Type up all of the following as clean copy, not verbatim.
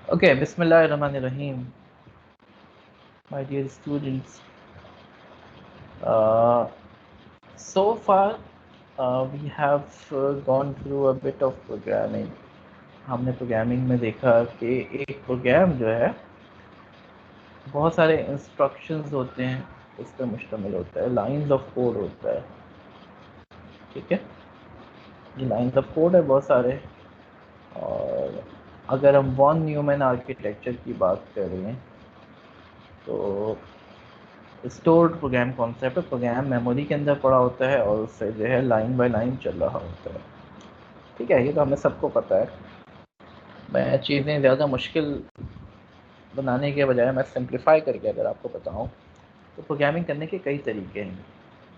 Okay, Bismillahirrahmanirrahim. My dear students, uh, so far we have gone through a bit of programming. हमने programming में देखा कि एक programme जो है बहुत सारे इंस्ट्रक्शंस होते हैं, उस पर मुश्तमिल होता है, लाइंस ऑफ कोड होता है। ठीक है, ये लाइंस ऑफ कोड है बहुत सारे। और अगर हम वॉन न्यूमैन आर्किटेक्चर की बात करें तो स्टोर्ड प्रोग्राम कॉन्सेप्ट है, प्रोग्राम मेमोरी के अंदर पड़ा होता है और उससे जो है लाइन बाय लाइन चल रहा होता है। ठीक है, ये तो हमें सबको पता है। मैं चीज़ें ज़्यादा मुश्किल बनाने के बजाय मैं सिंप्लीफाई करके अगर आपको बताऊं तो प्रोग्रामिंग करने के कई तरीके हैं।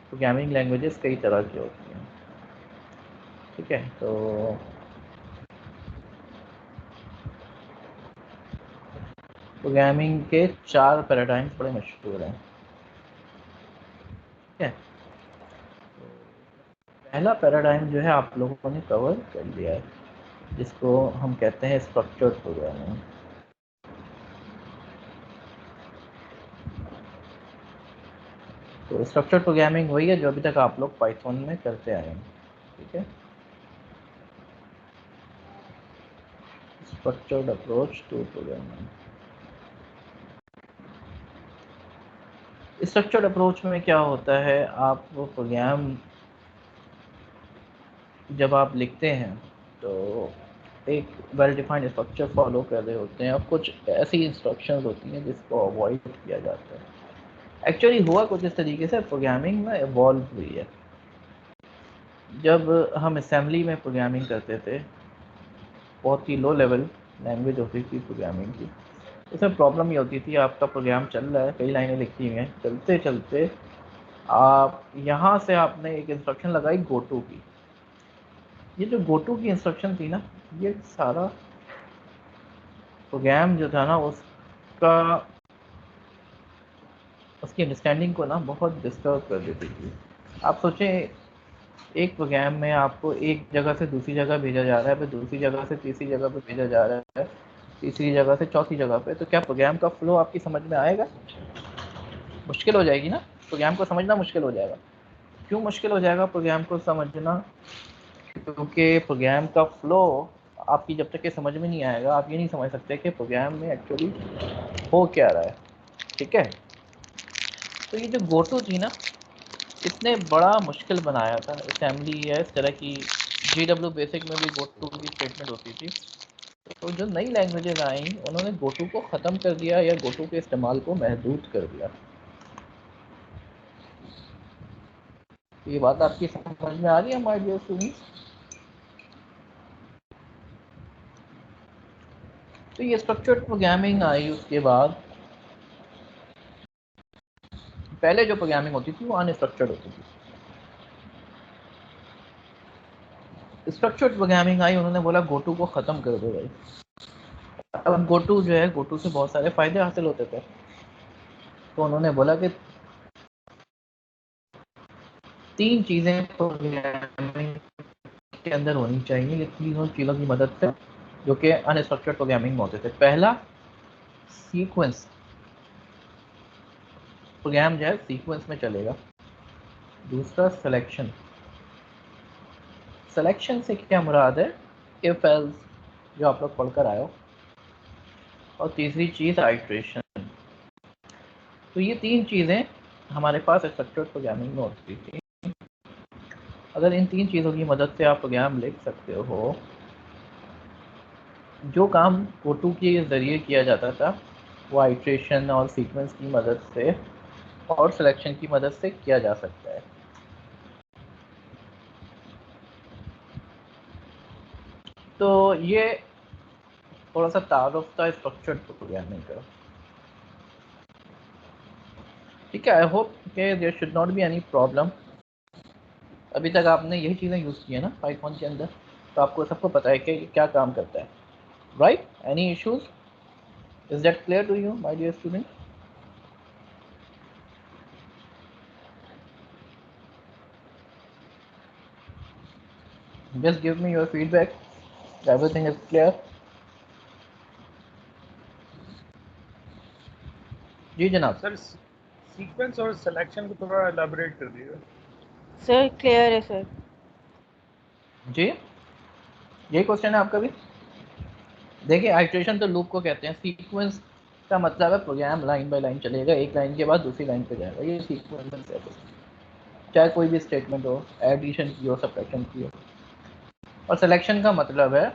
प्रोग्रामिंग लैंग्वेजेस कई तरह की होती हैं। ठीक है, तो प्रोग्रामिंग के 4 पैराडाइम्स बड़े मशहूर हैं। ठीक है, पहला पैराडाइम जो है आप लोगों ने कवर कर लिया है, जिसको हम कहते हैं स्ट्रक्चर्ड प्रोग्रामिंग। तो स्ट्रक्चर्ड प्रोग्रामिंग वही है जो अभी तक आप लोग पाइथन में करते आए हैं। ठीक है, structured approach to programming. Structured approach में क्या होता है, आप वो प्रोग्राम जब आप लिखते हैं तो एक वेल डिफाइंड स्ट्रक्चर फॉलो कर रहे होते हैं और कुछ ऐसी इंस्ट्रक्शंस होती हैं जिसको अवॉइड किया जाता है। एक्चुअली हुआ कुछ इस तरीके से प्रोग्रामिंग में इवॉल्व हुई है। जब हम असेंबली में प्रोग्रामिंग करते थे, बहुत ही लो लेवल लैंग्वेज होती थी प्रोग्रामिंग की, उसमें प्रॉब्लम ये होती थी, आपका प्रोग्राम चल रहा है, कई लाइनें लिखी हुई हैं, चलते चलते आप यहाँ से आपने एक इंस्ट्रक्शन लगाई गो टू की। ये जो गो टू की इंस्ट्रक्शन थी ना, ये सारा प्रोग्राम जो था ना उसका उसकी अंडरस्टैंडिंग को ना बहुत डिस्टर्ब कर देती थी। आप सोचें, एक प्रोग्राम में आपको एक जगह से दूसरी जगह भेजा जा रहा है, फिर दूसरी जगह से तीसरी जगह पे भेजा जा रहा है, तीसरी जगह से चौथी जगह पे, तो क्या प्रोग्राम का फ्लो आपकी समझ में आएगा? मुश्किल हो जाएगी ना, प्रोग्राम को समझना मुश्किल हो जाएगा। क्यों मुश्किल हो जाएगा प्रोग्राम को समझना? क्योंकि प्रोग्राम का फ्लो आपकी जब तक ये समझ में नहीं आएगा, आप ये नहीं समझ सकते कि प्रोग्राम में एक्चुअली हो क्या रहा है। ठीक है, तो ये जो गोटू थी ना, इसने बड़ा मुश्किल बनाया था असेंबली या इस तरह की। GW बेसिक में भी गोटू की स्टेटमेंट होती थी। तो जो नई लैंग्वेजेस आई उन्होंने गोटू को ख़त्म कर दिया या गोटू के इस्तेमाल को महदूद कर दिया। तो ये बात आपकी समझ में आ रही है माय डियर स्टूडेंट्स? तो ये स्ट्रक्चर्ड प्रोग्रामिंग आई, उसके बाद पहले जो प्रोग्रामिंग होती थी वो अनस्ट्रक्चर्ड होती थी। स्ट्रक्चर्ड प्रोग्रामिंग आई, उन्होंने बोला गोटू को ख़त्म कर दो भाई। अब गोटू जो है, गोटू से बहुत सारे फ़ायदे हासिल होते थे, तो उन्होंने बोला कि 3 चीज़ें प्रोग्रामिंग के अंदर होनी चाहिए, ये तीनों चीज़ों की मदद से जो कि अनस्ट्रक्चर्ड प्रोग्रामिंग में होते थे। पहला, सीक्वेंस, प्रोग्राम जो है सीक्वेंस में चलेगा। दूसरा, सिलेक्शन, सिलेक्शन से क्या मुराद है, इफ एल्स जो आप लोग पढ़कर आए हो। और तीसरी चीज़ आइट्रेशन। तो ये 3 चीज़ें हमारे पास स्ट्रक्चर्ड प्रोग्रामिंग में होती थी। अगर इन 3 चीज़ों की मदद से आप प्रोग्राम लिख सकते हो, जो काम कोटू के ज़रिए किया जाता था वो आइट्रेशन और सीक्वेंस की मदद से और सिलेक्शन की मदद से किया जा सकता है। तो ये थोड़ा सा तारुफ था स्ट्रक्चर्ड प्रोग्रामिंग का। ठीक है, आई होप कि there should not be any problem. अभी तक आपने यही चीज़ें यूज़ की है ना पाइथन के अंदर, तो आपको सबको पता है कि ये क्या काम करता है, right? Any issues? Is that clear to you my dear student? Just give me your feedback, everything is clear? जी जनाब। सर सीक्वेंस और सिलेक्शन को थोड़ा एलाबोरेट कर दीजिए। सर क्लियर है सर। जी यही क्वेश्चन है आपका भी। देखिए आइटरेशन तो लूप को कहते हैं, सीक्वेंस का मतलब है प्रोग्राम लाइन बाय लाइन चलेगा, एक लाइन के बाद दूसरी लाइन पे जाएगा, ये सीक्वेंस है। चाहे कोई भी स्टेटमेंट हो, एडिशन की हो, सब्ट्रैक्शन की हो। और सिलेक्शन का मतलब है,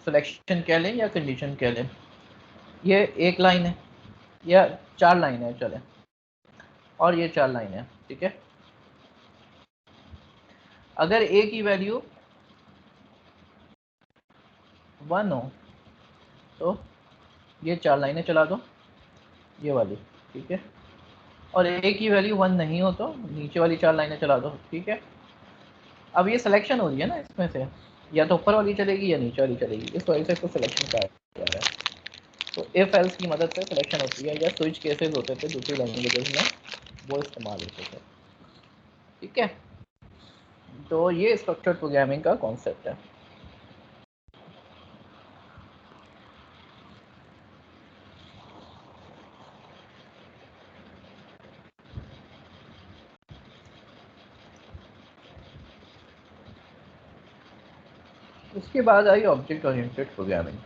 सिलेक्शन कह लें या कंडीशन कह लें, ये एक लाइन है या 4 लाइन है चले, और ये 4 लाइन है, ठीक है। अगर ए की वैल्यू 1 हो तो ये 4 लाइनें चला दो, ये वाली, ठीक है। और ए की वैल्यू 1 नहीं हो तो नीचे वाली 4 लाइनें चला दो, ठीक है। अब ये सिलेक्शन हो रही है ना, इसमें से या तो ऊपर वाली चलेगी या नीचे वाली चलेगी, इस वजह से इसको सिलेक्शन कहा जा रहा है। तो इफ एल्स की मदद से सिलेक्शन होती है, या स्विच केसेस होते थे दूसरी लैंग्वेजेस में, वो इस्तेमाल होते थे, ठीक है। तो ये स्ट्रक्चर्ड प्रोग्रामिंग का कॉन्सेप्ट है। उसके बाद आई ऑब्जेक्ट ओरिएंटेड प्रोग्रामिंग।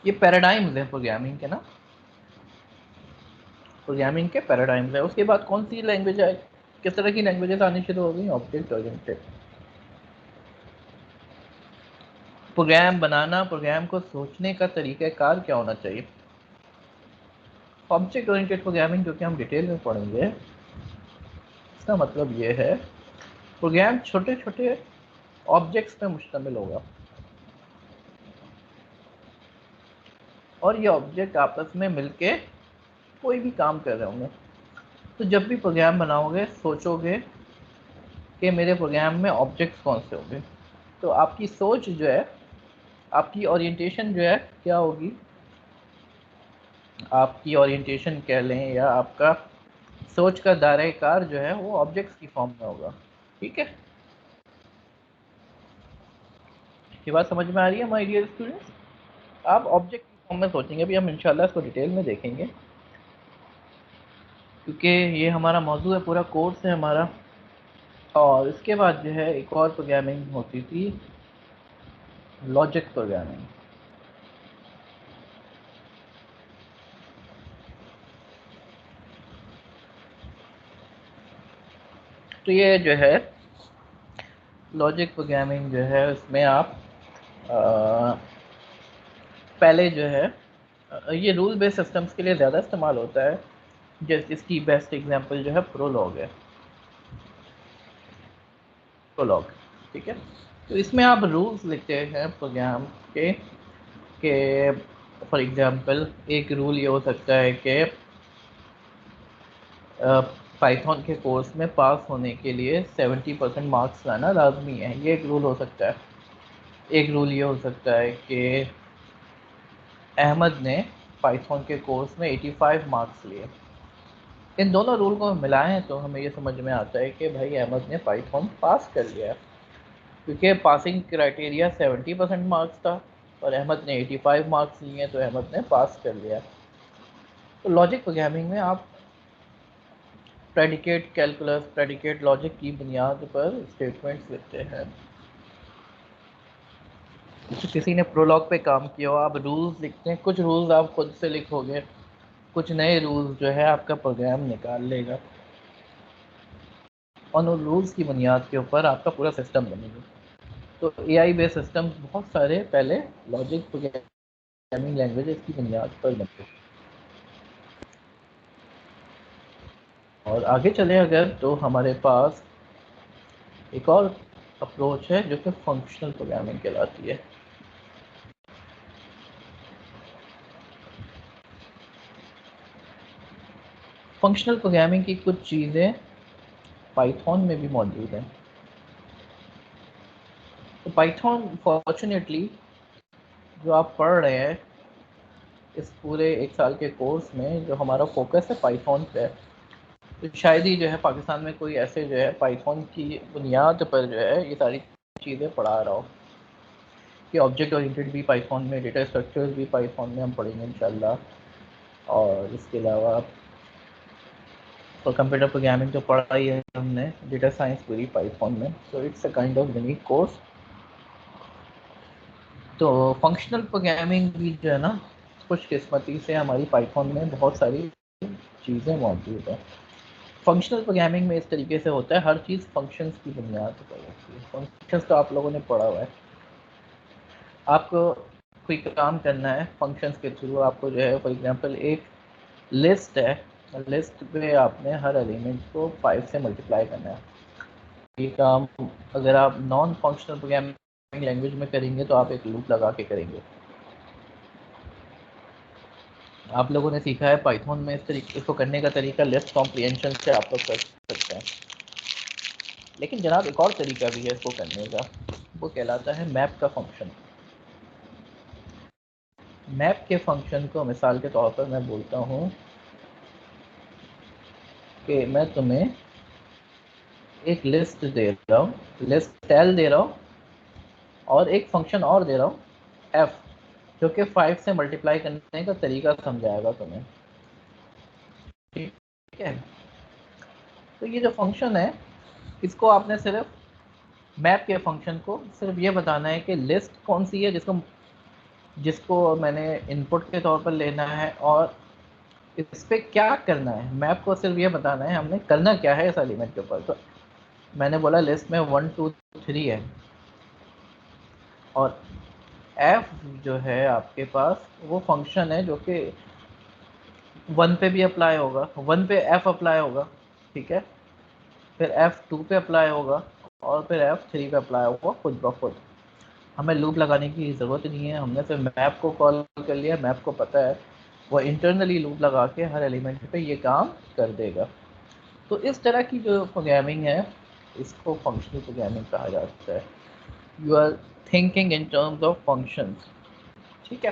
ये पैराडाइम्स है प्रोग्रामिंग के ना, प्रोग्रामिंग के पैराडाइम्स है। उसके बाद कौन सी लैंग्वेज है, किस तरह की लैंग्वेजेस आनी शुरू हो गई, ऑब्जेक्ट ओरिएंटेड। प्रोग्राम बनाना, प्रोग्राम को सोचने का तरीक़ाकार क्या होना चाहिए। ऑब्जेक्ट ओरिएंटेड प्रोग्रामिंग जो कि हम डिटेल में पढ़ेंगे, इसका मतलब ये है प्रोग्राम छोटे छोटे ऑब्जेक्ट्स पे मुश्तमिल होगा, और ये ऑब्जेक्ट आपस में मिलके कोई भी काम कर रहे होंगे। तो जब भी प्रोग्राम बनाओगे सोचोगे कि मेरे प्रोग्राम में ऑब्जेक्ट्स कौन से होंगे, तो आपकी सोच जो है, आपकी ओरिएंटेशन जो है क्या होगी, आपकी ओरिएंटेशन कह लें या आपका सोच का दायरा कार जो है वो ऑब्जेक्ट्स की फॉर्म में होगा, ठीक है। ये बात समझ में आ रही है माय डियर स्टूडेंट्स। आप ऑब्जेक्ट की फॉर्म में सोचेंगे, अभी हम इंशाल्लाह इसको डिटेल में देखेंगे, क्योंकि ये हमारा मौजू है, पूरा कोर्स है हमारा। और इसके बाद जो है एक और प्रोग्रामिंग होती थी, लॉजिक प्रोग्रामिंग। तो ये जो है लॉजिक प्रोग्रामिंग जो है, उसमें आप पहले जो है ये रूल बेस्ड सिस्टम्स के लिए ज़्यादा इस्तेमाल होता है, जैसे इसकी बेस्ट एग्जांपल जो है प्रोलॉग है, प्रोलॉग, ठीक है। तो इसमें आप रूल्स लिखते हैं प्रोग्राम के फॉर एग्जांपल एक रूल ये हो सकता है कि पाइथन के कोर्स में पास होने के लिए 70% मार्क्स लाना लाजमी है, ये एक रूल हो सकता है। एक रूल ये हो सकता है कि अहमद ने पाइथन के कोर्स में 85 मार्क्स लिए। इन दोनों रूल को मिलाएं तो हमें ये समझ में आता है कि भाई अहमद ने पाइथन पास कर लिया है, क्योंकि पासिंग क्राइटेरिया 70% मार्क्स था और अहमद ने 85 मार्क्स लिए हैं, तो अहमद ने पास कर लिया। तो लॉजिक प्रोग्रामिंग में आप प्रेडिकेट कैलकुलस, प्रेडिकेट लॉजिक की बुनियाद पर स्टेटमेंट्स लिखते हैं। तो किसी ने प्रोलॉग पे काम किया हो, आप रूल्स लिखते हैं, कुछ रूल्स आप खुद से लिखोगे, कुछ नए रूल्स जो है आपका प्रोग्राम निकाल लेगा, और उन रूल्स की बुनियाद के ऊपर आपका पूरा सिस्टम बनेगा। तो एआई बेस्ड सिस्टम बहुत सारे पहले लॉजिक प्रोग्रामिंग लैंग्वेज की बुनियाद पर बने। और आगे चले अगर, तो हमारे पास एक और अप्रोच है जो कि फंक्शनल प्रोग्रामिंग कहलाती है। फंक्शनल प्रोग्रामिंग की कुछ चीज़ें पाइथन में भी मौजूद हैं। तो पाइथन फॉर्चुनेटली जो आप पढ़ रहे हैं इस पूरे 1 साल के कोर्स में, जो हमारा फोकस है पाइथन पे है, तो शायद ही जो है पाकिस्तान में कोई ऐसे जो है पाइथन की बुनियाद पर जो है ये सारी चीज़ें पढ़ा रहा हो। कि ऑब्जेक्ट ओरिएंटेड भी पाइथन में, डेटा स्ट्रक्चर्स भी पाइथन में हम पढ़ेंगे इंशाल्लाह। और इसके अलावा तो कंप्यूटर प्रोग्रामिंग तो पढ़ा ही है हमने, डेटा साइंस पूरी पाइथन में, so it's a kind of unique course. तो फंक्शनल प्रोग्रामिंग भी जो है ना, खुशकिस्मती से हमारी पाइथन में बहुत सारी चीज़ें मौजूद हैं। फंक्शनल प्रोग्रामिंग में इस तरीके से होता है, हर चीज़ फंक्शंस की बुनियाद पर होती है। फंक्शंस तो आप लोगों ने पढ़ा हुआ है। आपको कोई काम करना है फंक्शंस के थ्रू, आपको जो है फॉर एग्जांपल एक लिस्ट है, लिस्ट पे आपने हर एलिमेंट को 5 से मल्टीप्लाई करना है। ये काम अगर आप नॉन फंक्शनल प्रोग्रामिंग लैंग्वेज में करेंगे तो आप एक लूप लगा के करेंगे। आप लोगों ने सीखा है पाइथन में इस तरीके इसको करने का तरीका लिस्ट कॉम्प्रिहेंशन से आप लोग कर सकते हैं। लेकिन जनाब एक और तरीका भी है इसको करने का, वो कहलाता है मैप का फंक्शन। मैप के फंक्शन को मिसाल के तौर पर मैं बोलता हूँ कि मैं तुम्हें एक लिस्ट दे रहा हूँ, लिस्ट एल दे रहा हूँ, और एक फंक्शन और दे रहा हूँ एफ, जो कि 5 से मल्टीप्लाई करने का तरीका समझाएगा तुम्हें। ठीक है, तो ये जो फंक्शन है इसको आपने सिर्फ मैप के फंक्शन को सिर्फ ये बताना है कि लिस्ट कौन सी है जिसको मैंने इनपुट के तौर पर लेना है, और इस पर क्या करना है। मैप को सिर्फ ये बताना है हमने करना क्या है इस एलिमेंट के ऊपर। तो मैंने बोला लिस्ट में 1 2 3 है, और एफ जो है आपके पास वो फंक्शन है जो कि 1 पे भी अप्लाई होगा, 1 पे एफ अप्लाई होगा, ठीक है, फिर F2 पे अप्लाई होगा, और फिर F3 पे अप्लाई होगा खुद ब खुद। हमें लूप लगाने की ज़रूरत नहीं है, हमने सिर्फ मैप को कॉल कर लिया, मैप को पता है वो इंटरनली लूप लगा के हर एलिमेंट पे ये काम कर देगा। तो इस तरह की जो प्रोग्रामिंग है इसको फंक्शनल प्रोग्रामिंग कहा जाता है। You are thinking in terms of functions, ठीक है।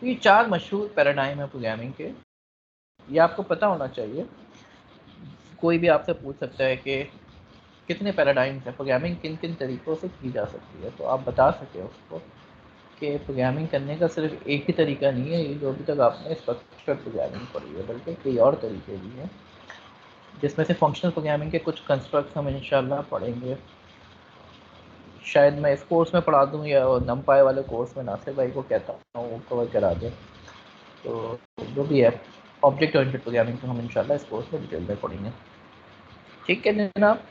तो ये 4 मशहूर पैराडाइम है प्रोग्रामिंग के, ये आपको पता होना चाहिए। कोई भी आपसे पूछ सकता है कि कितने पैराडाइम्स हैं, प्रोग्रामिंग किन किन तरीक़ों से की जा सकती है, तो आप बता सकें उसको कि प्रोग्रामिंग करने का सिर्फ एक ही तरीका नहीं है, ये जो अभी तक आपने स्ट्रक्चर्ड प्रोग्रामिंग पढ़ी है, बल्कि कई और तरीके भी हैं, जिसमें से फंक्शनल प्रोग्रामिंग के कुछ कंस्ट्रक्ट्स हम इंशाल्लाह पढ़ेंगे। शायद मैं इस कोर्स में पढ़ा दूँ या नमपाई वाले कोर्स में नासिर भाई को कहता हूँ वो कवर करा दें। तो जो भी है ऑब्जेक्ट ओरिएंटेड प्रोग्रामिंग तो हम इंशाल्लाह इस कोर्स में डिटेल में पढ़ेंगे। ठीक है जनाब,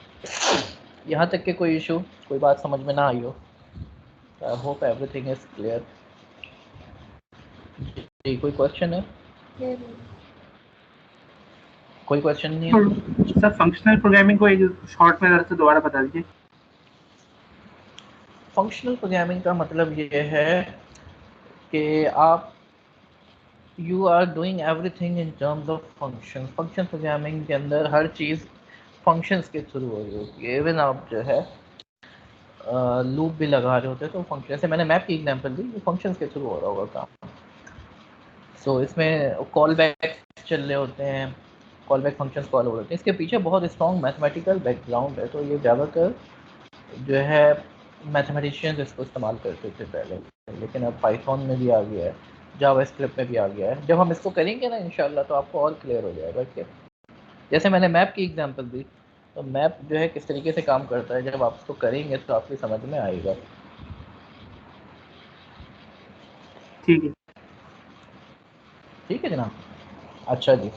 यहाँ तक के कोई इशू, कोई बात समझ में ना आई हो? I hope everything is clear. जी कोई क्वेश्चन है? कोई क्वेश्चन नहीं है? सर फंक्शनल प्रोग्रामिंग को एक शॉर्ट में से दोबारा बता दीजिए। फंक्शनल प्रोग्रामिंग का मतलब ये है कि आप you are doing everything in terms of function. Function programming के अंदर हर चीज़ फंक्शंस के थ्रू हो रही होती है। इवन आप जो है लूप भी लगा रहे होते हैं तो फंक्शन, जैसे मैंने मैप की एग्जांपल दी, ये फंक्शंस के थ्रू हो रहा होगा काम। सो इसमें कॉल बैक चल रहे होते हैं, कॉल बैक फंक्शंस कॉल हो रहे होते हैं, इसके पीछे बहुत स्ट्रॉन्ग मैथमेटिकल बैकग्राउंड है। तो ये ज़्यादातर जो है मैथमेटिशियंस इसको इस्तेमाल करते थे पहले, लेकिन अब पाइथन में भी आ गया है, जावास्क्रिप्ट में भी आ गया है। जब हम इसको करेंगे ना इंशाल्लाह तो आपको और क्लियर हो जाएगा कि जैसे मैंने मैप की एग्जांपल दी, तो मैप जो है किस तरीके से काम करता है, जब आप इसको करेंगे तो आपकी समझ में आएगा। ठीक है, ठीक है जनाब। अच्छा जी,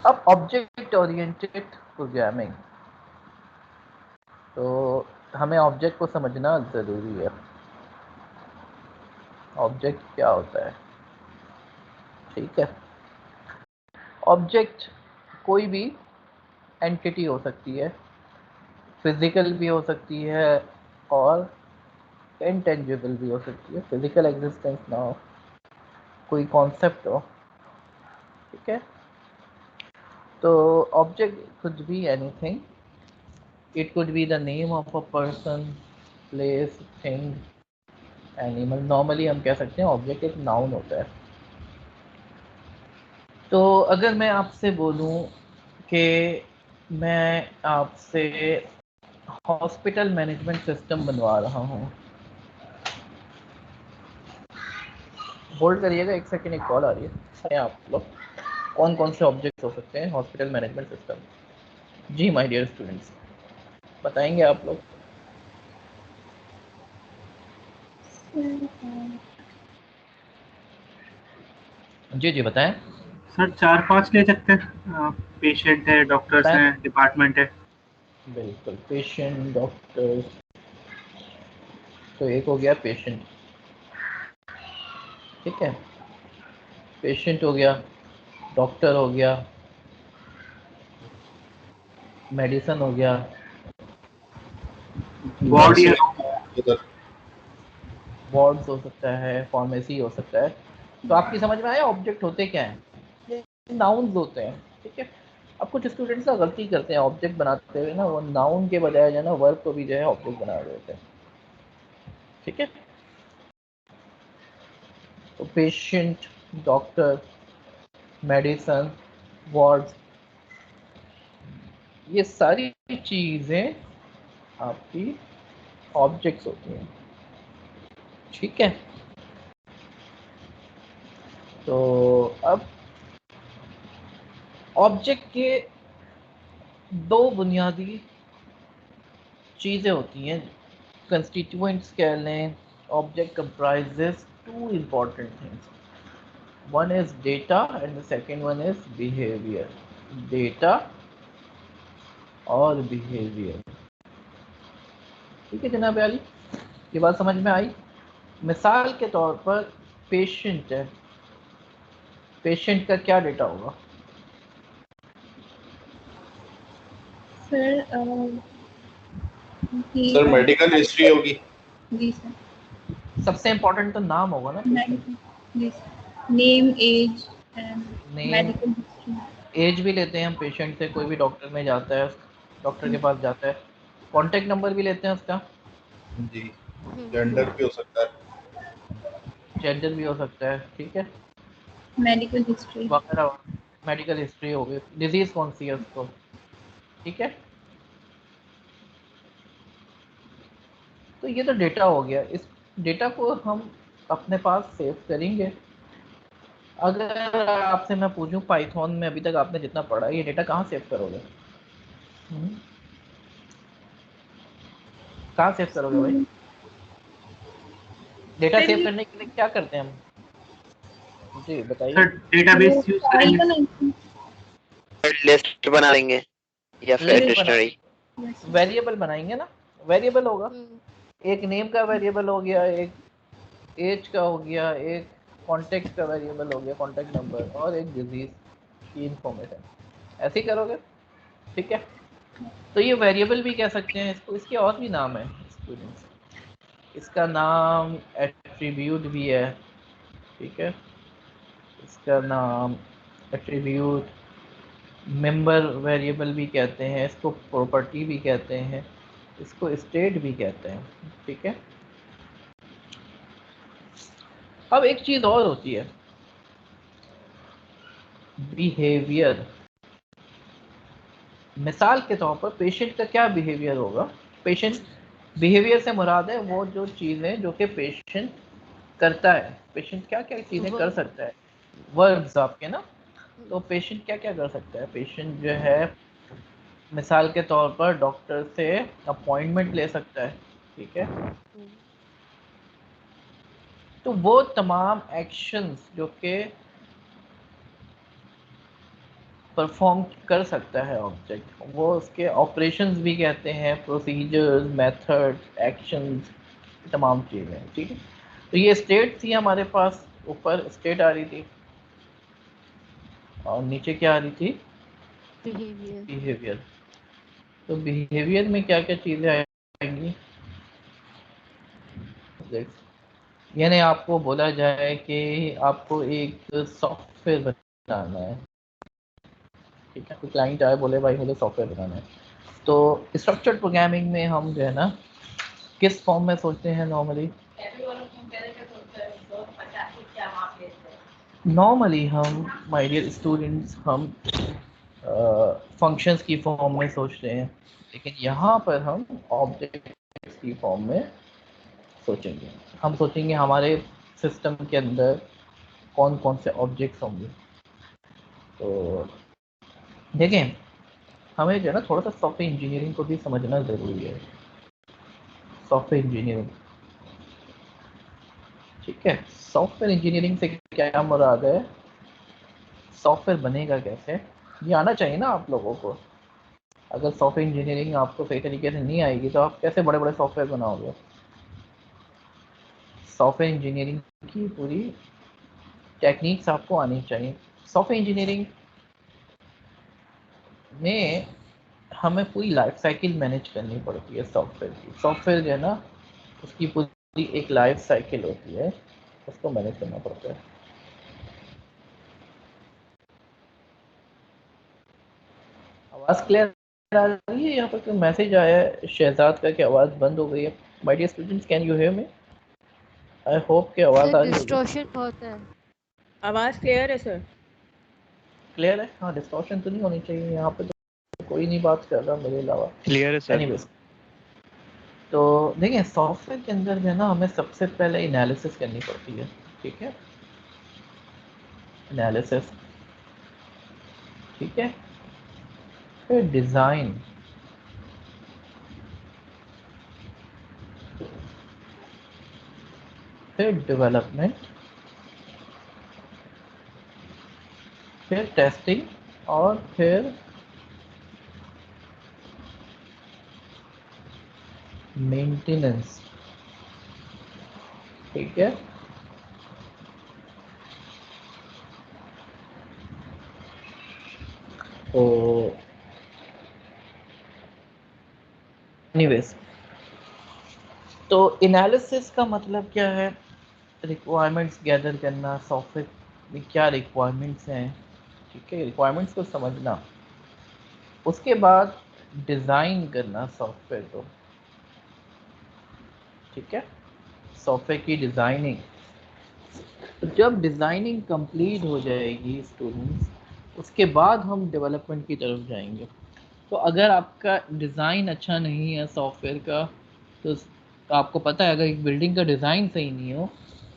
अब ऑब्जेक्ट ओरिएंटेड प्रोग्रामिंग, तो हमें ऑब्जेक्ट को समझना ज़रूरी है। ऑब्जेक्ट क्या होता है? ठीक है, ऑब्जेक्ट कोई भी एंटिटी हो सकती है, फिजिकल भी हो सकती है और इंटेंजिबल भी हो सकती है। फिजिकल एग्जिस्टेंस ना हो, कोई कॉन्सेप्ट हो, ठीक है। तो object could be anything, it could be the name of a person, place, thing, animal. Normally हम कह सकते हैं ऑब्जेक्ट एक नाउन होता है। तो अगर मैं आपसे बोलूं कि मैं आपसे हॉस्पिटल मैनेजमेंट सिस्टम बनवा रहा हूं, होल्ड करिएगा एक सेकंड, एक कॉल आ रही है। आप लोग कौन कौन से ऑब्जेक्ट्स हो सकते हैं हॉस्पिटल मैनेजमेंट सिस्टम? जी माय डियर स्टूडेंट्स, बताएंगे आप लोग? जी जी बताएं। सर 4-5 ले सकते हैं। पेशेंट है, डॉक्टर्स बताएं। हैं, डिपार्टमेंट है। बिल्कुल, पेशेंट, डॉक्टर, तो एक हो गया पेशेंट, ठीक है, पेशेंट हो गया, डॉक्टर हो गया, मेडिसिन हो गया, वार्ड या उधर वार्ड्स हो सकता है, फार्मेसी हो सकता है। तो आपकी समझ में आया ऑब्जेक्ट होते क्या हैं? ये नाउन्स होते हैं, ठीक है। अब कुछ स्टूडेंट्स ना गलती करते हैं ऑब्जेक्ट बनाते हुए ना, वो नाउन के बजाय जो है ना वर्ब को भी जो है ऑब्जेक्ट बना देते हैं, ठीक है। तो पेशेंट, डॉक्टर, मेडिसन, वार्ड्स, ये सारी चीज़ें आपकी ऑब्जेक्ट्स होती हैं, ठीक है। तो अब ऑब्जेक्ट के दो बुनियादी चीज़ें होती हैं, कंस्टिट्यूएंट्स कह लें। Object comprises two important things, one is data and the second one is behaviour. Data और बिहेवियर, ठीक है जनाब अली, ये बात समझ में आई? मिसाल के तौर पर पेशेंट है, पेशेंट का क्या डेटा होगा? सर सर मेडिकल हिस्ट्री होगी। जी सर। सबसे इम्पोर्टेंट तो नाम होगा ना पेशेंट। जी sir, name, age and name, medical history. Age भी लेते हैं हम पेशेंट से, कोई भी डॉक्टर में जाता है, डॉक्टर के पास जाता है। कॉन्टैक्ट नंबर भी लेते हैं उसका, जी, जेंडर भी हो सकता है। जेंडर भी हो सकता है, ठीक है, मेडिकल हिस्ट्री। वगैरह। मेडिकल हिस्ट्री हो गई, डिजीज कौन सी है उसको, ठीक है। तो ये तो डेटा हो गया, इस डेटा को हम अपने पास सेव करेंगे। अगर आपसे मैं पूछूं पाइथन में अभी तक आपने जितना पढ़ा है, ये डेटा कहाँ सेव करोगे? कहाँ सेव करोगे भाई? डेटा सेव करने के लिए क्या करते हैं हम? जी बताइए। सर डेटाबेस यूज करेंगे। लिस्ट बना लेंगे या फिर लिस्ट बना, डिक्शनरी। वेरिएबल बनाएंगे ना, वेरिएबल होगा। एक नेम का वेरिएबल हो गया, एक एज का हो गया, एक कॉन्टेक्ट का वेरिएबल हो गया, कॉन्टेक्ट नंबर, और एक डिजीज की इंफॉर्मेशन। ऐसे ही करोगे, ठीक है। तो ये वेरिएबल भी कह सकते हैं इसको, इसके और भी नाम है स्टूडेंट्स, इसका नाम एट्रीब्यूट भी है, ठीक है। इसका नाम एट्रीब्यूट, मेंबर वेरिएबल भी कहते हैं इसको, प्रॉपर्टी भी कहते हैं इसको, स्टेट भी कहते हैं, ठीक है। अब एक चीज और होती है, बिहेवियर। मिसाल के तौर पर पेशेंट का क्या बिहेवियर होगा? पेशेंट, बिहेवियर से मुराद है वो जो चीज़ें जो कि पेशेंट करता है, पेशेंट क्या क्या चीज़ें कर सकता है, वर्ब्स आपके ना। तो पेशेंट क्या क्या कर सकता है? पेशेंट जो है मिसाल के तौर पर डॉक्टर से अपॉइंटमेंट ले सकता है, ठीक है। तो वो तमाम एक्शंस जो कि परफॉर्म कर सकता है ऑब्जेक्ट, वो उसके ऑपरेशंस भी कहते हैं, प्रोसीजर्स, मेथड्स, एक्शंस, तमाम चीज़ें, ठीक है। तो ये स्टेट थी हमारे पास, ऊपर स्टेट आ रही थी और नीचे क्या आ रही थी? बिहेवियर। तो बिहेवियर में क्या क्या चीज़ें आएंगी? यानी आपको बोला जाए कि आपको एक सॉफ्टवेयर बनाना है, ठीक है। तो क्लाइंट आए बोले भाई मुझे सॉफ्टवेयर बनाना है, तो स्ट्रक्चर्ड प्रोग्रामिंग में हम जो है ना किस फॉर्म में सोचते हैं नॉर्मली? नॉर्मली हम, माय डियर स्टूडेंट्स, हम फंक्शंस की फॉर्म में सोचते हैं, लेकिन यहाँ पर हम ऑब्जेक्ट्स की फॉर्म में सोचेंगे। हम सोचेंगे हमारे सिस्टम के अंदर कौन कौन से ऑब्जेक्ट्स होंगे। तो देखें, हमें जो है ना थोड़ा सा सॉफ्टवेयर इंजीनियरिंग को भी समझना ज़रूरी है। सॉफ्टवेयर इंजीनियरिंग, ठीक है, सॉफ्टवेयर इंजीनियरिंग से क्या मुराद है, सॉफ्टवेयर बनेगा कैसे, ये आना चाहिए ना आप लोगों को। अगर सॉफ्टवेयर इंजीनियरिंग आपको सही तरीके से नहीं आएगी तो आप कैसे बड़े बड़े सॉफ्टवेयर बनाओगे। सॉफ्टवेयर इंजीनियरिंग की पूरी टेक्निक्स आपको आनी चाहिए। सॉफ्टवेयर इंजीनियरिंग में हमें पूरी लाइफ साइकिल मैनेज करनी पड़ती है सॉफ्टवेयर की। सॉफ्टवेयर जो है ना उसकी पूरी एक लाइफ साइकिल होती है, उसको मैनेज करना पड़ता है। आवाज़ क्लियर आ रही है? यहाँ पर कोई मैसेज आया है शहजाद का कि आवाज़ बंद हो गई है। My dear students, can you hear me? I hope कि आवाज़ आ रही होगी। डिस्टॉर्शन बहुत है। आवाज क्लियर है सर? क्लियर है? हाँ, डिस्टॉर्शन तो नहीं होनी चाहिए। यहाँ पे तो कोई नहीं बात कर रहा मेरे अलावा। क्लियर है सर। एनीवेज, तो देखिए सॉफ्टवेयर के अंदर जो है ना हमें सबसे पहले एनालिसिस करनी पड़ती है, ठीक है, एनालिसिस, ठीक है, फिर डिज़ाइन, फिर डेवलपमेंट, फिर टेस्टिंग और फिर मेंटेनेंस, ठीक है। तो एनीवेज, तो एनालिसिस का मतलब क्या है, रिक्वायरमेंट्स गैदर करना, सॉफ्टवेयर में क्या रिक्वायरमेंट्स हैं, ठीक है, रिक्वायरमेंट्स को समझना, उसके बाद डिज़ाइन करना सॉफ्टवेयर को, ठीक है, सॉफ्टवेयर की डिज़ाइनिंग। तो जब डिज़ाइनिंग कंप्लीट हो जाएगी स्टूडेंट्स, उसके बाद हम डेवलपमेंट की तरफ जाएंगे। तो अगर आपका डिज़ाइन अच्छा नहीं है सॉफ्टवेयर का, तो आपको पता है अगर एक बिल्डिंग का डिज़ाइन सही नहीं हो,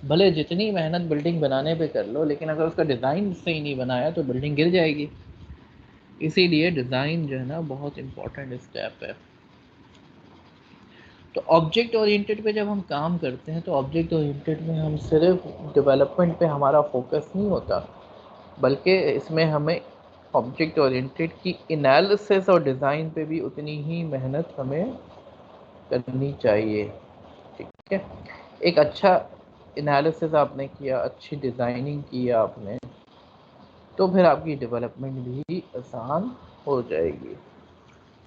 भले जितनी मेहनत बिल्डिंग बनाने पे कर लो, लेकिन अगर उसका डिज़ाइन सही नहीं बनाया तो बिल्डिंग गिर जाएगी। इसीलिए डिज़ाइन जो है ना बहुत इम्पोर्टेंट स्टेप है। तो ऑब्जेक्ट ओरिएंटेड पे जब हम काम करते हैं तो ऑब्जेक्ट ओरिएंटेड में हम सिर्फ डेवलपमेंट पे हमारा फोकस नहीं होता, बल्कि इसमें हमें ऑब्जेक्ट ओरिएंटेड की एनालिसिस और डिज़ाइन पे भी उतनी ही मेहनत हमें करनी चाहिए, ठीक है। एक अच्छा एनालिसिस आपने किया, अच्छी डिज़ाइनिंग की आपने, तो फिर आपकी डेवलपमेंट भी आसान हो जाएगी,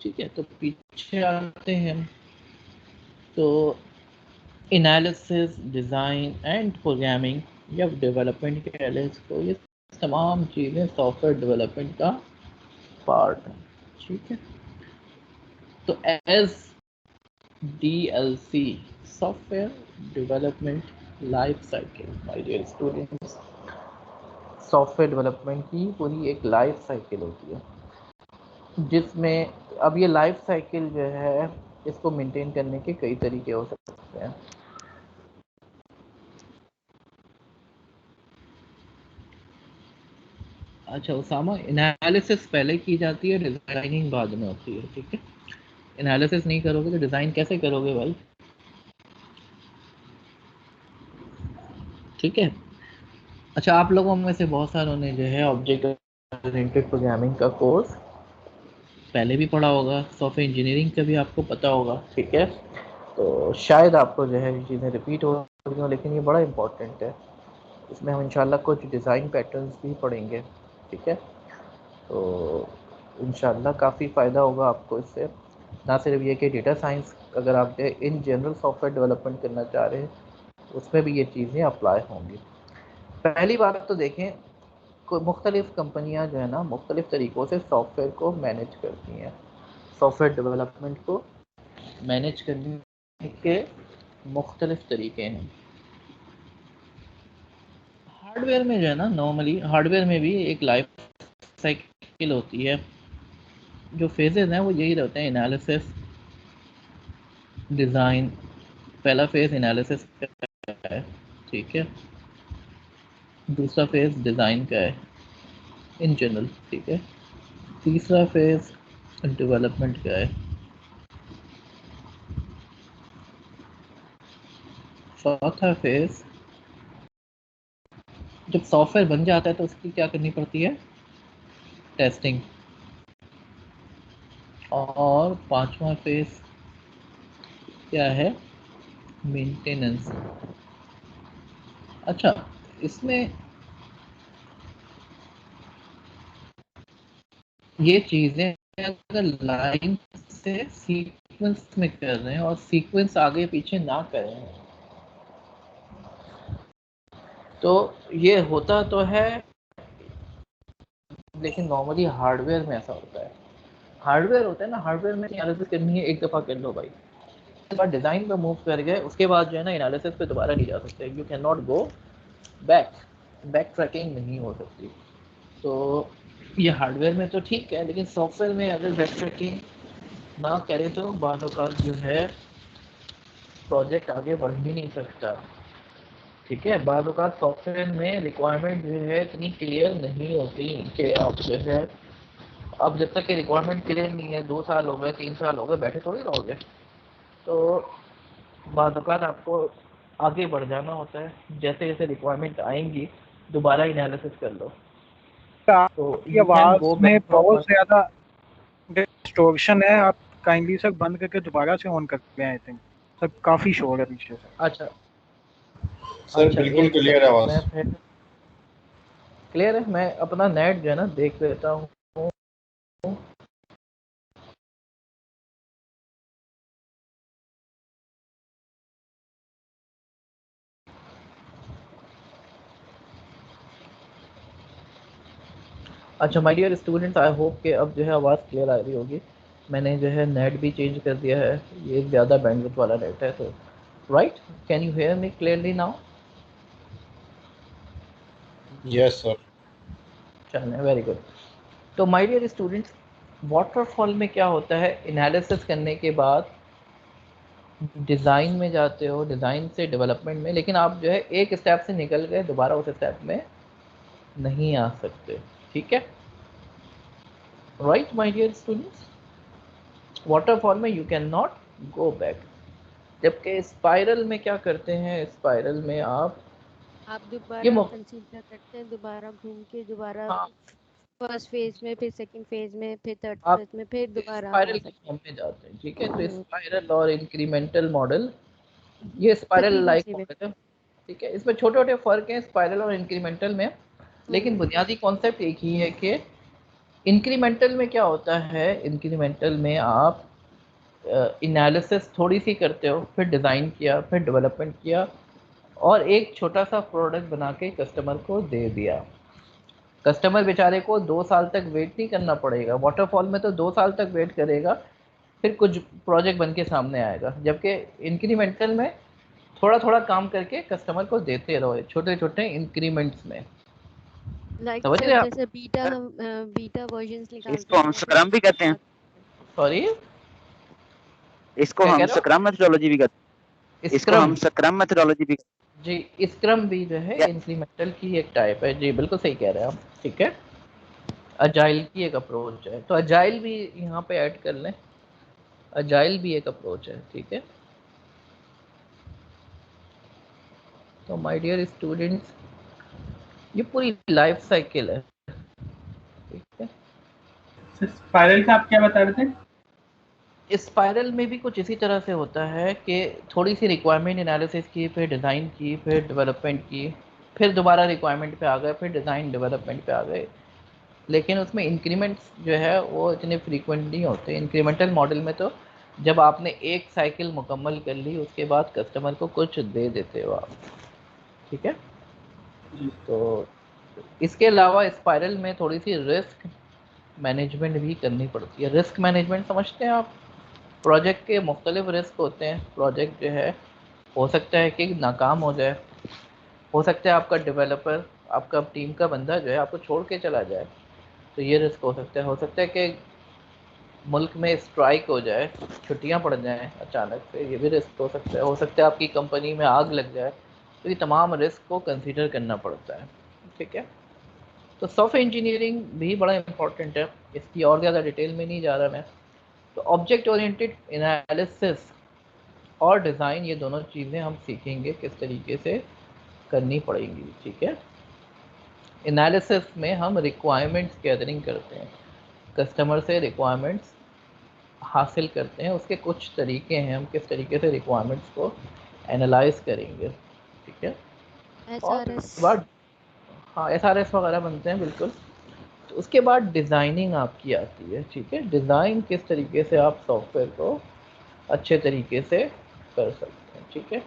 ठीक है। तो पीछे आते हैं, तो एनालिसिस, डिज़ाइन एंड प्रोग्रामिंग या डेवलपमेंट के एलिमेंट्स को, ये तमाम चीज़ें सॉफ्टवेयर डेवलपमेंट का पार्ट है, ठीक है। तो एज DLC, software development life cycle, my dear students, software development की पूरी एक लाइफ साइकिल होती है, जिसमें अब ये लाइफ साइकिल जो है इसको मेंटेन करने के कई तरीके हो सकते हैं। अच्छा उसामा, एनालिसिस पहले की जाती है, डिज़ाइनिंग बाद में होती है, ठीक है। एनालिसिस नहीं करोगे तो डिज़ाइन कैसे करोगे भाई, ठीक है। अच्छा, आप लोगों में से बहुत सारों ने जो है ऑब्जेक्ट ओरिएंटेड प्रोग्रामिंग का कोर्स पहले भी पढ़ा होगा, सॉफ्टवेयर इंजीनियरिंग का भी आपको पता होगा, ठीक है। तो शायद आपको जो है ये चीज़ें रिपीट हो रही हो, लेकिन ये बड़ा इम्पोर्टेंट है। इसमें हम इंशाल्लाह कुछ डिज़ाइन पैटर्न्स भी पढ़ेंगे, ठीक है। तो इंशाल्लाह काफ़ी फ़ायदा होगा आपको इससे। ना सिर्फ ये कि डेटा साइंस अगर आप इन जनरल सॉफ्टवेयर डेवलपमेंट करना चाह रहे हैं उसमें भी ये चीज़ें अप्लाई होंगी। पहली बात तो देखें, मुख्तलिफ़ कंपनियां जो है ना मुख्तलिफ़ तरीक़ों से सॉफ्टवेयर को मैनेज करती हैं। सॉफ्टवेयर डेवलपमेंट को मैनेज करने के मुख्तलिफ़ तरीके हैं। हार्डवेयर में जो है ना, नॉर्मली हार्डवेयर में भी एक लाइफ साइकिल होती है। जो फेजेस हैं वो यही रहते हैं, एनालिसिस, डिज़ाइन। पहला फेज़ एनालिसिस का है, ठीक है। दूसरा फेज डिज़ाइन का है इन जनरल, ठीक है। तीसरा फेज डेवलपमेंट का है। चौथा फेज जब सॉफ्टवेयर बन जाता है तो उसकी क्या करनी पड़ती है, टेस्टिंग। और पांचवा फेज क्या है, मेंटेनेंस। अच्छा, इसमें ये चीजें अगर लाइन से सीक्वेंस में कर रहे हैं और सीक्वेंस आगे पीछे ना करें तो ये होता तो है, लेकिन नॉर्मली हार्डवेयर में ऐसा होता है। हार्डवेयर होता है ना, हार्डवेयर में एनालिसिस करनी है, एक दफ़ा कर लो भाई, उसके बाद डिज़ाइन पे मूव कर गए, उसके बाद जो है ना एनालिसिस पे दोबारा नहीं जा सकते। You can not go back, back tracking नहीं हो सकती। तो ये हार्डवेयर में तो ठीक है, लेकिन सॉफ्टवेयर में अगर बैक ट्रैकिंग ना करे तो बाद औक़ात जो है प्रोजेक्ट आगे बढ़ ही नहीं सकता, ठीक है। बाद औक़ात सॉफ्टवेयर में रिक्वायरमेंट जो है इतनी क्लियर नहीं होती कि आप जो है, अब जब तक कि रिक्वायरमेंट क्लियर नहीं है, 2 साल हो गए, 3 साल हो गए, बैठे थोड़ी रहोगे। तो बाद औक़ात आपको आगे बढ़ जाना होता है, जैसे जैसे रिक्वायरमेंट आएंगी दोबारा एनालिसिस कर लो। तो आपकी यू कैन आवाज गो में बैक फ्रॉम बहुत ज्यादा डिस्टॉर्शन है, आप काइंडली सर बंद करके दोबारा से ऑन कर लें। आई थिंक सर काफी शोर है पीछे से। अच्छा सर अच्छा, बिल्कुल एक क्लियर है सेकंड, आवाज। मैं फिर क्लियर है, मैं अपना नेट जो है ना देख लेता हूँ। अच्छा my dear students, I hope कि अब जो है आवाज़ क्लियर आ रही होगी। मैंने जो है नेट भी चेंज कर दिया है, ये ज़्यादा बैंडविड्थ वाला नेट है। तो right, can you hear me clearly now? Yes sir. चलें, वेरी गुड। तो माय डियर स्टूडेंट्स, वाटरफॉल में क्या होता है, एनालिसिस करने के बाद डिज़ाइन में जाते हो, डिज़ाइन से डेवलपमेंट में, लेकिन आप जो है एक स्टेप से निकल गए, दोबारा उस स्टेप में नहीं आ सकते, ठीक है। Right my dear students, waterfall में you can not go back. जबकि स्पाइरल में क्या करते हैं, स्पाइरल में आप आप ये दोबारा कंसीडर करते हैं, दोबारा घूम के दोबारा हाँ, फर्स्ट फेज में, फिर सेकंड फेज में, फिर थर्ड आप फेज में, फिर दोबारा आप आ स्पाइरल की सकते फॉर्म में जाते हैं, ठीक है। हैं। तो स्पाइरल और इंक्रीमेंटल मॉडल, ये स्पाइरल लाइक कंटिन्यूसली में। मॉडल है, ठीक है। इसमें छोटे छोटे फर्क हैं स्पाइरल और इंक्रीमेंटल में, लेकिन बुनियादी कॉन्सेप्ट एक ही है कि इंक्रीमेंटल में क्या होता है, इंक्रीमेंटल में आप एनालिसिस थोड़ी सी करते हो, फिर डिज़ाइन किया, फिर डेवलपमेंट किया और एक छोटा सा प्रोडक्ट बना के कस्टमर को दे दिया। कस्टमर बेचारे को 2 साल तक वेट नहीं करना पड़ेगा, वाटरफॉल में तो 2 साल तक वेट करेगा, फिर कुछ प्रोजेक्ट बन के सामने आएगा। जबकि इंक्रीमेंटल में थोड़ा थोड़ा काम करके कस्टमर को देते रहो, छोटे छोटे इंक्रीमेंट्स में, लाइक समझ रहे सर हैं आप? जैसे बीटा, हम बीटा वर्जन्स निकालते इसको हैं हम या फिर स्क्रम भी कहते हैं। सॉरी, इसको क्या कह हम रहे स्क्रम मेथोडोलॉजी भी कहते हो? हैं। इसको स्क्रम, हम स्क्रम मेथोडोलॉजी भी जी स्क्रम भी जो है या इंक्रीमेंटल की एक टाइप है, जी बिल्कुल सही कह रहे हैं आप, ठीक है। अजाइल की एक अप्रोच है, तो अजाइल भी यहाँ पे ऐड कर लें, अजाइल भी एक अप्रोच है, ठीक है। तो माय डियर स्टूडेंट्स, ये पूरी लाइफ साइकिल है, ठीक है। स्पाइरल का आप क्या बता रहे थे? स्पाइरल में भी कुछ इसी तरह से होता है कि थोड़ी सी रिक्वायरमेंट एनालिसिस की, फिर डिज़ाइन की, फिर डेवलपमेंट की, फिर दोबारा रिक्वायरमेंट पे आ गए, फिर डिज़ाइन डेवलपमेंट पे आ गए। लेकिन उसमें इंक्रीमेंट्स जो है वो इतने फ्रीक्वेंट नहीं होते। इंक्रीमेंटल मॉडल में तो जब आपने एक साइकिल मुकम्मल कर ली, उसके बाद कस्टमर को कुछ दे देते हो आप, ठीक है। तो इसके अलावा स्पाइरल में थोड़ी सी रिस्क मैनेजमेंट भी करनी पड़ती है। रिस्क मैनेजमेंट समझते हैं आप? प्रोजेक्ट के मुख्तलिफ रिस्क होते हैं। प्रोजेक्ट जो है हो सकता है कि नाकाम हो जाए, हो सकता है आपका डेवलपर, आपका टीम का बंदा जो है आपको छोड़ के चला जाए, तो ये रिस्क हो सकता है कि मुल्क में स्ट्राइक हो जाए, छुट्टियां पड़ जाएं अचानक से, ये भी रिस्क हो सकता है आपकी कंपनी में आग लग जाए। तो ये तमाम रिस्क को कंसीडर करना पड़ता है, ठीक है। तो सॉफ्टवेयर इंजीनियरिंग भी बड़ा इंपॉर्टेंट है, इसकी और ज़्यादा डिटेल में नहीं जा रहा मैं। तो ऑब्जेक्ट ओरिएंटेड एनालिसिस और डिज़ाइन, ये दोनों चीज़ें हम सीखेंगे किस तरीके से करनी पड़ेंगी, ठीक है। एनालिसिस में हम रिक्वायरमेंट्स गैदरिंग करते हैं, कस्टमर से रिक्वायरमेंट्स हासिल करते हैं, उसके कुछ तरीके हैं, हम किस तरीके से रिक्वायरमेंट्स को एनालाइज करेंगे, ठीक है। और SRS उसके बाद हाँ SRS वगैरह बनते हैं, बिल्कुल। तो उसके बाद डिज़ाइनिंग आपकी आती है, ठीक है। डिज़ाइन किस तरीके से आप सॉफ्टवेयर को अच्छे तरीके से कर सकते हैं, ठीक है।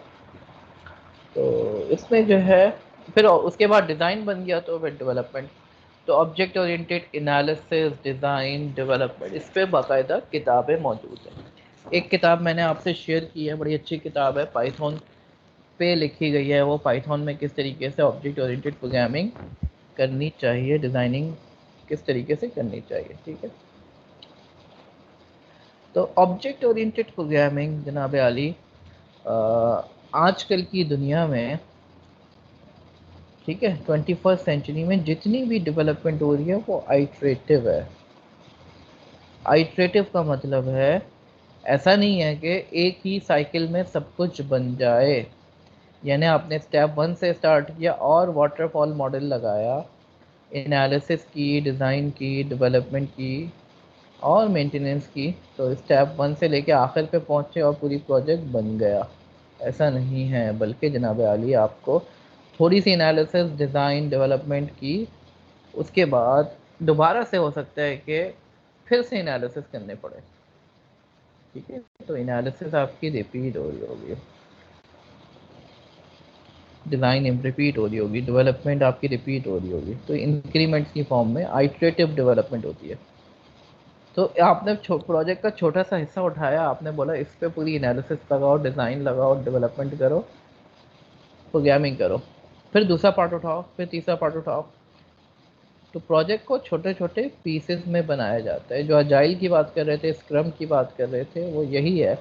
तो इसमें जो है फिर उसके बाद डिज़ाइन बन गया तो फिर डेवलपमेंट। तो object oriented analysis, design, development, इस पर बाकायदा किताबें मौजूद हैं। एक किताब मैंने आपसे शेयर की है, बड़ी अच्छी किताब है, पाइथन पे लिखी गई है। वो पाइथन में किस तरीके से ऑब्जेक्ट ओरिएंटेड प्रोग्रामिंग करनी चाहिए, डिज़ाइनिंग किस तरीके से करनी चाहिए, ठीक है। तो ऑब्जेक्ट ओरिएंटेड प्रोग्रामिंग जनाब आली आजकल की दुनिया में, ठीक है, 21st सेंचुरी में जितनी भी डेवलपमेंट हो रही है वो आइट्रेटिव है। आइट्रेटिव का मतलब है ऐसा नहीं है कि एक ही साइकिल में सब कुछ बन जाए, यानी आपने स्टेप 1 से स्टार्ट किया और वाटरफॉल मॉडल लगाया, एनालिसिस की, डिज़ाइन की, डेवलपमेंट की और मेंटेनेंस की, तो स्टेप 1 से लेके आखिर पे पहुंचे और पूरी प्रोजेक्ट बन गया, ऐसा नहीं है। बल्कि जनाब आली आपको थोड़ी सी एनालिसिस, डिज़ाइन, डेवलपमेंट की, उसके बाद दोबारा से हो सकता है कि फिर से एनालिसिस करने पड़े, ठीक है। तो एनालिसिस आपकी रिपीट हो रही होगी, डिज़ाइन रिपीट हो रही होगी, डेवलपमेंट आपकी रिपीट हो रही होगी। तो इंक्रीमेंट्स की फॉर्म में आइट्रेटिव डेवलपमेंट होती है। तो आपने प्रोजेक्ट का छोटा सा हिस्सा उठाया, आपने बोला इस पे पूरी एनालिसिस लगाओ, डिज़ाइन लगाओ, डेवलपमेंट करो, प्रोग्रामिंग करो, फिर दूसरा पार्ट उठाओ, फिर तीसरा पार्ट उठाओ। तो प्रोजेक्ट को छोटे छोटे पीसेस में बनाया जाता है। जो अजाइल की बात कर रहे थे, स्क्रम की बात कर रहे थे, वो यही है।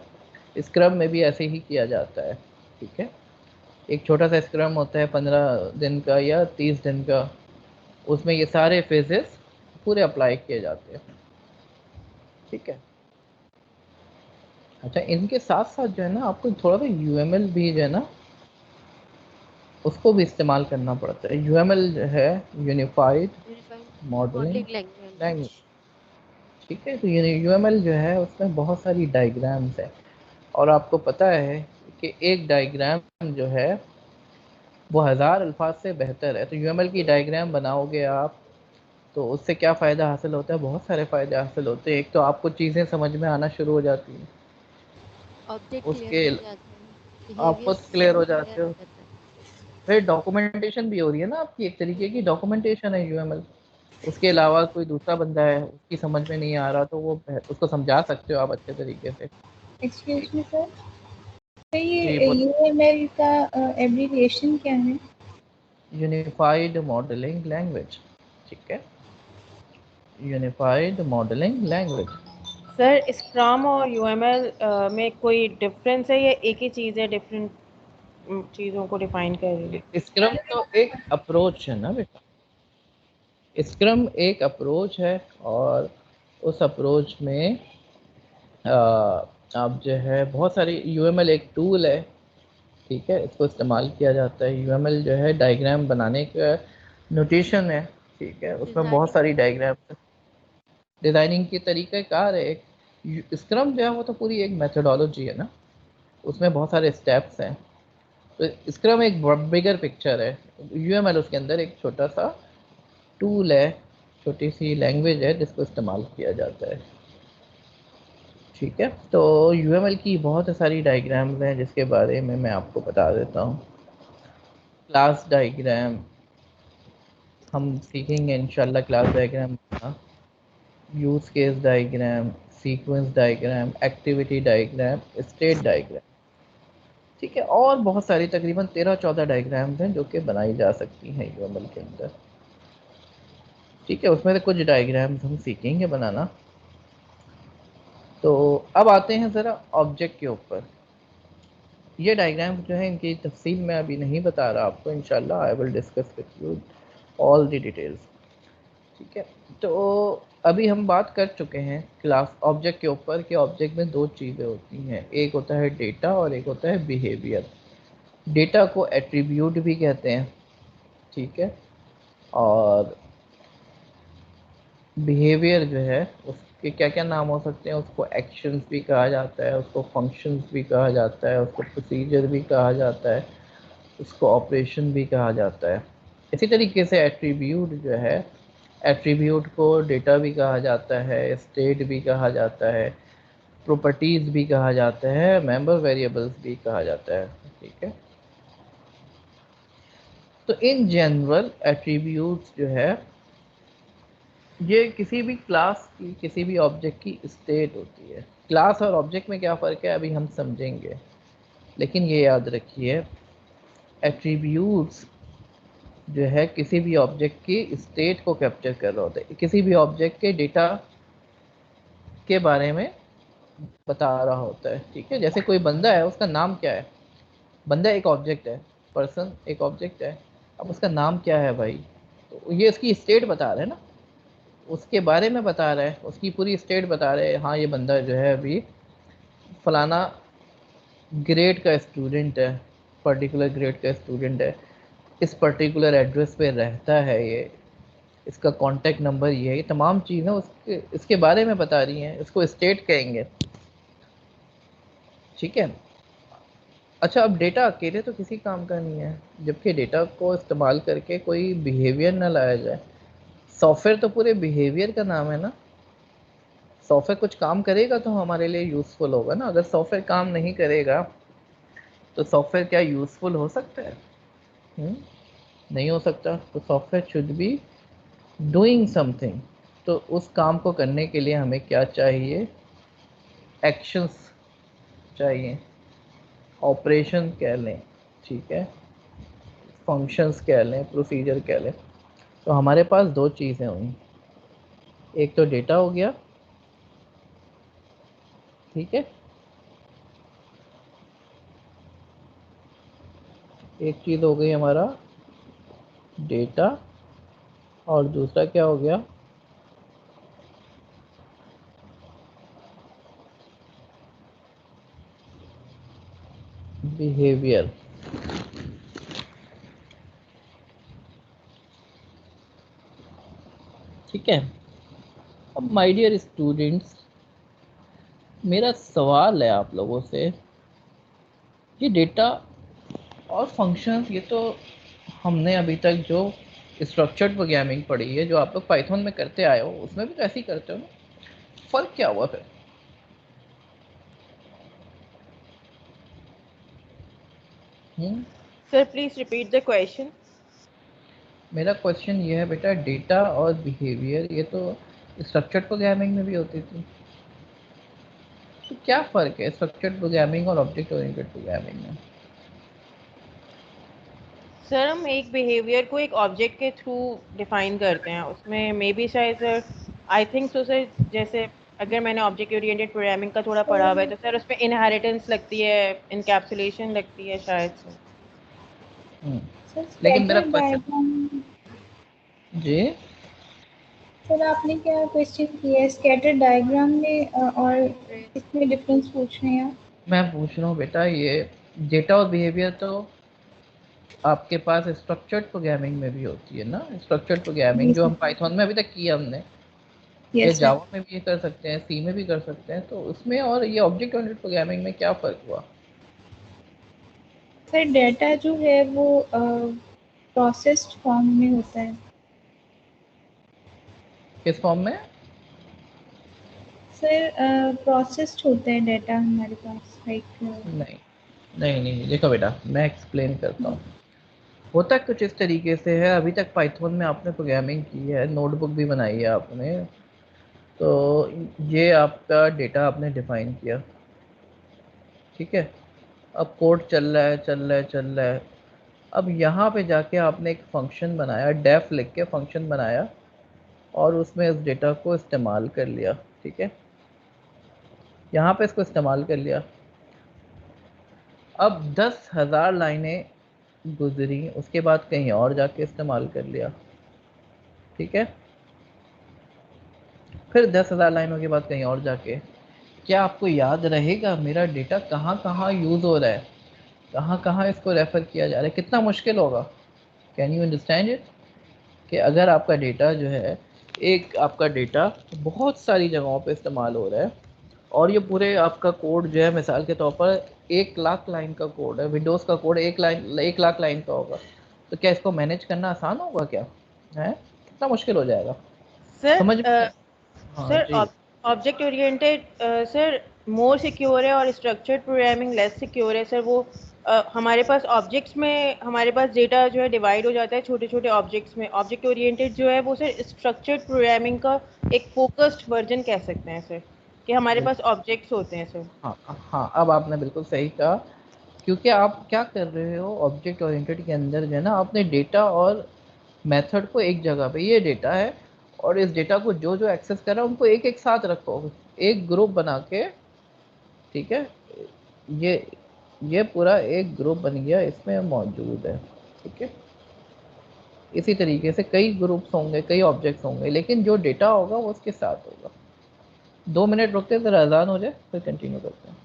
स्क्रम में भी ऐसे ही किया जाता है, ठीक है। एक छोटा सा स्क्रम होता है 15 दिन का या 30 दिन का, उसमें ये सारे फेजेस पूरे अप्लाई किए जाते हैं, ठीक है। अच्छा, इनके साथ साथ जो है ना आपको थोड़ा सा यूएमएल भी जो है ना उसको भी इस्तेमाल करना पड़ता है। यूएमएल जो है unified Unified modelling Modeling language, Language. ठीक है। तो यूएमएल जो है उसमें बहुत सारी डायग्राम्स है, और आपको पता है कि एक डायग्राम जो है वो 1000 अल्फाज से बेहतर है। तो यूएमएल की डायग्राम बनाओगे आप तो उससे क्या फ़ायदा हासिल होता है, बहुत सारे फ़ायदे हासिल होते हैं। एक तो आपको चीज़ें समझ में आना शुरू हो जाती हैं, Object clear उसके हो जाता है. आप Behavior खुद क्लियर हो clear जाते हो हो। जाता है. फिर डॉक्यूमेंटेशन भी हो रही है ना आपकी, एक तरीके की डॉक्यूमेंटेशन है यूएमएल। उसके अलावा कोई दूसरा बंदा है, उसकी समझ में नहीं आ रहा तो वो उसको समझा सकते हो आप अच्छे तरीके से। एक्सक्यूज मी सर, तो जी ये बोल, यूएमएल का एब्रीविएशन क्या है? यूनिफाइड मॉडलिंग लैंग्वेज, ठीक है, unified modelling language. Sir scrum और यूएमएल में कोई डिफरेंस है या एक ही चीज़ है, डिफरेंट चीज़ों को डिफाइन कर रही है? स्क्रम तो एक अप्रोच है ना बेटा, स्क्रम एक अप्रोच है, और उस अप्रोच में आप जो है बहुत सारी, यूएमएल एक टूल है, ठीक है, इसको इस्तेमाल किया जाता है। यूएमएल जो है डायग्राम बनाने का नोटेशन है, ठीक है, उसमें बहुत Designing सारी डायग्राम, डिज़ाइनिंग की तरीक़ाकार है। एक स्क्रम जो है वो तो पूरी एक मेथोडोलॉजी है ना, उसमें बहुत सारे स्टेप्स हैं। तो स्क्रम एक बिगर पिक्चर है, यूएमएल उसके अंदर एक छोटा सा टूल है, छोटी सी लैंग्वेज है जिसको इस्तेमाल किया जाता है, ठीक है। तो यूएमएल की बहुत सारी डायग्राम्स हैं जिसके बारे में मैं आपको बता देता हूँ। क्लास डायग्राम हम सीखेंगे इंशाल्लाह, class diagram, use case diagram, sequence diagram, activity diagram, state diagram, ठीक है। और बहुत सारी तकरीबन 13-14 डायग्राम्स हैं जो कि बनाई जा सकती हैं यूएमएल के अंदर, ठीक है। उसमें से कुछ डायग्राम्स हम सीखेंगे बनाना। तो अब आते हैं ज़रा ऑब्जेक्ट के ऊपर। ये डायग्राम जो है इनकी तफसील मैं अभी नहीं बता रहा आपको, इंशाल्लाह I will discuss with you all the details. ठीक है, तो अभी हम बात कर चुके हैं क्लास ऑब्जेक्ट के ऊपर कि ऑब्जेक्ट में दो चीज़ें होती हैं, एक होता है डेटा और एक होता है बिहेवियर। डेटा को एट्रीब्यूट भी कहते हैं, ठीक है, और बिहेवियर जो है उसके क्या क्या नाम हो सकते हैं, उसको एक्शंस भी कहा जाता है, उसको फंक्शंस भी कहा जाता है, उसको प्रोसीजर भी कहा जाता है, उसको ऑपरेशन भी कहा जाता है। इसी तरीके से एट्रीब्यूट जो है, एट्रीब्यूट को डेटा भी कहा जाता है, स्टेट भी कहा जाता है, प्रॉपर्टीज़ भी कहा जाता है, मेंबर वेरिएबल्स भी कहा जाता है। ठीक है, तो इन जनरल एट्रीब्यूट्स जो है ये किसी भी क्लास की, किसी भी ऑब्जेक्ट की स्टेट होती है। क्लास और ऑब्जेक्ट में क्या फ़र्क है अभी हम समझेंगे, लेकिन ये याद रखिए एट्रीब्यूट्स जो है किसी भी ऑब्जेक्ट की स्टेट को कैप्चर कर रहा होता है, किसी भी ऑब्जेक्ट के डेटा के बारे में बता रहा होता है। ठीक है, जैसे कोई बंदा है, उसका नाम क्या है, बंदा एक ऑब्जेक्ट है, पर्सन एक ऑब्जेक्ट है, अब उसका नाम क्या है भाई, तो ये इसकी स्टेट बता रहा है ना, उसके बारे में बता रहा है, उसकी पूरी स्टेट बता रहे हैं। हाँ, ये बंदा जो है अभी फलाना ग्रेड का स्टूडेंट है, पर्टिकुलर ग्रेड का स्टूडेंट है, इस पर्टिकुलर एड्रेस पे रहता है, ये इसका कॉन्टैक्ट नंबर ये है, ये तमाम चीज़ें उसके इसके बारे में बता रही हैं, इसको स्टेट कहेंगे। ठीक है, अच्छा, अब डेटा अकेले तो किसी काम का नहीं है, जबकि डेटा को इस्तेमाल करके कोई बिहेवियर ना लाया जाए। सॉफ्टवेयर तो पूरे बिहेवियर का नाम है ना, सॉफ्टवेयर कुछ काम करेगा तो हमारे लिए यूज़फुल होगा ना, अगर सॉफ्टवेयर काम नहीं करेगा तो सॉफ्टवेयर क्या यूज़फुल हो सकता है? नहीं हो सकता। तो software should be doing something, तो उस काम को करने के लिए हमें क्या चाहिए, एक्शंस चाहिए, ऑपरेशन कह लें, ठीक है, फंक्शंस कह लें, प्रोसीजर कह लें। तो हमारे पास दो चीज़ें हुई, एक तो डेटा हो गया, ठीक है, एक चीज़ हो गई हमारा डेटा, और दूसरा क्या हो गया, बिहेवियर। ठीक है, अब माय डियर स्टूडेंट्स, मेरा सवाल है आप लोगों से, ये डेटा और फंक्शंस, ये तो हमने अभी तक जो स्ट्रक्चर्ड प्रोग्रामिंग पढ़ी है, जो आप लोग पाइथन में करते आए हो, उसमें भी तो ऐसे ही करते हो ना, फ़र्क क्या हुआ फिर? Sir please repeat the question. मेरा क्वेश्चन ये है बेटा, डेटा और बिहेवियर ये तो स्ट्रक्चर्ड प्रोग्रामिंग में भी होती थी, तो क्या फ़र्क है स्ट्रक्चर्ड प्रोग्रामिंग और ऑब्जेक्ट ओरिएंटेड प्रोग्रामिंग में? सर हम एक बिहेवियर को एक ऑब्जेक्ट के थ्रू डिफाइन करते हैं, उसमें मे बी शायद sir, I think so sir, जैसे अगर मैंने ऑब्जेक्ट ओरिएंटेड प्रोग्रामिंग का थोड़ा पढ़ा हुआ है तो सर उसमें इनहेरिटेंस लगती है, इनकैप्सुलेशन लगती है शायद से। लेकिन मेरा क्वेश्चन डायग्राम जी, सर आपने क्या क्वेश्चन किया है, स्कैटर डायग्राम में और इसमें डिफरेंस पूछ रहे हैं आप? मैं पूछ रहा हूँ बेटा, ये डेटा और बिहेवियर तो आपके पास स्ट्रक्चर्ड प्रोग्रामिंग में भी होती है ना, स्ट्रक्चर्ड प्रोग्रामिंग जो हम पाइथन में अभी तक किया हमने, ये यस सर। जावा में भी कर सकते हैं, सी में भी कर सकते हैं, तो उसमें और ये ऑब्जेक्ट ओरिएंटेड प्रोग्रामिंग में क्या फ़र्क हुआ? सर डेटा जो है वो प्रोसेस्ड फॉर्म में होता है। किस फॉर्म में? सर प्रोसेस्ड होता है डाटा हमारे पास, लाइक नहीं नहीं नहीं, देखो बेटा मैं एक्सप्लेन करता हूँ, होता कुछ इस तरीके से है, अभी तक पाइथन में आपने प्रोग्रामिंग की है, नोटबुक भी बनाई है आपने, तो ये आपका डेटा आपने डिफाइन किया, ठीक है, अब कोड चल रहा है चल रहा है चल रहा है, अब यहाँ पे जाके आपने एक फंक्शन बनाया, डेफ लिख के फंक्शन बनाया, और उसमें इस डेटा को इस्तेमाल कर लिया, ठीक है, यहाँ पे इसको इस्तेमाल कर लिया, अब 10,000 लाइनें गुजरी, उसके बाद कहीं और जाके इस्तेमाल कर लिया, ठीक है। फिर 10,000 लाइनों के बाद कहीं और जाके क्या आपको याद रहेगा मेरा डेटा कहाँ कहाँ यूज़ हो रहा है, कहाँ कहाँ इसको रेफ़र किया जा रहा है, कितना मुश्किल होगा। कैन यू अंडरस्टैंड इट कि अगर आपका डेटा जो है, एक आपका डेटा बहुत सारी जगहों पे इस्तेमाल हो रहा है और ये पूरे आपका कोड जो है मिसाल के तौर पर 1,00,000 लाइन का कोड है, विंडोज़ का कोड 1,00,000 लाइन का होगा, तो क्या इसको मैनेज करना आसान होगा क्या है? कितना मुश्किल हो जाएगा समझ में? हाँ सर जी। Object oriented sir more secure है और स्ट्रक्चर्ड प्रोग्रामिंग लेस सिक्योर है सर। वो हमारे पास ऑब्जेक्ट्स में हमारे पास डेटा जो है डिवाइड हो जाता है छोटे छोटे ऑब्जेक्ट्स में। ऑब्जेक्ट ओरिएंटेड जो है वो सर स्ट्रक्चर्ड प्रोग्रामिंग का एक फोकस्ड वर्जन कह सकते हैं सर, कि हमारे पास ऑब्जेक्ट्स होते हैं सर। हाँ हाँ, अब आपने बिल्कुल सही कहा, क्योंकि आप क्या कर रहे हो ऑब्जेक्ट ओरिएंटेड के अंदर जो है ना, आपने डेटा और मेथड को एक जगह पे, ये डेटा है और इस डेटा को जो जो एक्सेस कर रहा है उनको एक एक साथ रखो, एक ग्रुप बना के, ठीक है। ये ये पूरा एक ग्रुप बन गया, इसमें मौजूद है, ठीक है। इसी तरीके से कई ग्रुप्स होंगे, कई ऑब्जेक्ट्स होंगे, लेकिन जो डेटा होगा वो उसके साथ होगा। 2 मिनट रुकते हैं, ज़रा अजान हो जाए फिर कंटिन्यू करते हैं।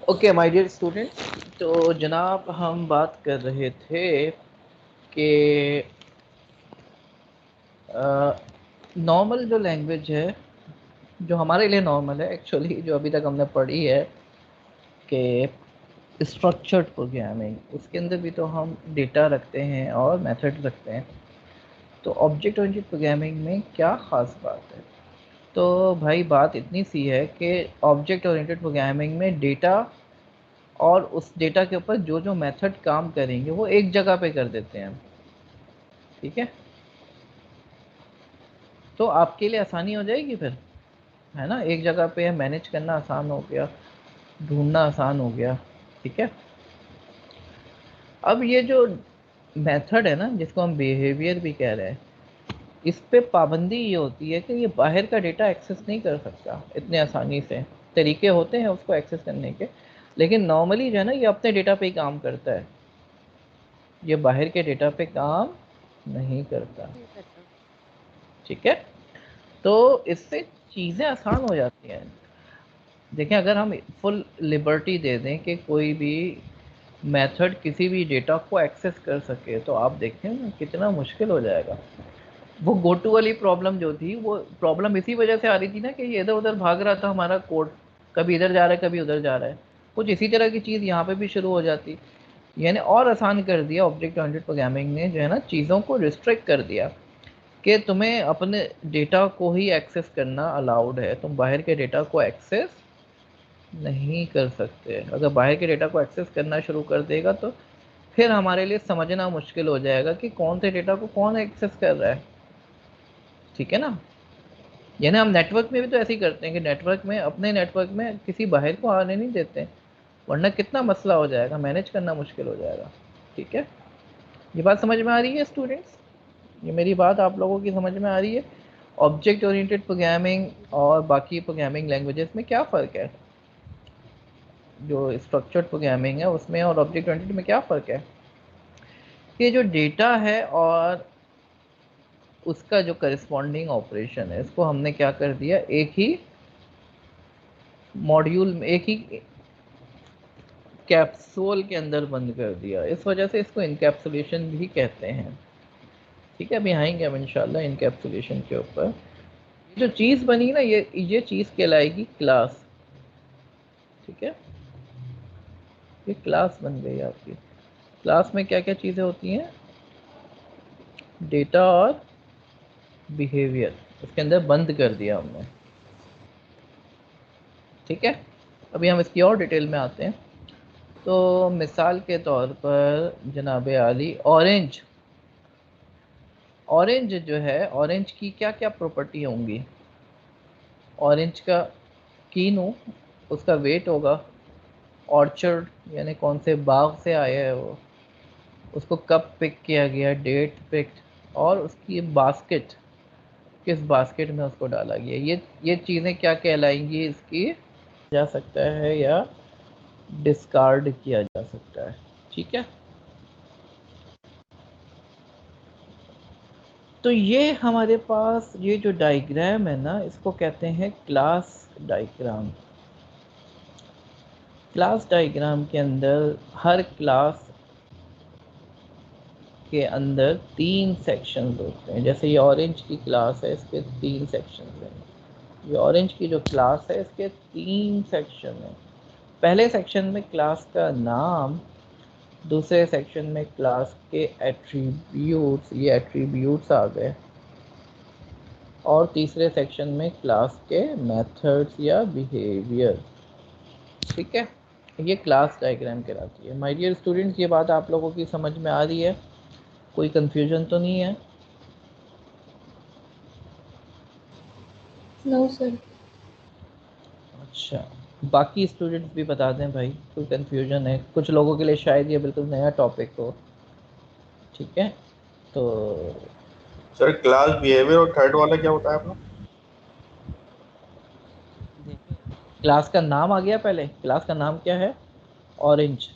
ओके माय डियर स्टूडेंट, तो जनाब हम बात कर रहे थे कि नॉर्मल जो लैंग्वेज है, जो हमारे लिए नॉर्मल है एक्चुअली, जो अभी तक हमने पढ़ी है कि स्ट्रक्चर्ड प्रोग्रामिंग, उसके अंदर भी तो हम डेटा रखते हैं और मेथड रखते हैं। तो ऑब्जेक्ट ओरिएंटेड प्रोग्रामिंग में क्या ख़ास बात है? तो भाई बात इतनी सी है कि ऑब्जेक्ट ओरिएंटेड प्रोग्रामिंग में डेटा और उस डेटा के ऊपर जो जो मेथड काम करेंगे वो एक जगह पे कर देते हैं, ठीक है। तो आपके लिए आसानी हो जाएगी फिर, है ना, एक जगह पे मैनेज करना आसान हो गया, ढूंढना आसान हो गया, ठीक है। अब ये जो मेथड है ना, जिसको हम बिहेवियर भी कह रहे हैं, इस पे पाबंदी ये होती है कि ये बाहर का डेटा एक्सेस नहीं कर सकता इतने आसानी से। तरीके होते हैं उसको एक्सेस करने के, लेकिन नॉर्मली जो है ना, ये अपने डेटा पे ही काम करता है, ये बाहर के डेटा पे काम नहीं करता। नहीं करता। ठीक है, तो इससे चीज़ें आसान हो जाती हैं। देखें, अगर हम फुल लिबर्टी दे दें कि कोई भी मेथड किसी भी डेटा को एक्सेस कर सके, तो आप देखें ना कितना मुश्किल हो जाएगा। वो गोटू वाली प्रॉब्लम जो थी, वो प्रॉब्लम इसी वजह से आ रही थी ना कि ये इधर उधर भाग रहा था हमारा कोड, कभी इधर जा रहा है कभी उधर जा रहा है। कुछ इसी तरह की चीज़ यहाँ पे भी शुरू हो जाती। यानी और आसान कर दिया ऑब्जेक्ट ओरिएंटेड प्रोग्रामिंग ने, जो है ना, चीज़ों को रिस्ट्रिक्ट कर दिया कि तुम्हें अपने डेटा को ही एक्सेस करना अलाउड है, तुम बाहर के डेटा को एक्सेस नहीं कर सकते। अगर बाहर के डेटा को एक्सेस करना शुरू कर देगा तो फिर हमारे लिए समझना मुश्किल हो जाएगा कि कौन से डेटा को कौन एक्सेस कर रहा है। ठीक है ना, यानी हम नेटवर्क में भी तो ऐसे ही करते हैं कि नेटवर्क में, अपने नेटवर्क में किसी बाहर को आने नहीं देते, वरना कितना मसला हो जाएगा, मैनेज करना मुश्किल हो जाएगा। ठीक है, ये बात समझ में आ रही है स्टूडेंट्स? ये मेरी बात आप लोगों की समझ में आ रही है? ऑब्जेक्ट ओरिएंटेड प्रोग्रामिंग और बाकी प्रोग्रामिंग लैंग्वेजेस में क्या फ़र्क है? जो स्ट्रक्चर्ड प्रोग्रामिंग है उसमें और ऑब्जेक्ट ओरिएंटेड में क्या फ़र्क है? ये जो डेटा है और उसका जो करस्पॉन्डिंग ऑपरेशन है, इसको हमने क्या कर दिया, एक ही मॉड्यूल में, एक ही कैप्सूल के अंदर बंद कर दिया। इस वजह से इसको इनकैप्सुलेशन भी कहते हैं। ठीक है, अभी आएंगे हम इंशाल्लाह इनकैप्सुलेशन के ऊपर। जो चीज़ बनी ना, ये चीज़ कहलाएगी क्लास। ठीक है, ये क्लास बन गई आपकी। क्लास में क्या क्या चीज़ें होती हैं? डेटा और बिहेवियर, इसके अंदर बंद कर दिया हमने। ठीक है, अभी हम इसकी और डिटेल में आते हैं। तो मिसाल के तौर पर जनाब आली, ऑरेंज, ऑरेंज जो है, ऑरेंज की क्या क्या प्रॉपर्टी होंगी? ऑरेंज का कीनू, उसका वेट होगा, ऑर्चर्ड यानी कौन से बाग से आया है वो, उसको कब पिक किया गया, डेट पिक्ड, और उसकी बास्केट, किस बास्केट में उसको डाला गया। ये चीज़ें क्या कहलाएंगी? इसकी जा सकता है या डिस्कार्ड किया जा सकता है। ठीक है, तो ये हमारे पास ये जो डायग्राम है ना, इसको कहते हैं क्लास डायग्राम। क्लास डायग्राम के अंदर हर क्लास के अंदर 3 सेक्शंस होते हैं। जैसे ये ऑरेंज की क्लास है, इसके 3 सेक्शंस हैं। ये ऑरेंज की जो क्लास है, इसके 3 सेक्शन हैं। पहले सेक्शन में क्लास का नाम, दूसरे सेक्शन में क्लास के एट्रीब्यूट्स, ये एट्रीब्यूट्स आ गए, और तीसरे सेक्शन में क्लास के मेथड्स या बिहेवियर। ठीक है, ये क्लास डायग्राम कहलाती है। माय डियर स्टूडेंट्स, ये बात आप लोगों की समझ में आ रही है? कोई कंफ्यूजन तो नहीं है? No sir. अच्छा, बाकी स्टूडेंट्स भी बता दें भाई, कोई कंफ्यूजन है? कुछ लोगों के लिए शायद ये बिल्कुल नया टॉपिक हो। ठीक है, तो सर क्लास बिहेवियर और थर्ड वाला क्या होता है अपना? क्लास का नाम आ गया। पहले क्लास का नाम क्या है? ऑरेंज।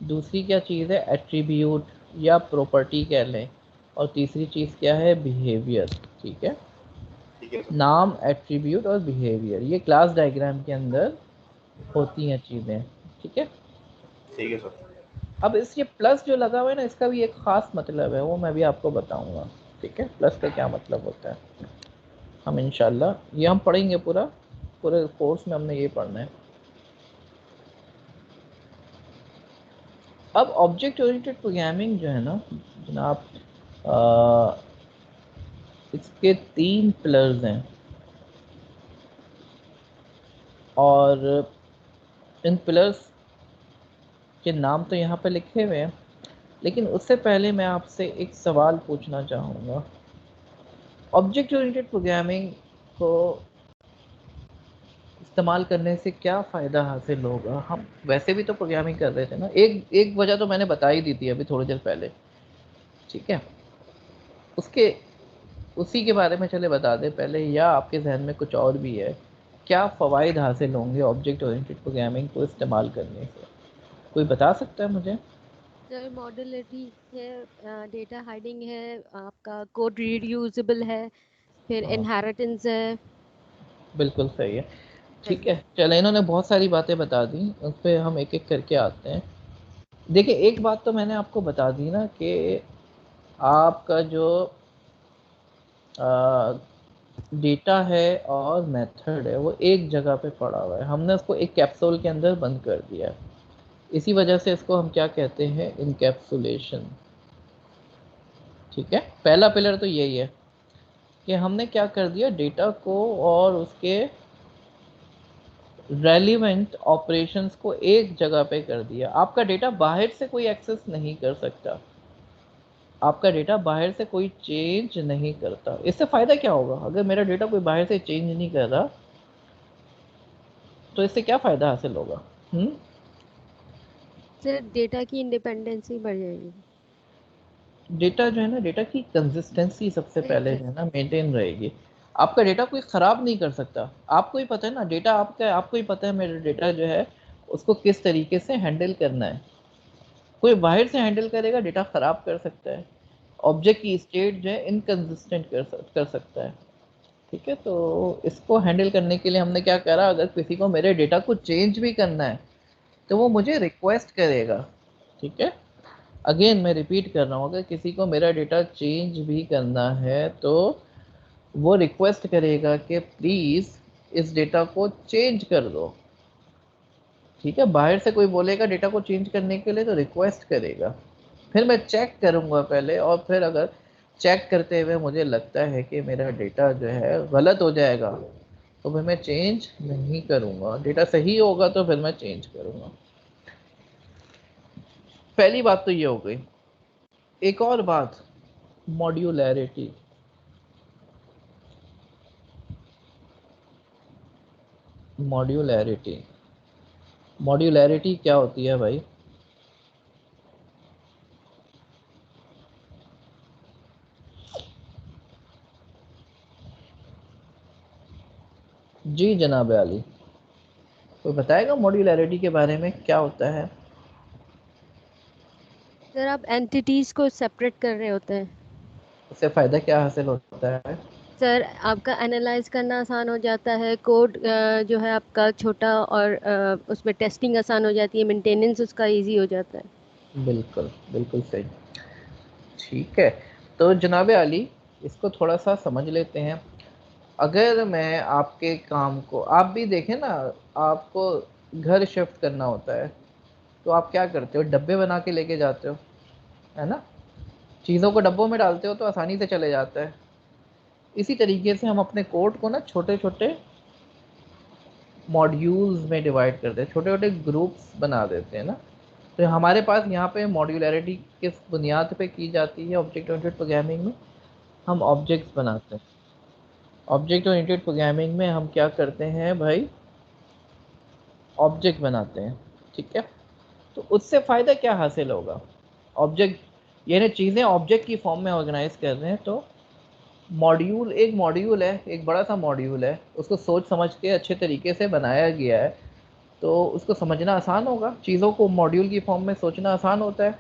दूसरी क्या चीज़ है? एट्रीब्यूट या प्रॉपर्टी कह लें। और तीसरी चीज़ क्या है? बिहेवियर। ठीक है, ठीक है सर। नाम, एट्रीब्यूट और बिहेवियर, ये क्लास डायग्राम के अंदर होती हैं चीज़ें। ठीक है, ठीक है सर। अब इस ये प्लस जो लगा हुआ है ना, इसका भी एक ख़ास मतलब है, वो मैं भी आपको बताऊंगा। ठीक है, प्लस का क्या मतलब होता है, हम इंशाल्लाह ये हम पढ़ेंगे, पूरे कोर्स में हमने ये पढ़ना है। अब ऑब्जेक्ट ओरिएंटेड प्रोग्रामिंग जो है ना जनाब, इसके 3 पिलर्स हैं, और इन पिलर्स के नाम तो यहाँ पे लिखे हुए हैं, लेकिन उससे पहले मैं आपसे एक सवाल पूछना चाहूँगा। ऑब्जेक्ट ओरिएंटेड प्रोग्रामिंग को इस्तेमाल करने से क्या फ़ायदा हासिल होगा? हम वैसे भी तो प्रोग्रामिंग कर रहे थे ना, एक वजह तो मैंने बता ही दी थी अभी थोड़ी देर पहले। ठीक है, उसके उसी के बारे में चले बता दें पहले, या आपके जहन में कुछ और भी है? क्या फ़वाइद हासिल होंगे ऑब्जेक्ट ओरिएंटेड प्रोग्रामिंग को इस्तेमाल करने से? कोई बता सकता है मुझे? सर मॉड्यूलरिटी है, डेटा हाइडिंग है, आपका कोड रीयूजेबल है, फिर हाँ इनहेरिटेंस है। बिल्कुल सही है। ठीक है, चलो इन्होंने बहुत सारी बातें बता दी, उस पर हम एक एक करके आते हैं। देखिए एक बात तो मैंने आपको बता दी ना कि आपका जो डेटा है और मेथड है वो एक जगह पे पड़ा हुआ है, हमने उसको एक कैप्सूल के अंदर बंद कर दिया है। इसी वजह से इसको हम क्या कहते हैं, इनकैप्सुलेशन। ठीक है, पहला पिलर तो यही है कि हमने क्या कर दिया, डेटा को और उसके रेलिवेंट ऑपरेशंस को एक जगह पे कर दिया। आपका डेटा बाहर से कोई एक्सेस नहीं कर सकता, आपका डेटा बाहर से कोई चेंज नहीं करता। इससे फ़ायदा क्या होगा, अगर मेरा डेटा कोई बाहर से चेंज नहीं कर रहा तो इससे क्या फ़ायदा हासिल होगा? सर डेटा की इंडिपेंडेंसी बढ़ जाएगी। डेटा जो है ना, डेटा की कंसिस्टेंसी सबसे पहले सर जो है ना मेंटेन रहेगी। आपका डेटा कोई ख़राब नहीं कर सकता। आपको ही पता है ना, डेटा आपका, आपको ही पता है मेरा डेटा जो है उसको किस तरीके से हैंडल करना है। कोई बाहर से हैंडल करेगा डेटा ख़राब कर सकता है, ऑब्जेक्ट की स्टेट जो है इनकंसिस्टेंट कर सकता है। ठीक है, तो इसको हैंडल करने के लिए हमने क्या करा, अगर किसी को मेरे डेटा को चेंज भी करना है तो वो मुझे रिक्वेस्ट करेगा। ठीक है, अगेन मैं रिपीट कर रहा हूँ, अगर किसी को मेरा डेटा चेंज भी करना है तो वो रिक्वेस्ट करेगा कि प्लीज़ इस डेटा को चेंज कर दो। ठीक है, बाहर से कोई बोलेगा डेटा को चेंज करने के लिए तो रिक्वेस्ट करेगा, फिर मैं चेक करूँगा पहले, और फिर अगर चेक करते हुए मुझे लगता है कि मेरा डेटा जो है गलत हो जाएगा तो फिर मैं चेंज नहीं करूँगा। डेटा सही होगा तो फिर मैं चेंज करूँगा। पहली बात तो ये हो गई। एक और बात, मॉड्यूलैरिटी। मॉड्यूलैरिटी मॉड्यूलैरिटी क्या होती है भाई? जी जनाब आली, कोई बताएगा मॉड्यूलैरिटी के बारे में क्या होता है? सर आप एंटिटीज को सेपरेट कर रहे होते हैं। उससे फ़ायदा क्या हासिल होता है? सर आपका एनालाइज करना आसान हो जाता है, कोड जो है आपका छोटा, और उसमें टेस्टिंग आसान हो जाती है, मेंटेनेंस उसका इजी हो जाता है। बिल्कुल बिल्कुल सही। ठीक है, तो जनाब आली इसको थोड़ा सा समझ लेते हैं। अगर मैं आपके काम को, आप भी देखें ना, आपको घर शिफ्ट करना होता है तो आप क्या करते हो, डब्बे बना के लेके जाते हो, है ना? चीज़ों को डब्बों में डालते हो तो आसानी से चले जाता है। इसी तरीके से हम अपने कोड को ना छोटे छोटे मॉड्यूल्स में डिवाइड करते हैं, छोटे छोटे ग्रुप्स बना देते हैं ना। तो हमारे पास यहाँ पे मॉड्यूलैरिटी किस बुनियाद पे की जाती है, ऑब्जेक्ट ओरिएंटेड प्रोग्रामिंग में हम ऑब्जेक्ट्स बनाते हैं। ऑब्जेक्ट ओरिएंटेड प्रोग्रामिंग में हम क्या करते हैं भाई, ऑब्जेक्ट बनाते हैं। ठीक है, तो उससे फ़ायदा क्या हासिल होगा, ऑब्जेक्ट यानी चीज़ें ऑब्जेक्ट की फॉर्म में ऑर्गेनाइज कर रहे हैं, तो मॉड्यूल, एक मॉड्यूल है, एक बड़ा सा मॉड्यूल है, उसको सोच समझ के अच्छे तरीके से बनाया गया है तो उसको समझना आसान होगा। चीज़ों को मॉड्यूल की फॉर्म में सोचना आसान होता है।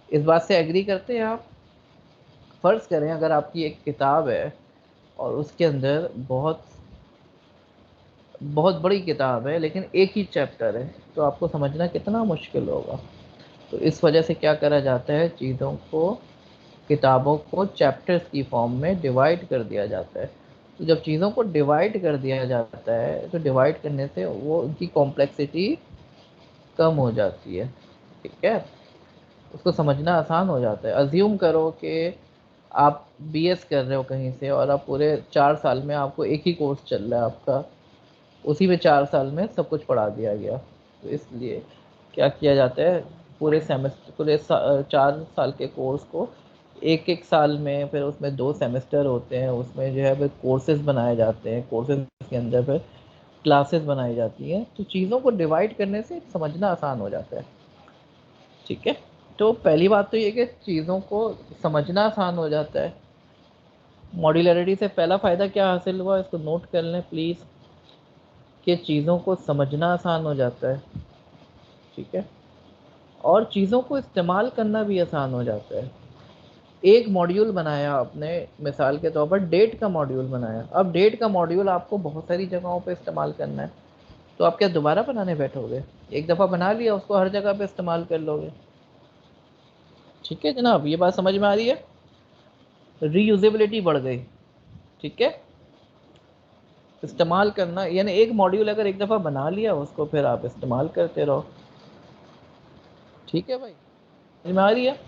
इस बात से एग्री करते हैं आप? फ़र्ज़ करें अगर आपकी एक किताब है और उसके अंदर बहुत बहुत बड़ी किताब है लेकिन एक ही चैप्टर है, तो आपको समझना कितना मुश्किल होगा। तो इस वजह से क्या करा जाता है, चीज़ों को, किताबों को चैप्टर्स की फॉर्म में डिवाइड कर दिया जाता है। तो जब चीज़ों को डिवाइड कर दिया जाता है तो डिवाइड करने से वो उनकी कॉम्प्लेक्सिटी कम हो जाती है। ठीक है, उसको समझना आसान हो जाता है। अज्यूम करो कि आप बीएस कर रहे हो कहीं से और आप पूरे 4 साल में आपको एक ही कोर्स चल रहा है आपका, उसी में 4 साल में सब कुछ पढ़ा दिया गया। तो इसलिए क्या किया जाता है, पूरे सेमेस्टर, पूरे 4 साल के कोर्स को एक एक साल में, फिर उसमें 2 सेमेस्टर होते हैं, उसमें जो है फिर कोर्सेज बनाए जाते हैं, कोर्सेज के अंदर फिर क्लासेस बनाई जाती हैं। तो चीज़ों को डिवाइड करने से समझना आसान हो जाता है। ठीक है, तो पहली बात तो ये कि चीज़ों को समझना आसान हो जाता है। मॉड्यूलरिटी से पहला फ़ायदा क्या हासिल हुआ, इसको नोट कर लें प्लीज़, कि चीज़ों को समझना आसान हो जाता है। ठीक है, और चीज़ों को इस्तेमाल करना भी आसान हो जाता है। एक मॉड्यूल बनाया आपने, मिसाल के तौर पर डेट का मॉड्यूल बनाया, अब डेट का मॉड्यूल आपको बहुत सारी जगहों पे इस्तेमाल करना है, तो आप क्या दोबारा बनाने बैठोगे? एक दफ़ा बना लिया, उसको हर जगह पे इस्तेमाल कर लोगे। ठीक है जनाब, ये बात समझ में आ रही है? रीयूजेबिलिटी बढ़ गई। ठीक है, इस्तेमाल करना, यानी एक मॉड्यूल अगर एक दफ़ा बना लिया उसको फिर आप इस्तेमाल करते रहो। ठीक है भाई, समझ में आ रही है?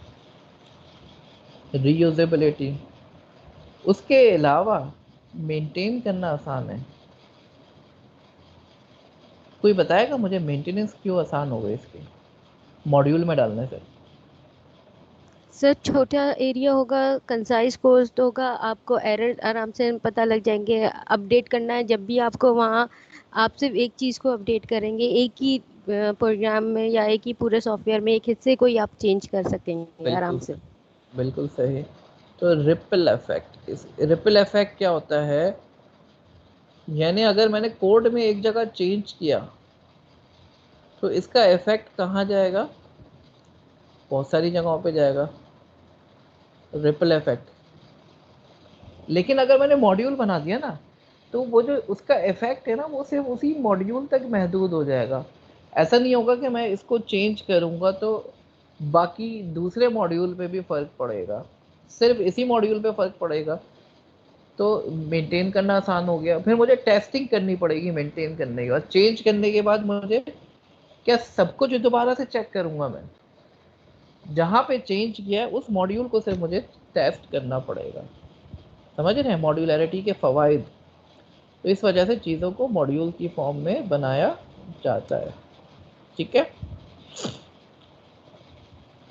रीयूजेबिलिटी। उसके अलावा मेंटेन करना आसान है। कोई बताएगा मुझे मेंटेनेंस क्यों आसान हो गई इसकी मॉड्यूल में डालने से? सर छोटा एरिया होगा, कंसाइज कोड होगा, आपको एरर आराम से पता लग जाएंगे। अपडेट करना है जब भी आपको वहाँ, आप सिर्फ एक चीज़ को अपडेट करेंगे, एक ही प्रोग्राम में या एक ही पूरे सॉफ्टवेयर में एक हिस्से को ही आप चेंज कर सकेंगे आराम से। बिल्कुल सही। तो रिपल इफेक्ट, इस रिपल इफेक्ट क्या होता है? यानी अगर मैंने कोड में एक जगह चेंज किया तो इसका इफेक्ट कहाँ जाएगा? बहुत सारी जगहों पे जाएगा, रिपल इफेक्ट। लेकिन अगर मैंने मॉड्यूल बना दिया ना, तो वो जो उसका इफेक्ट है ना, वो सिर्फ उसी मॉड्यूल तक महदूद हो जाएगा। ऐसा नहीं होगा कि मैं इसको चेंज करूँगा तो बाकी दूसरे मॉड्यूल पे भी फ़र्क पड़ेगा, सिर्फ इसी मॉड्यूल पे फ़र्क पड़ेगा। तो मेंटेन करना आसान हो गया। फिर मुझे टेस्टिंग करनी पड़ेगी मेंटेन करने के बाद, चेंज करने के बाद मुझे क्या सब कुछ दोबारा से चेक करूँगा मैं? जहाँ पे चेंज किया है उस मॉड्यूल को सिर्फ मुझे टेस्ट करना पड़ेगा। समझ रहे हैं मॉड्यूलैरिटी के फ़वाइद? तो इस वजह से चीज़ों को मॉड्यूल की फॉर्म में बनाया जाता है। ठीक है,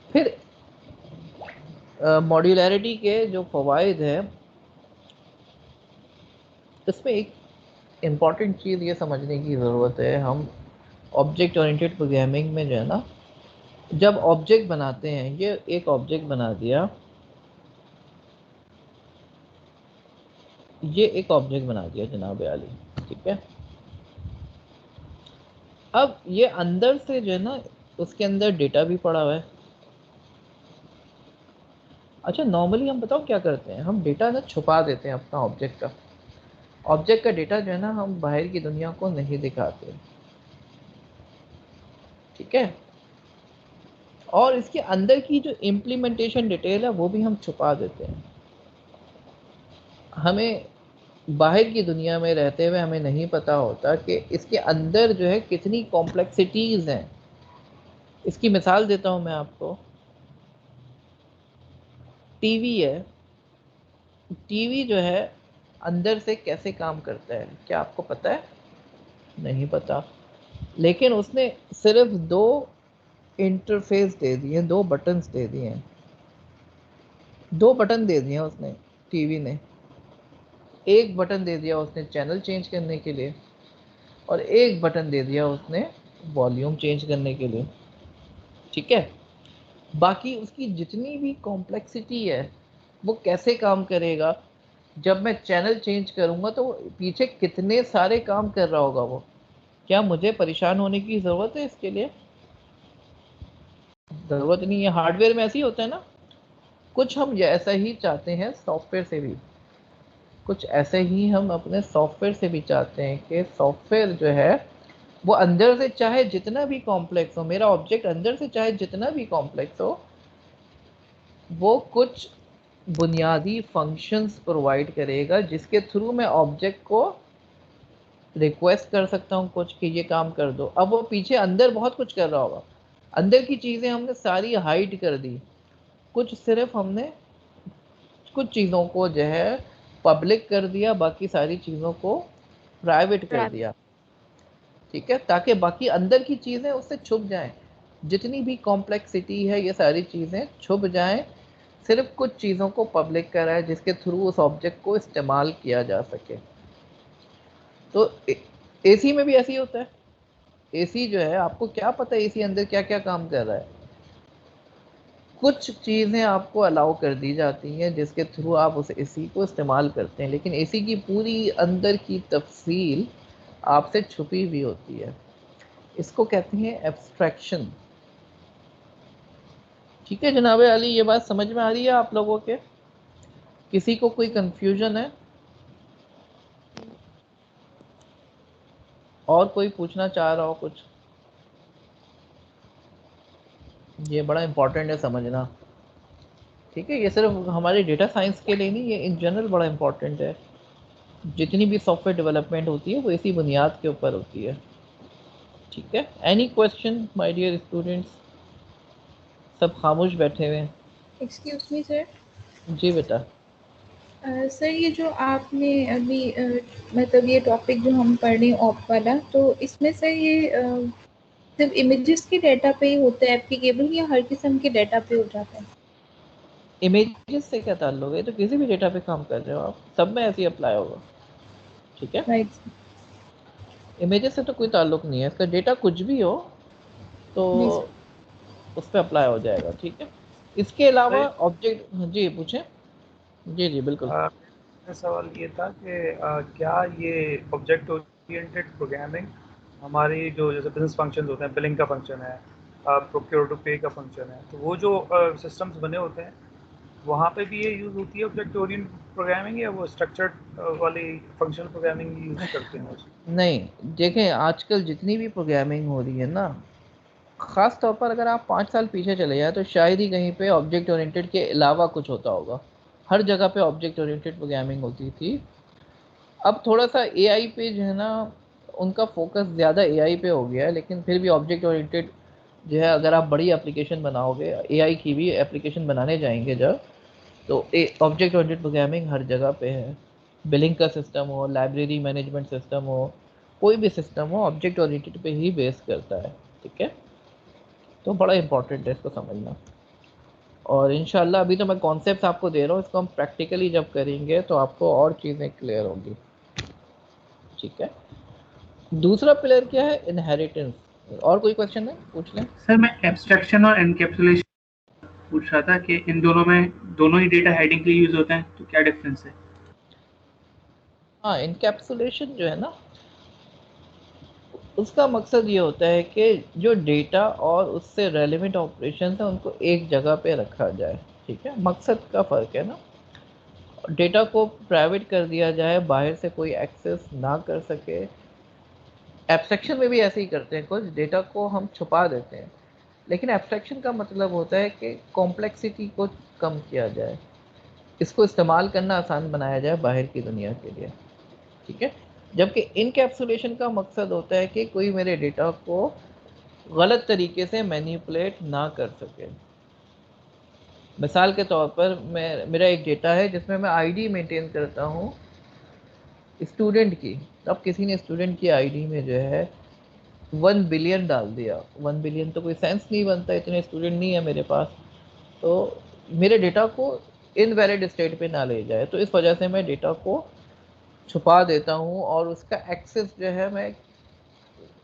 फिर मॉड्यूलैरिटी के जो फ़वाइद हैं, इसमें एक इम्पॉर्टेंट चीज़ ये समझने की ज़रूरत है। हम ऑब्जेक्ट ओरिएंटेड प्रोग्रामिंग में जो है ना, जब ऑब्जेक्ट बनाते हैं, ये एक ऑब्जेक्ट बना दिया, ये एक ऑब्जेक्ट बना दिया जनाब आली। ठीक है, अब ये अंदर से जो है ना, उसके अंदर डेटा भी पड़ा हुआ है। अच्छा, नॉर्मली हम बताओ क्या करते हैं, हम डेटा ना छुपा देते हैं अपना ऑब्जेक्ट का। ऑब्जेक्ट का डेटा जो है ना, हम बाहर की दुनिया को नहीं दिखाते। ठीक है, और इसके अंदर की जो इम्प्लीमेंटेशन डिटेल है वो भी हम छुपा देते हैं। हमें बाहर की दुनिया में रहते हुए हमें नहीं पता होता कि इसके अंदर जो है कितनी कॉम्प्लेक्सिटीज़ हैं। इसकी मिसाल देता हूँ मैं आपको। टीवी है, टीवी जो है अंदर से कैसे काम करता है क्या आपको पता है? नहीं पता। लेकिन उसने सिर्फ दो इंटरफेस दे दिए, दो बटन्स दे दिए हैं, दो बटन दे दिए उसने, टीवी ने। एक बटन दे दिया उसने चैनल चेंज करने के लिए, और एक बटन दे दिया उसने वॉल्यूम चेंज करने के लिए। ठीक है, बाकी उसकी जितनी भी कॉम्प्लेक्सिटी है वो कैसे काम करेगा, जब मैं चैनल चेंज करूँगा तो पीछे कितने सारे काम कर रहा होगा वो, क्या मुझे परेशान होने की ज़रूरत है इसके लिए? ज़रूरत नहीं है। हार्डवेयर में ऐसे ही होता है ना, कुछ हम ऐसा ही चाहते हैं सॉफ्टवेयर से भी, कुछ ऐसे ही हम अपने सॉफ्टवेयर से भी चाहते हैं कि सॉफ्टवेयर जो है वो अंदर से चाहे जितना भी कॉम्प्लेक्स हो, मेरा ऑब्जेक्ट अंदर से चाहे जितना भी कॉम्प्लेक्स हो, वो कुछ बुनियादी फंक्शंस प्रोवाइड करेगा जिसके थ्रू मैं ऑब्जेक्ट को रिक्वेस्ट कर सकता हूँ कुछ कि ये काम कर दो। अब वो पीछे अंदर बहुत कुछ कर रहा होगा, अंदर की चीज़ें हमने सारी हाइड कर दी, कुछ सिर्फ हमने कुछ चीज़ों को जो है पब्लिक कर दिया, बाकी सारी चीज़ों को प्राइवेट कर दिया। ठीक है, ताकि बाकी अंदर की चीज़ें उससे छुप जाएं, जितनी भी कॉम्प्लेक्सिटी है ये सारी चीज़ें छुप जाएं, सिर्फ कुछ चीज़ों को पब्लिक करा है जिसके थ्रू उस ऑब्जेक्ट को इस्तेमाल किया जा सके। तो एसी में भी ऐसे ही होता है। एसी जो है, आपको क्या पता है एसी अंदर क्या क्या काम कर रहा है? कुछ चीज़ें आपको अलाउ कर दी जाती हैं जिसके थ्रू आप उस एसी को इस्तेमाल करते हैं, लेकिन एसी की पूरी अंदर की तफसील आपसे छुपी हुई होती है। इसको कहते हैं एब्स्ट्रैक्शन। ठीक है जनाब अली, ये बात समझ में आ रही है आप लोगों के? किसी को कोई कंफ्यूजन है और कोई पूछना चाह रहा हो कुछ? ये बड़ा इंपॉर्टेंट है समझना, ठीक है? ये सिर्फ हमारे डेटा साइंस के लिए नहीं, ये इन जनरल बड़ा इंपॉर्टेंट है। जितनी भी सॉफ्टवेयर डेवलपमेंट होती है वो इसी बुनियाद के ऊपर होती है, ठीक है? Any question my dear students? सब खामोश बैठे हुए हैं। Excuse me sir. जी बेटा। सर ये जो आपने अभी मतलब ये टॉपिक जो हम पढ़ रहे हैं ऑप वाला, तो इसमें सर ये सिर्फ इमेजेस के डाटा पे ही होता है एप्लीकेबल या हर किस्म के डाटा पे हो जाता है? इमेजेस से क्या ताल्लुक है? तो किसी भी डेटा पे काम कर रहे हो आप, सब में ऐसे ही अप्लाई होगा, ठीक है? राइट। इमेजेस से तो कोई ताल्लुक नहीं है, इसका डेटा कुछ भी हो तो उस पर अप्लाई हो जाएगा, ठीक है? इसके अलावा ऑब्जेक्ट, जी पूछें। जी जी बिल्कुल। मेरा सवाल ये था कि क्या ये ऑब्जेक्ट ओरिएंटेड प्रोग्रामिंग हमारी जो जैसे बिजनेस फंक्शंस होते हैं, बिलिंग का फंक्शन है, प्रोक्योर टू पे का फंक्शन है, तो वो जो सिस्टम्स बने होते हैं वहाँ पे भी ये यूज़ होती है ऑब्जेक्ट ओरिएंटेड प्रोग्रामिंग, या वो स्ट्रक्चर्ड वाली फंक्शनल प्रोग्रामिंग यूज़ करते हैं उसमें? नहीं, देखें आजकल जितनी भी प्रोग्रामिंग हो रही है ना, ख़ास तौर पर अगर आप 5 साल पीछे चले जाए तो शायद ही कहीं पे ऑब्जेक्ट ओरिएंटेड के अलावा कुछ होता होगा। हर जगह पे ऑब्जेक्ट ओरिएंटेड प्रोग्रामिंग होती थी। अब थोड़ा सा एआई पे जो है ना, उनका फोकस ज़्यादा एआई पे हो गया है, लेकिन फिर भी ऑब्जेक्ट ओरिएंटेड जो है, अगर आप बड़ी एप्लीकेशन बनाओगे, एआई की भी एप्लीकेशन बनाने जाएंगे जब, तो ऑब्जेक्ट ओरिएंटेड प्रोग्रामिंग हर जगह पे है। बिलिंग का सिस्टम हो, लाइब्रेरी मैनेजमेंट सिस्टम हो, कोई भी सिस्टम हो, ऑब्जेक्ट ओरिएंटेड पे ही बेस करता है, ठीक है? तो बड़ा इंपॉर्टेंट है इसको समझना। और इंशाल्लाह अभी तो मैं कॉन्सेप्ट आपको दे रहा हूँ, इसको हम प्रैक्टिकली जब करेंगे तो आपको और चीज़ें क्लियर होगी, ठीक है? दूसरा पिलर क्या है? इनहेरिटेंस। और कोई क्वेश्चन है? पूछ लें। सर मैं एब्स्ट्रैक्शन और एनकैप्सुलेशन पूछ रहा था कि इन दोनों में दोनों ही डेटा हेडिंग के लिए यूज होते हैं, तो क्या डिफरेंस है? हाँ, इनकैप्सुलेशन जो है ना, उसका मकसद ये होता है कि जो डेटा और उससे रेलिवेंट ऑपरेशन है उनको एक जगह पे रखा जाए, ठीक है? मकसद का फ़र्क है ना। डेटा को प्राइवेट कर दिया जाए, बाहर से कोई एक्सेस ना कर सके। एब्स्ट्रैक्शन में भी ऐसे ही करते हैं, कुछ डेटा को हम छुपा देते हैं, लेकिन एब्स्ट्रैक्शन का मतलब होता है कि कॉम्प्लेक्सिटी को कम किया जाए, इसको इस्तेमाल करना आसान बनाया जाए बाहर की दुनिया के लिए, ठीक है? जबकि इनकैप्सुलेशन का मकसद होता है कि कोई मेरे डेटा को गलत तरीके से मैनिपुलेट ना कर सके। मिसाल के तौर पर मेरा एक डेटा है जिसमें मैं आईडी मेंटेन करता हूँ स्टूडेंट की। अब किसी ने स्टूडेंट की आईडी में जो है 1 बिलियन डाल दिया। 1 बिलियन तो कोई सेंस नहीं बनता, इतने स्टूडेंट नहीं है मेरे पास, तो मेरे डेटा को इनवैलिड स्टेट पे ना ले जाए। तो इस वजह से मैं डेटा को छुपा देता हूँ और उसका एक्सेस जो है मैं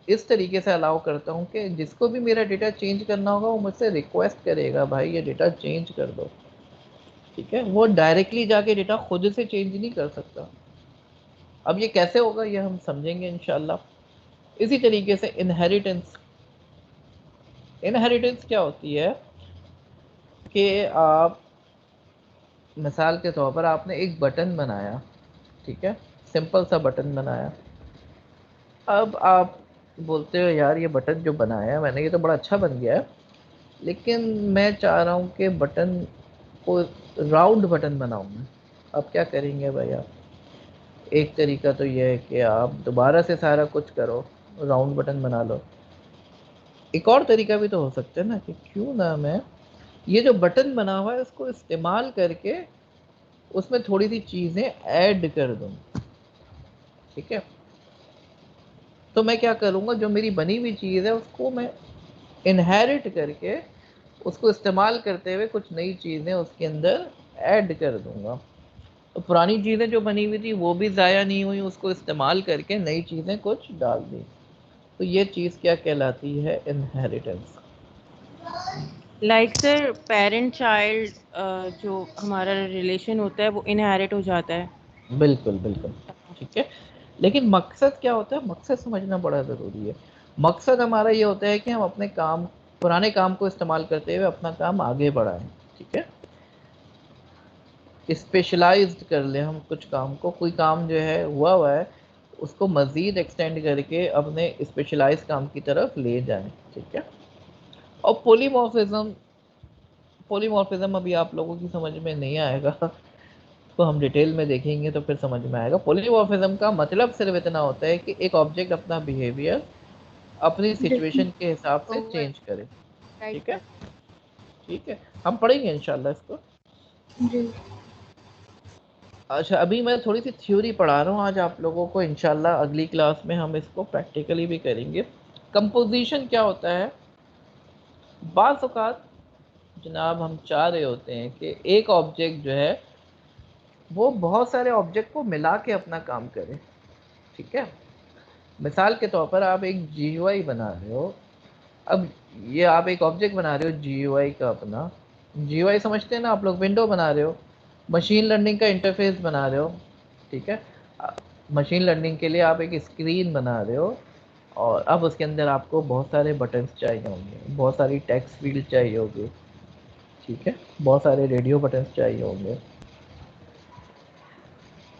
इस तरीके से अलाउ करता हूँ कि जिसको भी मेरा डेटा चेंज करना होगा वो मुझसे रिक्वेस्ट करेगा, भाई ये डेटा चेंज कर दो, ठीक है? वो डायरेक्टली जाके डेटा खुद से चेंज नहीं कर सकता। अब ये कैसे होगा ये हम समझेंगे इंशाल्लाह। इसी तरीके से इनहेरिटेंस। इनहेरिटेंस क्या होती है कि आप मिसाल के तौर पर आपने एक बटन बनाया, ठीक है? सिंपल सा बटन बनाया। अब आप बोलते हो यार ये बटन जो बनाया है मैंने, ये तो बड़ा अच्छा बन गया है, लेकिन मैं चाह रहा हूँ कि बटन को राउंड बटन बनाऊँ मैं। अब क्या करेंगे भाई आप? एक तरीका तो ये है कि आप दोबारा से सारा कुछ करो, राउंड बटन बना लो। एक और तरीका भी तो हो सकता है ना कि क्यों ना मैं ये जो बटन बना हुआ है उसको इस्तेमाल करके उसमें थोड़ी सी चीज़ें ऐड कर दूँ, ठीक है? तो मैं क्या करूँगा, जो मेरी बनी हुई चीज़ है उसको मैं इनहेरिट करके उसको इस्तेमाल करते हुए कुछ नई चीज़ें उसके अंदर ऐड कर दूँगा। तो पुरानी चीज़ें जो बनी हुई थी वो भी ज़ाया नहीं हुई, उसको इस्तेमाल करके नई चीज़ें कुछ डाल दी। तो ये चीज़ क्या कहलाती है? Inheritance. Like sir parent child जो हमारा रिलेशन होता है वो इनहेरिट हो जाता है। बिल्कुल बिल्कुल, ठीक है। लेकिन मकसद क्या होता है? मकसद समझना बड़ा ज़रूरी है। मकसद हमारा ये होता है कि हम अपने काम पुराने काम को इस्तेमाल करते हुए अपना काम आगे बढ़ाएं, ठीक है। स्पेशलाइज्ड कर लें हम कुछ काम को, कोई काम जो है हुआ है उसको मज़ीद एक्सटेंड करके अपने स्पेशलाइज्ड काम की तरफ ले जाएं, ठीक है। और पॉलीमॉर्फिज्म अभी आप लोगों की समझ में नहीं आएगा, तो हम डिटेल में देखेंगे तो फिर समझ में आएगा। पॉलीमॉर्फिज्म का मतलब सिर्फ इतना होता है कि एक ऑब्जेक्ट अपना बिहेवियर अपनी सिचुएशन के हिसाब से चेंज करे, ठीक है। ठीक है, हम पढ़ेंगे इंशाल्लाह इसको। जी अच्छा, अभी मैं थोड़ी सी थ्योरी पढ़ा रहा हूँ आज आप लोगों को, इंशाल्लाह अगली क्लास में हम इसको प्रैक्टिकली भी करेंगे। कंपोजिशन क्या होता है? बाज़ औक़ात जनाब हम चाह रहे होते हैं कि एक ऑब्जेक्ट जो है वो बहुत सारे ऑब्जेक्ट को मिला के अपना काम करे, ठीक है। मिसाल के तौर पर आप एक GUI बना रहे हो, अब ये आप एक ऑब्जेक्ट बना रहे हो GUI का, अपना GUI समझते हैं ना आप लोग, विंडो बना रहे हो, मशीन लर्निंग का इंटरफेस बना रहे हो, ठीक है। मशीन लर्निंग के लिए आप एक स्क्रीन बना रहे हो, और अब उसके अंदर आपको बहुत सारे बटन्स चाहिए होंगे, बहुत सारी टेक्स्ट फील्ड चाहिए होगी, ठीक है, बहुत सारे रेडियो बटन्स चाहिए होंगे।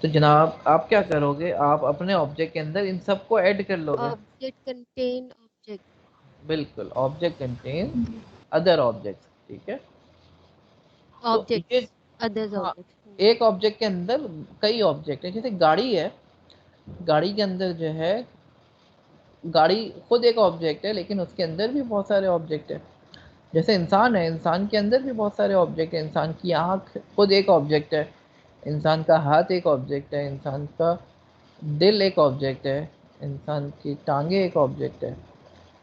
तो जनाब आप क्या करोगे, आप अपने ऑब्जेक्ट के अंदर इन सबको ऐड कर लोगे। ऑब्जेक्ट कंटेन ऑब्जेक्ट, बिल्कुल, ऑब्जेक्ट कंटेन अदर ऑब्जेक्ट्स, ठीक है। तो ये, ऑब्जेक्ट्स अदर्स हाँ, ऑब्जेक्ट। एक ऑब्जेक्ट के अंदर कई ऑब्जेक्ट है। जैसे गाड़ी है, गाड़ी के अंदर जो है, गाड़ी खुद एक ऑब्जेक्ट है लेकिन उसके अंदर भी बहुत सारे ऑब्जेक्ट है। जैसे इंसान है, इंसान के अंदर भी बहुत सारे ऑब्जेक्ट है। इंसान की आँख खुद एक ऑब्जेक्ट है, इंसान का हाथ एक ऑब्जेक्ट है, इंसान का दिल एक ऑब्जेक्ट है, इंसान की टांगे एक ऑब्जेक्ट है।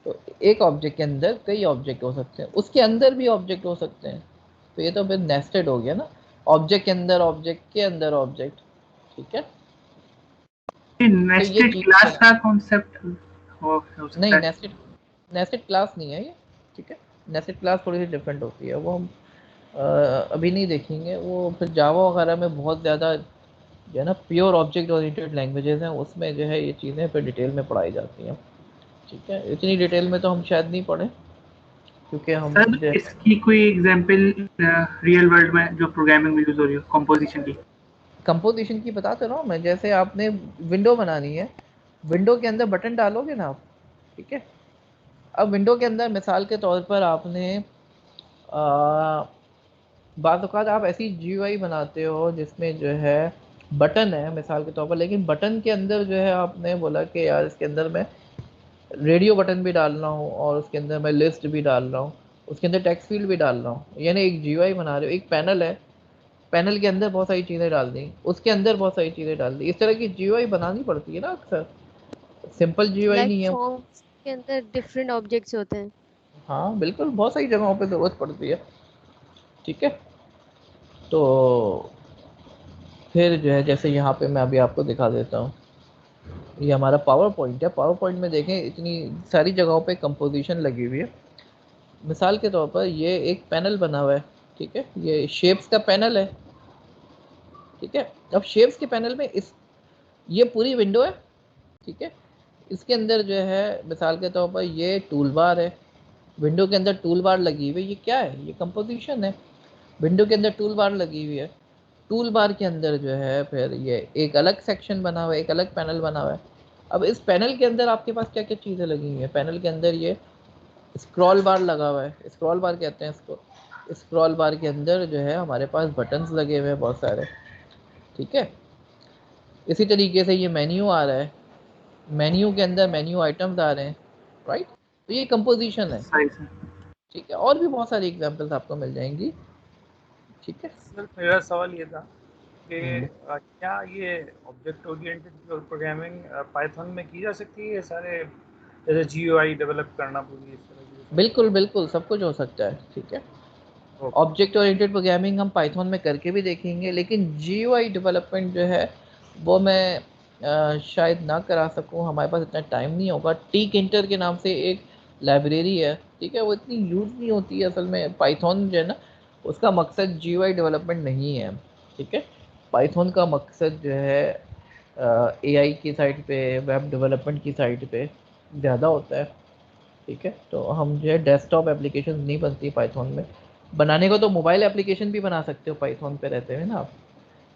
तो एक ऑब्जेक्ट के अंदर कई ऑब्जेक्ट हो सकते हैं, उसके अंदर भी ऑब्जेक्ट हो सकते हैं। तो ये तो फिर नेस्टेड हो गया ना, ऑब्जेक्ट के अंदर ऑब्जेक्ट के अंदर ऑब्जेक्ट, ठीक है। तो ये नेस्टेड चीज क्लास का कॉन्सेप्ट हो सकता नहीं, है। नेस्टेड क्लास नहीं है ये, ठीक है। नेस्टेड क्लास थोड़ी सी डिफरेंट होती है, वो हम अभी नहीं देखेंगे। वो फिर जावा वगैरह में बहुत ज़्यादा जो है ना प्योर ऑब्जेक्ट ओरिएंटेड लैंग्वेजेस हैं, उसमें जो है ये चीज़ें फिर डिटेल में पढ़ाई जाती हैं, ठीक है। इतनी डिटेल में तो हम शायद नहीं पढ़ें, क्योंकि हम सर जो इसकी कोई एग्जांपल रियल वर्ल्ड में जो प्रोग्रामिंग में यूज हो रही हो कंपोजिशन की? कंपोजिशन की बताते रहा हूँ मैं। जैसे आपने विंडो बनानी है, विंडो के अंदर बटन डालोगे ना आप, ठीक है। अब विंडो के अंदर मिसाल के तौर पर आपने बाज़ औक़ात आप ऐसी GUI बनाते हो जिसमें जो है बटन है मिसाल के तौर पर, लेकिन बटन के अंदर जो है आपने बोला कि यार इसके अंदर मैं रेडियो बटन भी डाल रहा हूँ और उसके अंदर मैं लिस्ट भी डाल रहा हूँ, उसके अंदर टेक्स्ट फील्ड भी डाल रहा हूँ। यानी एक GUI बना रहे हो, एक पैनल है, पैनल के अंदर बहुत सारी चीज़ें डाल दी, उसके अंदर बहुत सारी चीज़ें डाल दी। इस तरह की GUI बनानी पड़ती है ना अक्सर, सिंपल GUI लाइक नहीं है। फॉर्म्स के अंदर डिफरेंट ऑब्जेक्ट्स होते हैं। हाँ बिल्कुल, बहुत सारी जगहों पे ज़रूरत पड़ती है, ठीक है। तो फिर जो है, जैसे यहाँ पे मैं अभी आपको दिखा देता हूँ, ये हमारा पावर पॉइंट है। पावर पॉइंट में देखें इतनी सारी जगहों पे कंपोजिशन लगी हुई है। मिसाल के तौर पर ये एक पैनल बना हुआ है, ठीक है, ये शेप्स का पैनल है, ठीक है। अब शेप्स के पैनल में ये पूरी विंडो है, ठीक है। इसके अंदर जो है मिसाल के तौर पर ये टूल बार है, विंडो के अंदर टूल बार लगी हुई है। ये क्या है? ये कंपोजिशन है। विंडो के अंदर टूल बार लगी हुई है, टूल बार के अंदर जो है फिर ये एक अलग सेक्शन बना हुआ है, एक अलग पैनल बना हुआ है। अब इस पैनल के अंदर आपके पास क्या क्या चीज़ें लगी हुई हैं? पैनल के अंदर ये स्क्रॉल बार लगा हुआ है, स्क्रॉल बार कहते हैं इसको। स्क्रॉल बार के अंदर जो है हमारे पास बटन्स लगे हुए हैं बहुत सारे, ठीक है। इसी तरीके से ये मेन्यू आ रहा है, मेन्यू के अंदर मेन्यू आइटम्स आ रहे हैं, राइट। तो ये कंपोजिशन है, सही सर। ठीक है। और भी बहुत सारी एग्जांपल्स आपको मिल जाएंगी, ठीक है। सर मेरा सवाल ये था कि क्या ये ऑब्जेक्ट ओरिएंटेड प्रोग्रामिंग पाइथन में की जा सकती है? ये सारे जैसे GUI डेवलप करना पूरी इस तरह की? बिल्कुल बिल्कुल, सब कुछ हो सकता है, ठीक है। ऑब्जेक्ट ओरिएंटेड प्रोग्रामिंग हम पाइथन में करके भी देखेंगे, लेकिन GUI डेवलपमेंट जो है वो मैं शायद ना करा सकूं, हमारे पास इतना टाइम नहीं होगा। टीक इंटर के नाम से एक लाइब्रेरी है, ठीक है, वो इतनी यूज़ नहीं होती है असल में। पाइथन जो है ना, उसका मकसद GUI डेवलपमेंट नहीं है, ठीक है। पाइथन का मकसद जो है AI की साइड पे, वेब डेवलपमेंट की साइड पे ज़्यादा होता है, ठीक है। तो हम जो है डेस्कटॉप एप्लीकेशन नहीं बनती पाइथन में, बनाने को तो मोबाइल एप्लीकेशन भी बना सकते हो पाइथन पे रहते हुए ना आप,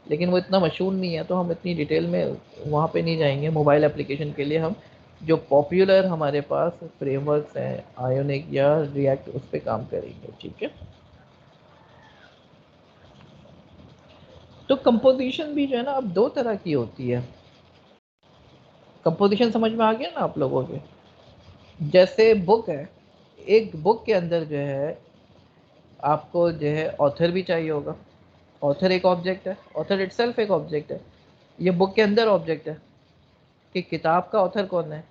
लेकिन वो इतना मशहूर नहीं है, तो हम इतनी डिटेल में वहाँ पे नहीं जाएंगे। मोबाइल एप्लीकेशन के लिए हम जो पॉपुलर हमारे पास फ्रेमवर्क्स हैं आयोनिक या रिएक्ट, उस पर काम करेंगे। ठीक है। तो कंपोजिशन भी जो है ना अब दो तरह की होती है। कंपोजिशन समझ में आ गया ना आप लोगों के? जैसे बुक है, एक बुक के अंदर जो है आपको जो है ऑथर भी चाहिए होगा। ऑथर एक ऑब्जेक्ट है, ऑथर इटसेल्फ एक ऑब्जेक्ट है। ये बुक के अंदर ऑब्जेक्ट है कि किताब का ऑथर कौन है,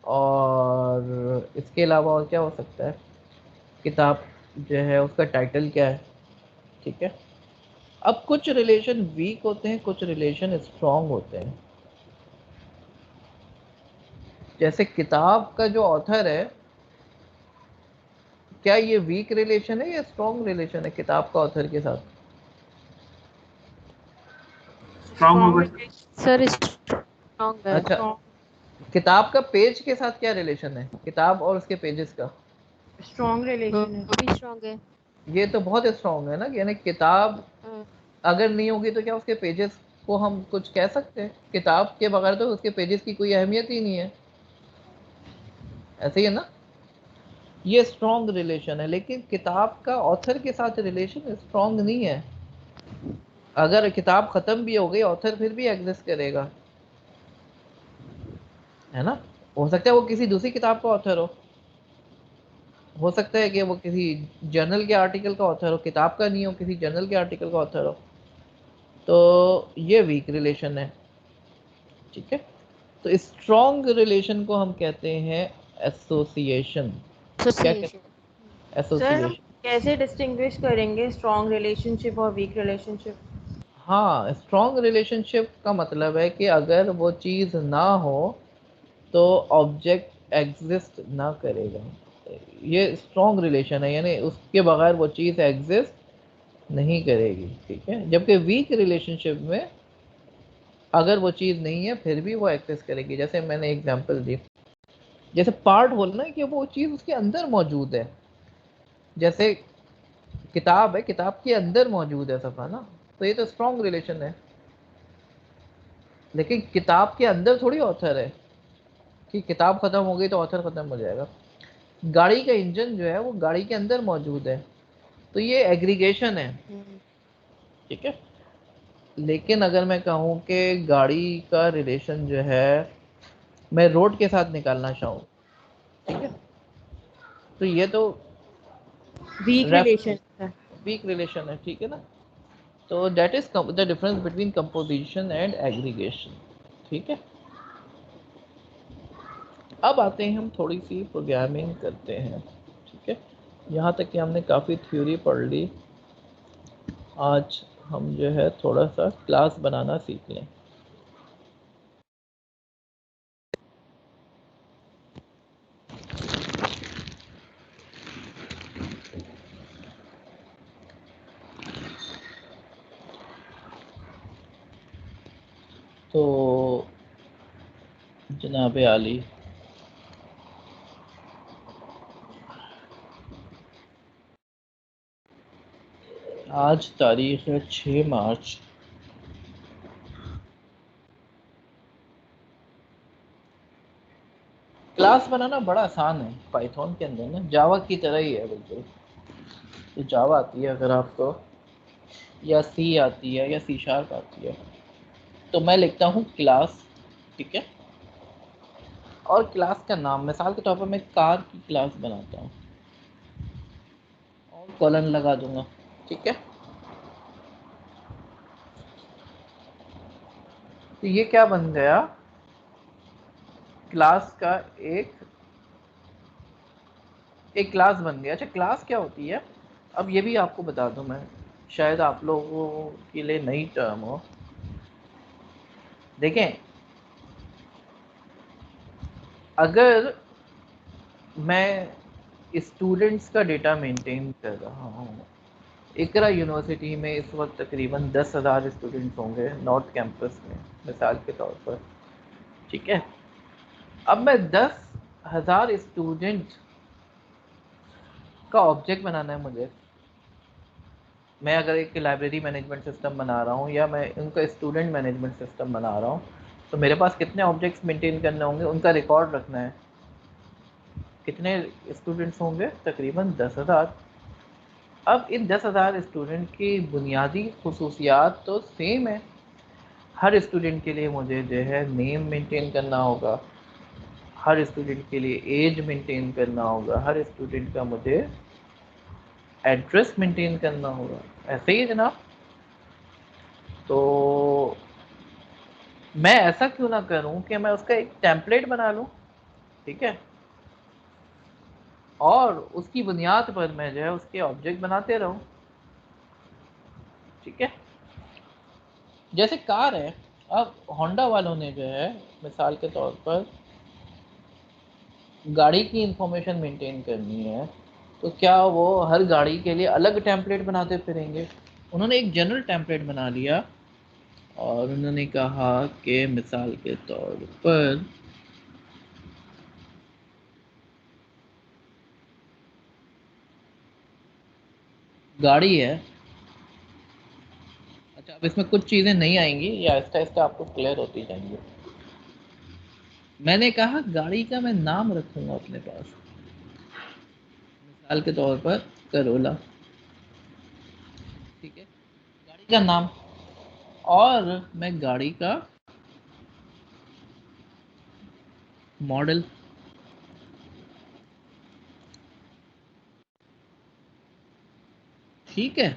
और इसके अलावा और क्या हो सकता है, किताब जो है उसका टाइटल क्या है। ठीक है। अब कुछ रिलेशन वीक होते हैं, कुछ रिलेशन स्ट्रॉन्ग होते हैं। जैसे किताब का जो ऑथर है, क्या ये वीक रिलेशन है या स्ट्रॉन्ग रिलेशन है किताब का ऑथर के साथ? स्ट्रॉन्ग होगा सर स्ट्रॉन्ग है। अच्छा, किताब का पेज के साथ क्या रिलेशन है, किताब और उसके पेजेस का? स्ट्रॉन्ग रिलेशन है। वो भी स्ट्रॉन्ग है। ये तो बहुत स्ट्रॉन्ग है ना, यानी किताब अगर नहीं होगी तो क्या उसके पेजेस को हम कुछ कह सकते हैं? किताब के बगैर तो उसके पेजेस की कोई अहमियत ही नहीं है, ऐसे ही है ना। ये स्ट्रॉन्ग रिलेशन है, लेकिन किताब का ऑथर के साथ रिलेशन स्ट्रॉन्ग नहीं है। अगर किताब खत्म भी हो गई, ऑथर फिर भी एग्जिस्ट करेगा, है ना। हो सकता है वो किसी दूसरी किताब का ऑथर हो सकता है कि वो किसी जर्नल के आर्टिकल का ऑथर हो, किताब का नहीं हो, किसी जर्नल के आर्टिकल का ऑथर हो। तो ये वीक रिलेशन है। ठीक है। तो स्ट्रॉन्ग रिलेशन को हम कहते हैं एसोसिएशन। क्या कहते हैं? सर हम एसोसिएशन। कैसे डिस्टिंग्विश करेंगे स्ट्रॉन्ग रिलेशनशिप और वीक रिलेशनशिप? हाँ, स्ट्रॉन्ग रिलेशनशिप का मतलब है कि अगर वो चीज़ ना हो तो ऑब्जेक्ट एग्जिस्ट ना करेगा। ये स्ट्रॉन्ग रिलेशन है, यानी उसके बगैर वो चीज़ एग्जिस्ट नहीं करेगी। ठीक है। जबकि वीक रिलेशनशिप में अगर वो चीज़ नहीं है फिर भी वो एग्जिस्ट करेगी। जैसे मैंने एग्जांपल दी, जैसे पार्ट बोलना है कि वो चीज़ उसके अंदर मौजूद है। जैसे किताब है, किताब के अंदर मौजूद है सफ़ा ना, तो ये तो स्ट्रॉन्ग रिलेशन है। लेकिन किताब के अंदर थोड़ी ऑथर है कि किताब खत्म हो गई तो ऑथर खत्म हो जाएगा। गाड़ी का इंजन जो है वो गाड़ी के अंदर मौजूद है, तो ये एग्रीगेशन है। ठीक है। लेकिन अगर मैं कहूँ कि गाड़ी का रिलेशन जो है मैं रोड के साथ निकालना चाहूँ, ठीक है, तो ये तो वीक रिलेशन है। वीक रिलेशन है। ठीक है ना। तो that is the difference between composition and aggregation. ठीक है। अब आते हैं हम थोड़ी सी प्रोग्रामिंग करते हैं। ठीक है। यहाँ तक कि हमने काफ़ी थ्योरी पढ़ ली, आज हम जो है थोड़ा सा क्लास बनाना सीख लें। तो जनाब आली, आज तारीख है 6 मार्च। क्लास बनाना बड़ा आसान है पाइथन के अंदर ना, जावा की तरह ही है बिल्कुल। तो जावा आती है अगर आपको, या सी आती है या सी शार्प आती है, तो मैं लिखता हूँ क्लास। ठीक है। और क्लास का नाम मिसाल के तौर पर मैं कार की क्लास बनाता हूँ और कॉलन लगा दूंगा। ठीक है। तो ये क्या बन गया, क्लास का एक क्लास बन गया। अच्छा, क्लास क्या होती है अब ये भी आपको बता दूं मैं, शायद आप लोगों के लिए नई टर्म हो। देखें, अगर मैं स्टूडेंट्स का डेटा मेंटेन कर रहा हूँ, इकरा यूनिवर्सिटी में इस वक्त तकरीबन 10,000 स्टूडेंट्स होंगे नॉर्थ कैंपस में मिसाल के तौर पर। ठीक है। अब मैं 1000 स्टूडेंट का ऑब्जेक्ट बनाना है मुझे। मैं अगर एक लाइब्रेरी मैनेजमेंट सिस्टम बना रहा हूँ या मैं उनका स्टूडेंट मैनेजमेंट सिस्टम बना रहा हूँ, तो मेरे पास कितने ऑब्जेक्ट्स मेंटेन करने होंगे, उनका रिकॉर्ड रखना है। कितने स्टूडेंट्स होंगे? तकरीबन 10,000। अब इन 10,000 स्टूडेंट की बुनियादी खुसूसियात तो सेम है। हर स्टूडेंट के लिए मुझे जो है नेम मेंटेन करना होगा, हर स्टूडेंट के लिए एज मेंटेन करना होगा, हर स्टूडेंट का मुझे एड्रेस मेंटेन करना होगा। ऐसे ही जनाब। तो मैं ऐसा क्यों ना करूं कि मैं उसका एक टेम्पलेट बना लूं, ठीक है, और उसकी बुनियाद पर मैं जो है उसके ऑब्जेक्ट बनाते रहूं। ठीक है, जैसे कार है। अब होंडा वालों ने जो है मिसाल के तौर पर गाड़ी की इंफॉर्मेशन मेंटेन करनी है, तो क्या वो हर गाड़ी के लिए अलग टेम्पलेट बनाते फिरेंगे? उन्होंने एक जनरल टेम्पलेट बना लिया और उन्होंने कहा कि मिसाल के तौर पर गाड़ी है। अच्छा, अब इसमें कुछ चीज़ें नहीं आएंगी, या आहिस्ता आहिस्ता आपको क्लियर होती जाएंगी। मैंने कहा गाड़ी का मैं नाम रखूंगा अपने पास, मिसाल के तौर पर करोला। ठीक है, गाड़ी का नाम, और मैं गाड़ी का मॉडल, ठीक है,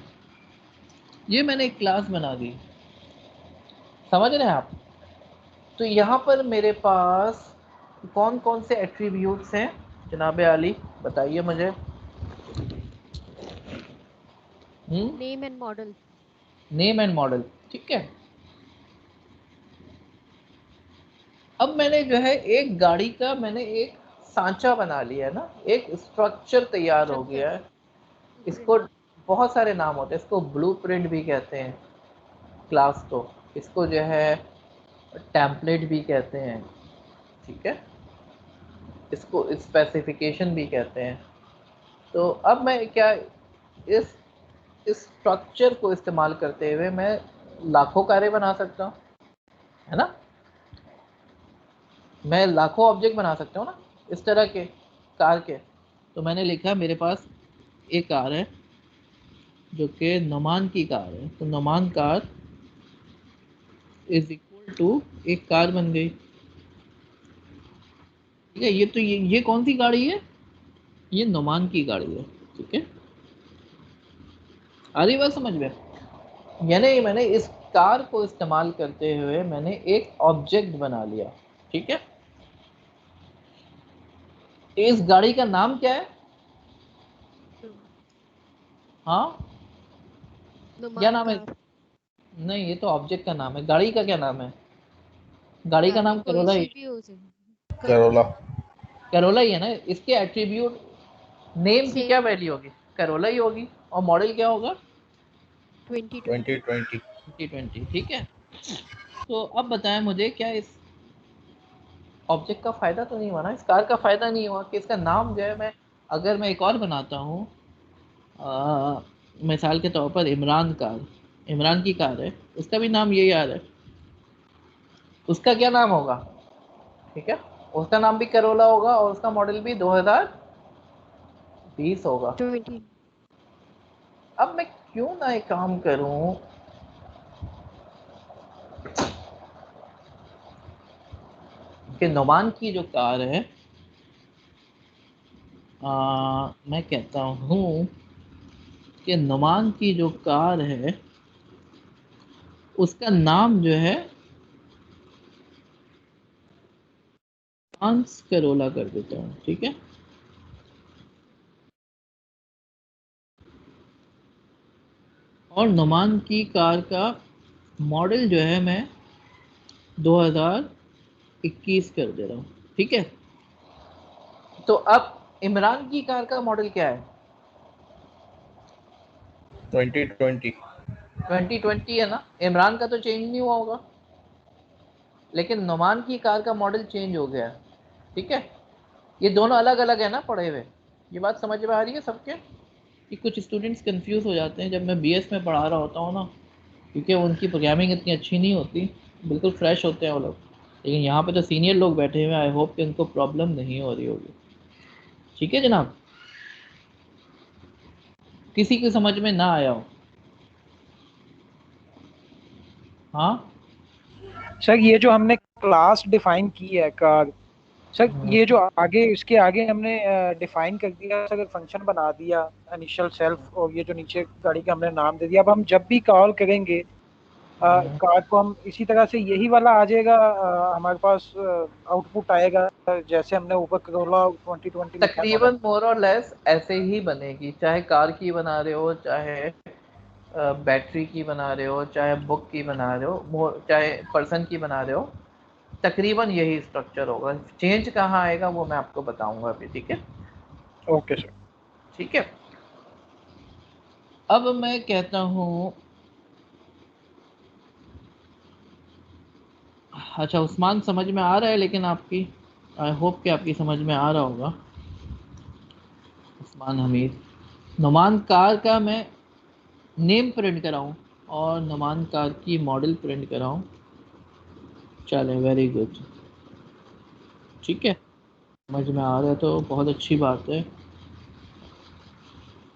ये मैंने एक क्लास बना दी। समझ रहे हैं आप? तो यहाँ पर मेरे पास कौन कौन से एट्रीब्यूट्स हैं जनाब आली, बताइए मुझे। Name and model. Name and model, ठीक है। अब मैंने जो है एक गाड़ी का मैंने एक सांचा बना लिया है ना, एक स्ट्रक्चर तैयार हो गया है। इसको बहुत सारे नाम होते हैं, इसको ब्लूप्रिंट भी कहते हैं क्लास को, इसको जो है टेम्पलेट भी कहते हैं, ठीक है, इसको स्पेसिफिकेशन भी कहते हैं। तो अब मैं क्या इस स्ट्रक्चर को इस्तेमाल करते हुए मैं लाखों कारें बना सकता हूँ, है ना? मैं लाखों ऑब्जेक्ट बना सकता हूँ ना इस तरह के कार के। तो मैंने लिखा मेरे पास एक कार है जो कि नोमान की कार है, तो Noman car is equal to एक कार बन गई। ठीक है, ये तो ये कौन सी गाड़ी है? ये नोमान की गाड़ी है। ठीक है, आ रही बात समझ में? यानी मैंने इस कार को इस्तेमाल करते हुए मैंने एक ऑब्जेक्ट बना लिया। ठीक है, इस गाड़ी का नाम क्या है? हाँ, क्या नाम है? नहीं, ये तो ऑब्जेक्ट का नाम है। गाड़ी का क्या नाम है? गाड़ी का नाम करोला ही, करोला। करोला ही है ना। इसके एट्रीब्यूट नेम की क्या वैल्यू होगी? करोला ही होगी। और मॉडल क्या होगा? 2020। ठीक है, तो अब बताएं मुझे, क्या इस ऑब्जेक्ट का फायदा तो नहीं हुआ ना, इस कार का फायदा नहीं हुआ कि इसका नाम जो है, मैं अगर मैं एक और बनाता हूँ, मिसाल के तौर पर इमरान कार, इमरान की कार है, उसका भी नाम यही आ रहा है, उसका क्या नाम होगा? ठीक है, उसका नाम भी करोला होगा और उसका मॉडल भी 2020 होगा। अब मैं क्यों ना एक काम करूं, कि नोमान की जो कार है, मैं कहता हूं कि नोमान की जो कार है उसका नाम जो है आंस करोला कर देता हूँ। ठीक है, और नोमान की कार का मॉडल जो है मैं 2021 कर दे रहा हूँ। ठीक है, तो अब इमरान की कार का मॉडल क्या है? 2020 है ना। इमरान का तो चेंज नहीं हुआ होगा, लेकिन नोमान की कार का मॉडल चेंज हो गया है। ठीक है, ये दोनों अलग अलग है ना पढ़े हुए, ये बात समझ में आ रही है सबके? कि कुछ स्टूडेंट्स कंफ्यूज हो जाते हैं जब मैं बीएस में पढ़ा रहा होता हूँ ना, क्योंकि उनकी प्रोग्रामिंग इतनी अच्छी नहीं होती, बिल्कुल फ्रेश होते हैं वो लोग। लेकिन यहाँ पे जो सीनियर लोग बैठे हुए हैं, आई होप कि उनको प्रॉब्लम नहीं हो रही होगी। ठीक है जनाब, किसी की समझ में ना आया हो? हाँ सर ये जो हमने क्लास डिफाइन की है कार, सर ये जो आगे इसके आगे हमने डिफाइन कर दिया सर, फंक्शन बना दिया इनिशियल सेल्फ, और ये जो नीचे गाड़ी का हमने नाम दे दिया। अब हम जब भी कॉल करेंगे कार को, हम इसी तरह से यही वाला आ जाएगा हमारे पास, आउटपुट आएगा जैसे हमने ऊपर करोला 2020 लिखा था। तकरीबन मोर और लेस ऐसे ही बनेगी, चाहे कार की बना रहे हो, चाहे बैटरी की बना रहे हो, चाहे बुक की बना रहे हो, चाहे पर्सन की बना रहे हो, तकरीबन यही स्ट्रक्चर होगा। चेंज कहाँ आएगा वो मैं आपको बताऊंगा अभी। ठीक है, ओके सर। ठीक है। अब मैं कहता हूँ, अच्छा उस्मान समझ में आ रहा है, लेकिन आपकी, आई होप कि आपकी समझ में आ रहा होगा। उस्मान हमीद, नुमान कार का मैं नेम प्रिंट कराऊं और नुमान कार की मॉडल प्रिंट कराऊं? चले, वेरी गुड, ठीक है। समझ में आ रहा है तो बहुत अच्छी बात है,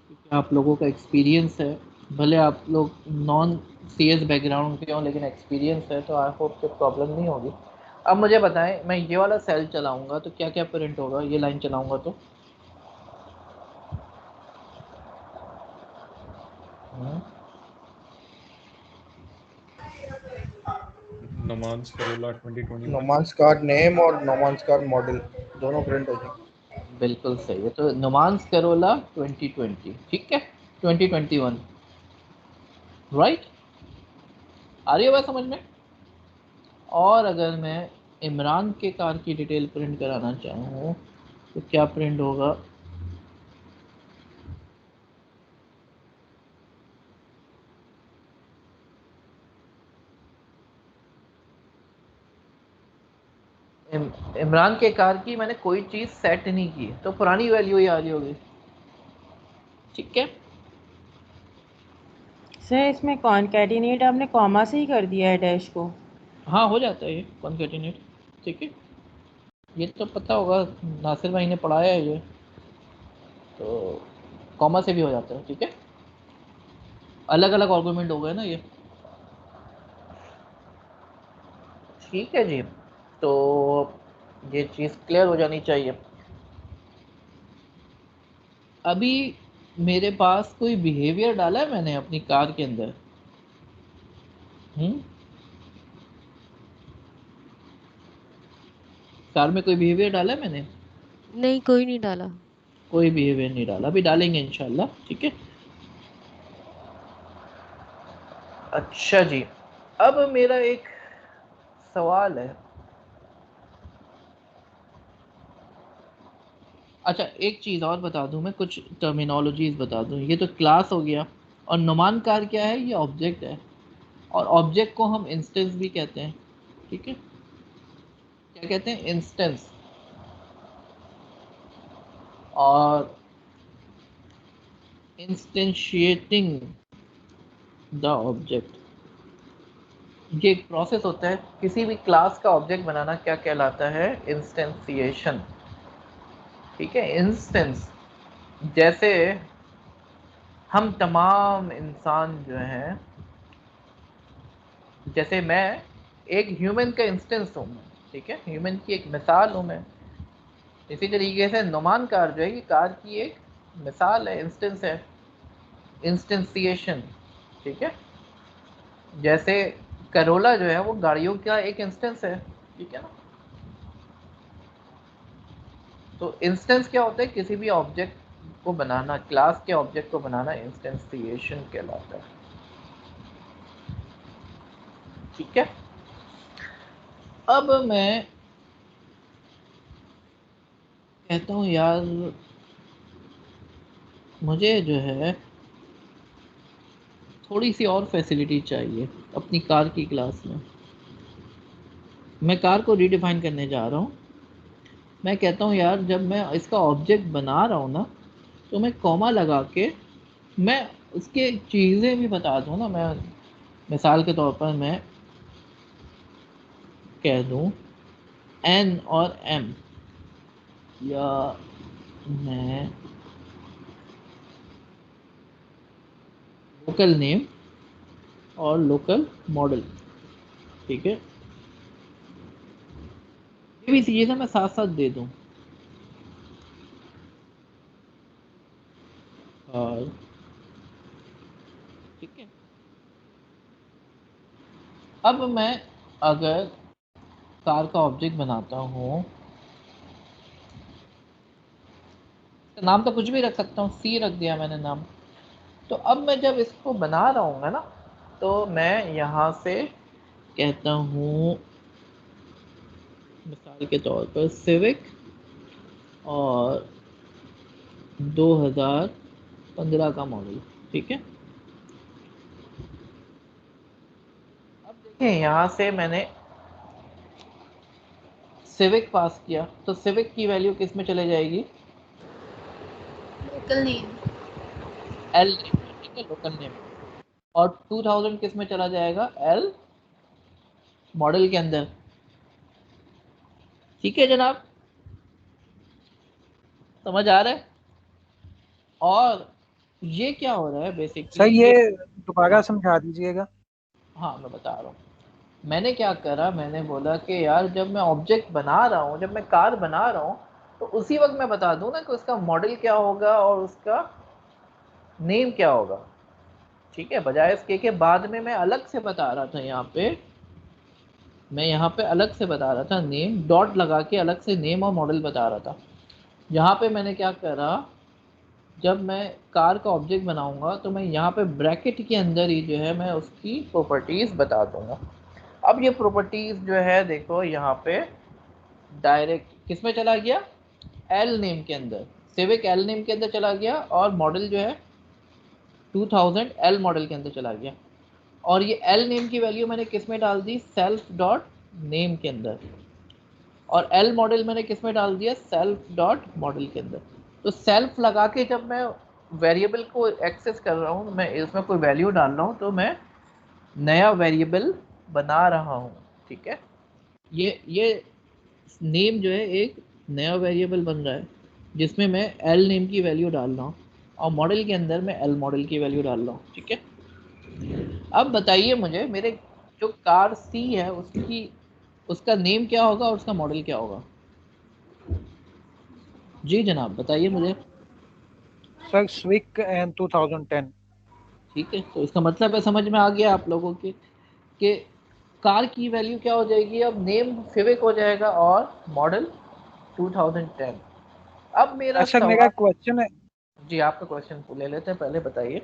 क्योंकि आप लोगों का एक्सपीरियंस है, भले आप लोग नॉन सीएस बैकग्राउंड के हों, लेकिन एक्सपीरियंस है, तो आई होप कि प्रॉब्लम नहीं होगी। अब मुझे बताएं, मैं ये वाला सेल चलाऊंगा तो क्या क्या प्रिंट होगा? ये लाइन चलाऊंगा तो नोमांस करोला 2021, नोमांस कार नेम और नोमांस कार मॉडल दोनों प्रिंट हो जाएंगे। बिल्कुल सही है। तो नुमांस करोला 2020, ठीक है, 2021, राइट? आ रही है बात समझ में? और अगर मैं इमरान के कार की डिटेल प्रिंट कराना चाहूँ तो क्या प्रिंट होगा? इमरान के कार की मैंने कोई चीज़ सेट नहीं की, तो पुरानी वैल्यू ही आ रही होगी। ठीक है, सर इसमें कॉन्कैटिनेट आपने कॉमा से ही कर दिया है डैश को? हाँ हो जाता है ये कॉन्कैटिनेट। ठीक है, ये तो पता होगा, नासिर भाई ने पढ़ाया है ये, तो कॉमा से भी हो जाता है। ठीक है, अलग अलग आर्गुमेंट हो गए ना ये। ठीक है जी, तो ये चीज़ क्लियर हो जानी चाहिए। अभी मेरे पास कोई बिहेवियर डाला है मैंने अपनी कार के अंदर? कार में कोई बिहेवियर डाला है मैंने? नहीं, कोई नहीं डाला। कोई बिहेवियर नहीं डाला, अभी डालेंगे इंशाल्लाह। ठीक है, अच्छा जी, अब मेरा एक सवाल है। अच्छा एक चीज़ और बता दूं, मैं कुछ टर्मिनोलॉजीज बता दूं। ये तो क्लास हो गया, और नुमान कार क्या है? ये ऑब्जेक्ट है, और ऑब्जेक्ट को हम इंस्टेंस भी कहते हैं। ठीक है, क्या कहते हैं? इंस्टेंस। और इंस्टेंशिएटिंग द ऑब्जेक्ट, ये एक प्रोसेस होता है। किसी भी क्लास का ऑब्जेक्ट बनाना क्या कहलाता है? इंस्टेंसिएशन। ठीक है, इंस्टेंस। जैसे हम तमाम इंसान जो हैं, जैसे मैं एक ह्यूमन का इंस्टेंस हूँ, ठीक है, ह्यूमन की एक मिसाल हूँ मैं। इसी तरीके से नुमान कार जो है, ये कार की एक मिसाल है, इंस्टेंस है, इंस्टेंसिएशन। ठीक है, जैसे करोला जो है वो गाड़ियों का एक इंस्टेंस है। ठीक है ना? तो इंस्टेंस क्या होता है? किसी भी ऑब्जेक्ट को बनाना, क्लास के ऑब्जेक्ट को बनाना इंस्टेंसिएशन कहलाता है। ठीक है, अब मैं कहता हूँ यार, मुझे जो है थोड़ी सी और फैसिलिटी चाहिए अपनी कार की क्लास में। मैं कार को रीडिफाइन करने जा रहा हूँ। मैं कहता हूँ यार जब मैं इसका ऑब्जेक्ट बना रहा हूँ ना तो मैं कॉमा लगा के मैं उसके चीज़ें भी बता दूँ ना। मैं मिसाल के तौर पर मैं कह दूँ एन और एम, या मैं लोकल नेम और लोकल मॉडल, ठीक है, ये भी चीज़ें मैं साथ साथ दे दूँ। और ठीक है, अब मैं अगर कार का ऑब्जेक्ट बनाता हूँ, नाम तो कुछ भी रख सकता हूँ, सी रख दिया मैंने नाम। तो अब मैं जब इसको बना रहा हूँ ना तो मैं यहाँ से कहता हूँ मिसाल के तौर पर सिविक और 2015 का मॉडल, ठीक है। अब देखें यहाँ से मैंने सिविक पास किया तो सिविक की वैल्यू किस में चले जाएगी? लोकल नेम, एल, ठीक है, लोकल नेम। और 2000 किस में चला जाएगा? एल मॉडल के अंदर, ठीक है जनाब, समझ आ रहा है? और ये क्या हो रहा है बेसिकली? सर ये दोबारा समझा दीजिएगा। हाँ मैं बता रहा हूँ। मैंने क्या करा, मैंने बोला कि यार जब मैं ऑब्जेक्ट बना रहा हूँ, जब मैं कार बना रहा हूँ तो उसी वक्त मैं बता दूँ ना कि उसका मॉडल क्या होगा और उसका नेम क्या होगा, ठीक है। बजाय इसके के बाद में मैं अलग से बता रहा था, यहाँ पे मैं यहाँ पे अलग से बता रहा था, नेम डॉट लगा के अलग से नेम और मॉडल बता रहा था। यहाँ पे मैंने क्या करा, जब मैं कार का ऑब्जेक्ट बनाऊंगा तो मैं यहाँ पे ब्रैकेट के अंदर ही जो है मैं उसकी प्रॉपर्टीज़ बता दूंगा। अब ये प्रॉपर्टीज़ जो है देखो यहाँ पे डायरेक्ट किस में चला गया? एल नेम के अंदर, सिविक एल नेम के अंदर चला गया और मॉडल जो है 2000 एल मॉडल के अंदर चला गया। और ये एल नेम की वैल्यू मैंने किस में डाल दी? सेल्फ डॉट नेम के अंदर। और एल मॉडल मैंने किस में डाल दिया? सेल्फ डॉट मॉडल के अंदर। तो सेल्फ लगा के जब मैं वेरिएबल को एक्सेस कर रहा हूँ, मैं इसमें कोई वैल्यू डाल रहा हूँ तो मैं नया वेरिएबल बना रहा हूँ, ठीक है। ये नेम जो है एक नया वेरिएबल बन रहा है जिसमें मैं एल नेम की वैल्यू डाल रहा हूँ और मॉडल के अंदर मैं एल मॉडल की वैल्यू डाल रहा हूँ, ठीक है। अब बताइए मुझे, मेरे जो कार सी है उसका नेम क्या होगा और उसका मॉडल क्या होगा? जी जनाब बताइए मुझे। Sir स्विक and 2010। ठीक है, तो इसका मतलब है समझ में आ गया आप लोगों के कि कार की वैल्यू क्या हो जाएगी? अब नेम सिविक हो जाएगा और मॉडल 2010। अब मेरा सर मेरा क्वेश्चन है। जी आपका क्वेश्चन ले लेते हैं, पहले बताइए।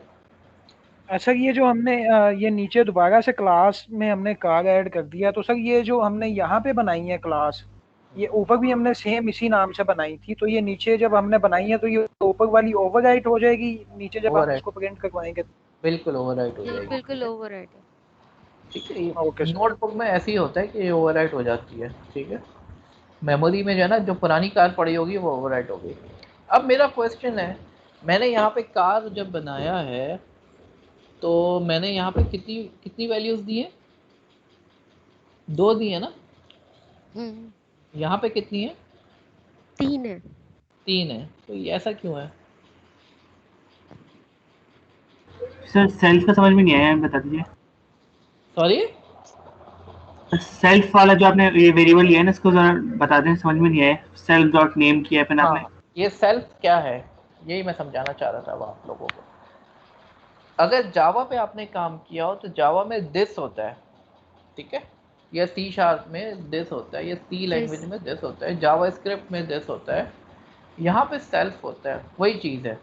सर ये जो हमने ये नीचे दोबारा से क्लास में हमने कार ऐड कर दिया, तो सर ये जो हमने यहाँ पे बनाई है क्लास, ये ऊपर भी हमने सेम इसी नाम से बनाई थी, तो ये नीचे जब हमने बनाई है तो ये ऊपर वाली ओवरराइट हो जाएगी नीचे जब हम इसको प्रिंट करवाएंगे? बिल्कुल ओवरराइट हो जाएगी, बिल्कुल ओवरराइट है, ठीक है। ये नोटबुक में ऐसे ही होता है कि ये ओवरराइट हो जाती है, ठीक है। मेमोरी में जो है ना, जो पुरानी कार पड़ी होगी वो ओवरराइट हो गई। अब मेरा क्वेश्चन है, मैंने यहाँ पे कार जब बनाया है तो मैंने यहाँ पे कितनी कितनी वैल्यूज दी है? 2 दी है ना। यहाँ पे कितनी है? 3 है। 3 है। तो ये ऐसा क्यों है? सर सेल्फ का समझ में नहीं आया, बता दीजिए। सॉरी, सेल्फ वाला जो आपने ये वेरिएबल लिया है ना, इसको जरा बता दें, समझ में नहीं आया। सेल्फ डॉट नेम किया है आपने। ये सेल्फ क्या है यही मैं समझाना चाह रहा था अब आप लोगों को। अगर जावा पे आपने काम किया हो तो जावा में दिस होता है, ठीक है, या सी शार्प में दिस होता है, या सी लैंग्वेज में दिस होता है, जावा स्क्रिप्ट में दिस होता है, यहाँ पे सेल्फ होता है। वही चीज़ है।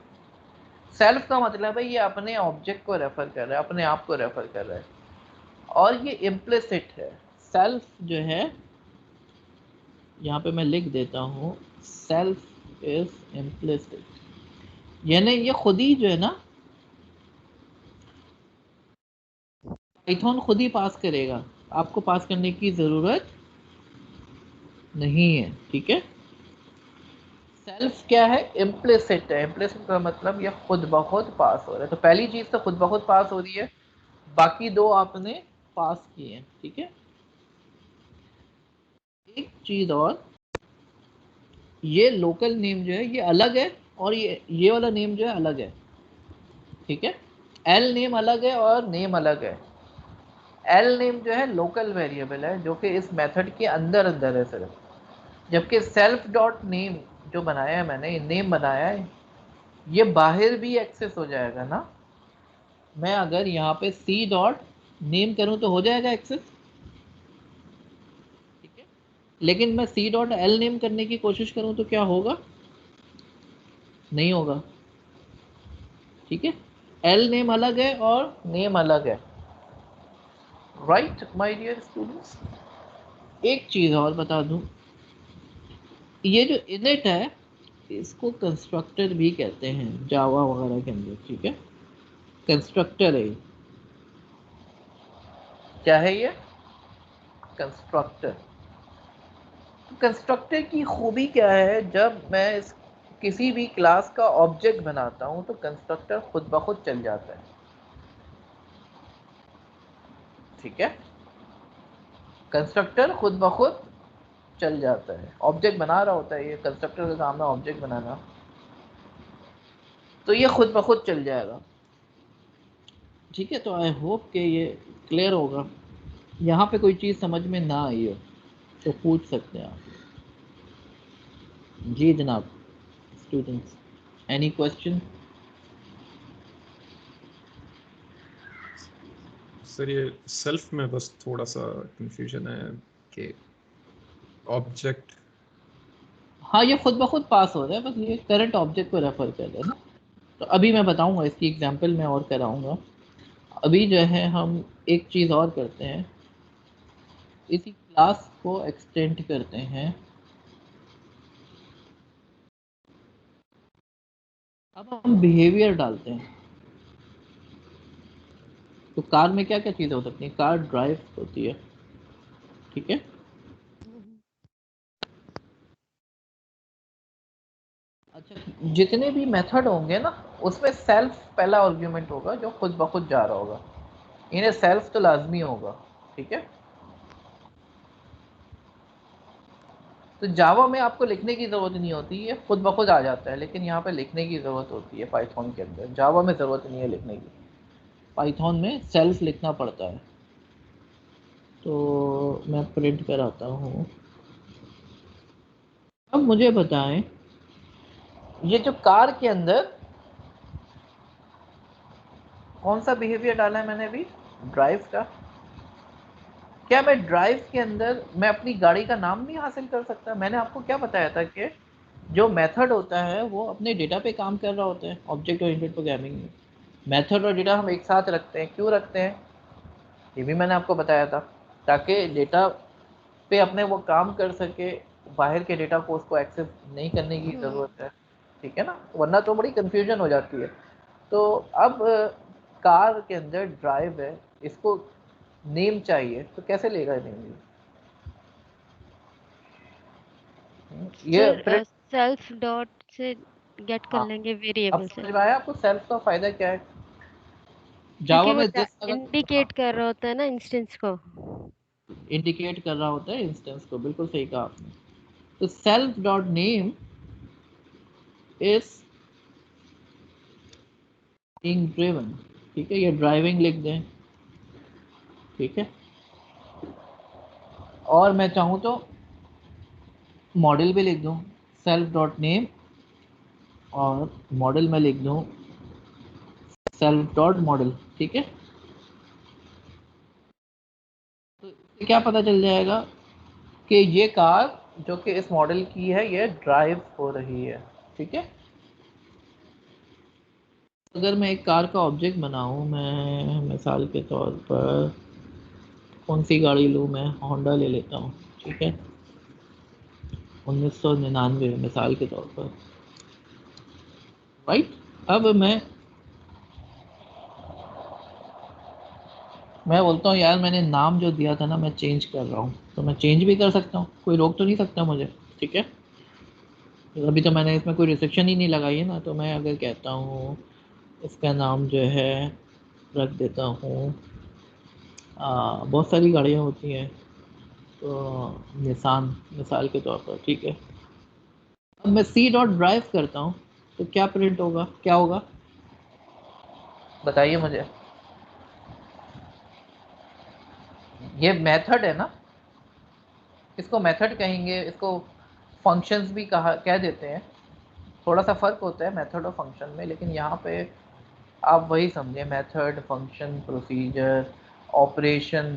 सेल्फ का मतलब है ये अपने ऑब्जेक्ट को रेफर कर रहा है, अपने आप को रेफर कर रहा है, और ये इम्प्लिसिट है। सेल्फ जो है यहाँ पे मैं लिख देता हूँ, सेल्फ इज इम्प्लिसिट, यानी ये खुद ही जो है ना पाइथन खुद ही पास करेगा, आपको पास करने की ज़रूरत नहीं है, ठीक है। सेल्फ क्या है? इम्प्लिसिट है। इम्प्लिसिट का मतलब ये खुद ब खुद पास हो रहा है। तो पहली चीज तो खुद ब खुद पास हो रही है, बाकी दो आपने पास किए हैं, ठीक है। एक चीज और, ये लोकल नेम जो है ये अलग है और ये वाला नेम जो है अलग है, ठीक है। एल नेम अलग है और नेम अलग है। एल नेम जो है लोकल वेरिएबल है जो कि इस मेथड के अंदर अंदर है सिर्फ, जबकि सेल्फ डॉट नेम जो बनाया है मैंने, नेम बनाया है, ये बाहर भी एक्सेस हो जाएगा ना। मैं अगर यहाँ पे सी डॉट नेम करूँ तो हो जाएगा एक्सेस, ठीक है। लेकिन मैं सी डॉट एल नेम करने की कोशिश करूँ तो क्या होगा? नहीं होगा, ठीक है। एल नेम अलग है और नेम अलग है, राइट माय डियर स्टूडेंट्स। एक चीज़ और बता दूं, ये जो इनिट है इसको कंस्ट्रक्टर भी कहते हैं जावा वगैरह के अंदर, ठीक है। कंस्ट्रक्टर है, क्या है ये? कंस्ट्रक्टर। कंस्ट्रक्टर की खूबी क्या है? जब मैं किसी भी क्लास का ऑब्जेक्ट बनाता हूं तो कंस्ट्रक्टर खुद ब खुद चल जाता है, ठीक है। कंस्ट्रक्टर खुद ब खुद चल जाता है, ऑब्जेक्ट बना रहा होता है, ये कंस्ट्रक्टर का काम है ऑब्जेक्ट बनाना, तो ये खुद ब खुद चल जाएगा, ठीक है। तो आई होप कि ये क्लियर होगा। यहाँ पे कोई चीज़ समझ में ना आई हो तो पूछ सकते हैं आप। जी जनाब, स्टूडेंट्स, एनी क्वेश्चन? सर ये सेल्फ में बस थोड़ा सा कंफ्यूजन है कि ऑब्जेक्ट, हाँ ये खुद ब खुद पास हो रहा है, बस ये करंट ऑब्जेक्ट को रेफर कर रहा है ना। तो अभी मैं बताऊंगा, इसकी एग्जांपल मैं और कराऊंगा। अभी जो है हम एक चीज़ और करते हैं, इसी क्लास को एक्सटेंड करते हैं। अब हम बिहेवियर डालते हैं। तो कार में क्या क्या चीज़ें हो सकती हैं? कार ड्राइव होती है, ठीक है। अच्छा, जितने भी मेथड होंगे ना उसमें सेल्फ पहला आर्गुमेंट होगा जो खुद ब खुद जा रहा होगा, इन्हें सेल्फ तो लाजमी होगा, ठीक है। तो जावा में आपको लिखने की ज़रूरत नहीं होती है, खुद ब खुद आ जाता है, लेकिन यहाँ पे लिखने की ज़रूरत होती है पाइथन के अंदर। जावा में ज़रूरत नहीं है लिखने की, पाइथन में सेल्फ लिखना पड़ता है। तो मैं प्रिंट कराता हूँ। अब मुझे बताएं, ये जो कार के अंदर कौन सा बिहेवियर डाला है मैंने अभी? ड्राइव का। क्या मैं ड्राइव के अंदर मैं अपनी गाड़ी का नाम नहीं हासिल कर सकता? मैंने आपको क्या बताया था कि जो मेथड होता है वो अपने डेटा पे काम कर रहा होता है ऑब्जेक्ट ओरिएंटेड प्रोग्रामिंग में। मेथड और डेटा हम एक साथ रखते हैं, क्यों रखते हैं ये भी मैंने आपको बताया था, ताकि डेटा पे अपने वो काम कर सके, बाहर के डेटा को उसको एक्सेस नहीं करने की ज़रूरत है, ठीक है ना, वरना तो बड़ी कन्फ्यूजन हो जाती है। तो अब कार के अंदर ड्राइव है, इसको नेम चाहिए तो कैसे लेगा नेम? ये सर सेल्फ डॉट से गेट कर हाँ, लेंगे अब वेरिएबल से, समझ में आया आपको सेल्फ का फायदा क्या है? क्योंकि जावा वो में जिस इंडिकेट कर रहा होता है ना इंस्टेंस को। इंडिकेट कर रहा होता है इंस्टेंस को, बिल्कुल सही कहा आपने। तो self dot name is being driven, ठीक है, ये ड्राइविंग लिख दें, ठीक है। और मैं चाहूँ तो मॉडल भी लिख दूँ, सेल्फ डॉट नेम, और मॉडल में लिख दूँ सेल्फ डॉट मॉडल, ठीक है। तो इससे क्या पता चल जाएगा कि ये कार जो कि इस मॉडल की है ये ड्राइव हो रही है, ठीक है। अगर मैं एक कार का ऑब्जेक्ट बनाऊं, मैं मिसाल के तौर पर कौन सी गाड़ी लूं? मैं होंडा ले लेता हूं, ठीक है, 1999 मिसाल के तौर पर, राइट। अब मैं बोलता हूँ यार मैंने नाम जो दिया था ना मैं चेंज कर रहा हूँ, तो मैं चेंज भी कर सकता हूँ, कोई रोक तो नहीं सकता मुझे, ठीक है। तो अभी तो मैंने इसमें कोई रिस्ट्रिक्शन ही नहीं लगाई है ना, तो मैं अगर कहता हूँ इसका नाम जो है रख देता हूँ, बहुत सारी गाड़ियाँ होती हैं, तो निसान मिसाल के तौर पर, ठीक है। अब मैं सी डॉट ड्राइव करता हूँ तो क्या प्रिंट होगा, क्या होगा बताइए मुझे। ये मेथड है ना, इसको मेथड कहेंगे, इसको फंक्शंस भी कह देते हैं। थोड़ा सा फ़र्क होता है मेथड और फंक्शन में, लेकिन यहाँ पे आप वही समझे, method, function, procedure, operation,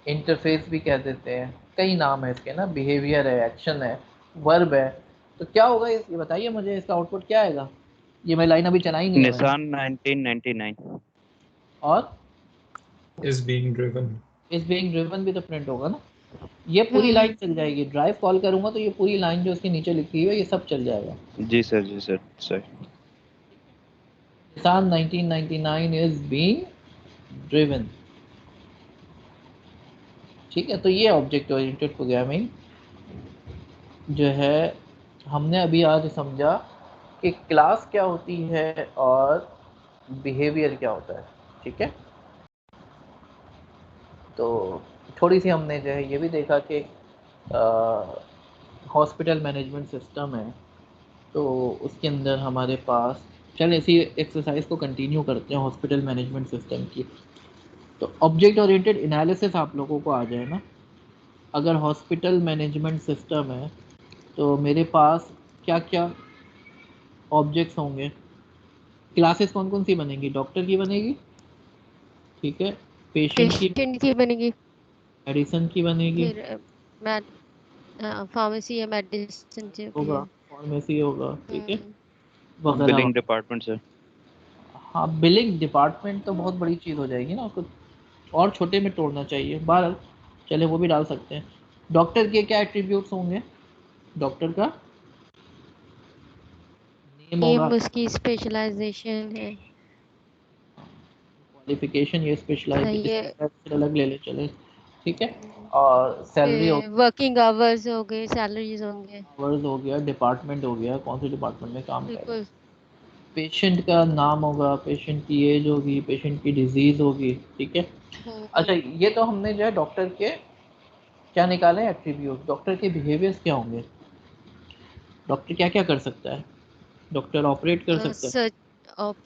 interface भी कह देते हैं, कई नाम है इसके ना, बिहेवियर है, एक्शन है, वर्ब है। तो क्या होगा ये बताइए मुझे, इसका आउटपुट क्या आएगा। ये मैं लाइन अभी चलाई नहीं है मैंने। निसान 1999 और is being driven. इस बीइंग ड्रिवन भी तो प्रिंट होगा ना, ये पूरी हम्म। लाइन चल जाएगी। ड्राइव कॉल करूंगा तो ये पूरी लाइन जो उसके नीचे लिखी हुई है ये सब चल जाएगा। जी सर, जी sir, sir Nissan 1999 is being driven, ठीक है। तो ये ऑब्जेक्ट ओरिएंटेड प्रोग्रामिंग जो है हमने अभी आज समझा कि क्लास क्या होती है और बिहेवियर क्या होता है, ठीक है। तो थोड़ी सी हमने जो है ये भी देखा कि हॉस्पिटल मैनेजमेंट सिस्टम है, तो उसके अंदर हमारे पास, चल इसी एक्सरसाइज को कंटिन्यू करते हैं हॉस्पिटल मैनेजमेंट सिस्टम की। तो ऑब्जेक्ट ओरिएंटेड एनालिसिस आप लोगों को आ जाए ना, अगर हॉस्पिटल मैनेजमेंट सिस्टम है तो मेरे पास क्या क्या ऑब्जेक्ट्स होंगे, क्लासेस कौन कौन सी बनेंगी, डॉक्टर की बनेगी, ठीक है, पेशेंट की, पेशेंट की बनेगी, मेडिसिन की बनेगी, फिर फार्मेसी या मेडिसिन जो भी होगा, है। फार्मेसी होगा, ठीक है, वगैरह बिलिंग डिपार्टमेंट सर। हाँ, बिलिंग डिपार्टमेंट तो बहुत बड़ी चीज़ हो जाएगी ना, उसको और छोटे में तोड़ना चाहिए। बहरहाल चले वो भी डाल सकते हैं। डॉक्टर के क्या एट्रीब्यूट्स होंगे, डॉक्टर का नेम होगा, उसकी स्पेशलाइजेशन है, क्वालिफिकेशन, ये सही स्पेशलाइजेशन है। अलग ले ले चले, ठीक है। और सैलरी हो, वर्किंग आवर्स हो गए, सैलरीज होंगे, आवर्स हो गया, डिपार्टमेंट हो गया, कौन से डिपार्टमेंट में काम कर रहे हैं, बिल्कुल। पेशेंट का नाम होगा, पेशेंट की एज होगी, पेशेंट की डिजीज़ होगी, ठीक है। अच्छा, ये तो हमने जो है डॉक्टर के क्या निकाले एट्रीब्यूट, डॉक्टर के बिहेवियर्स क्या होंगे, डॉक्टर क्या क्या कर सकता है, डॉक्टर ऑपरेट कर सकता है,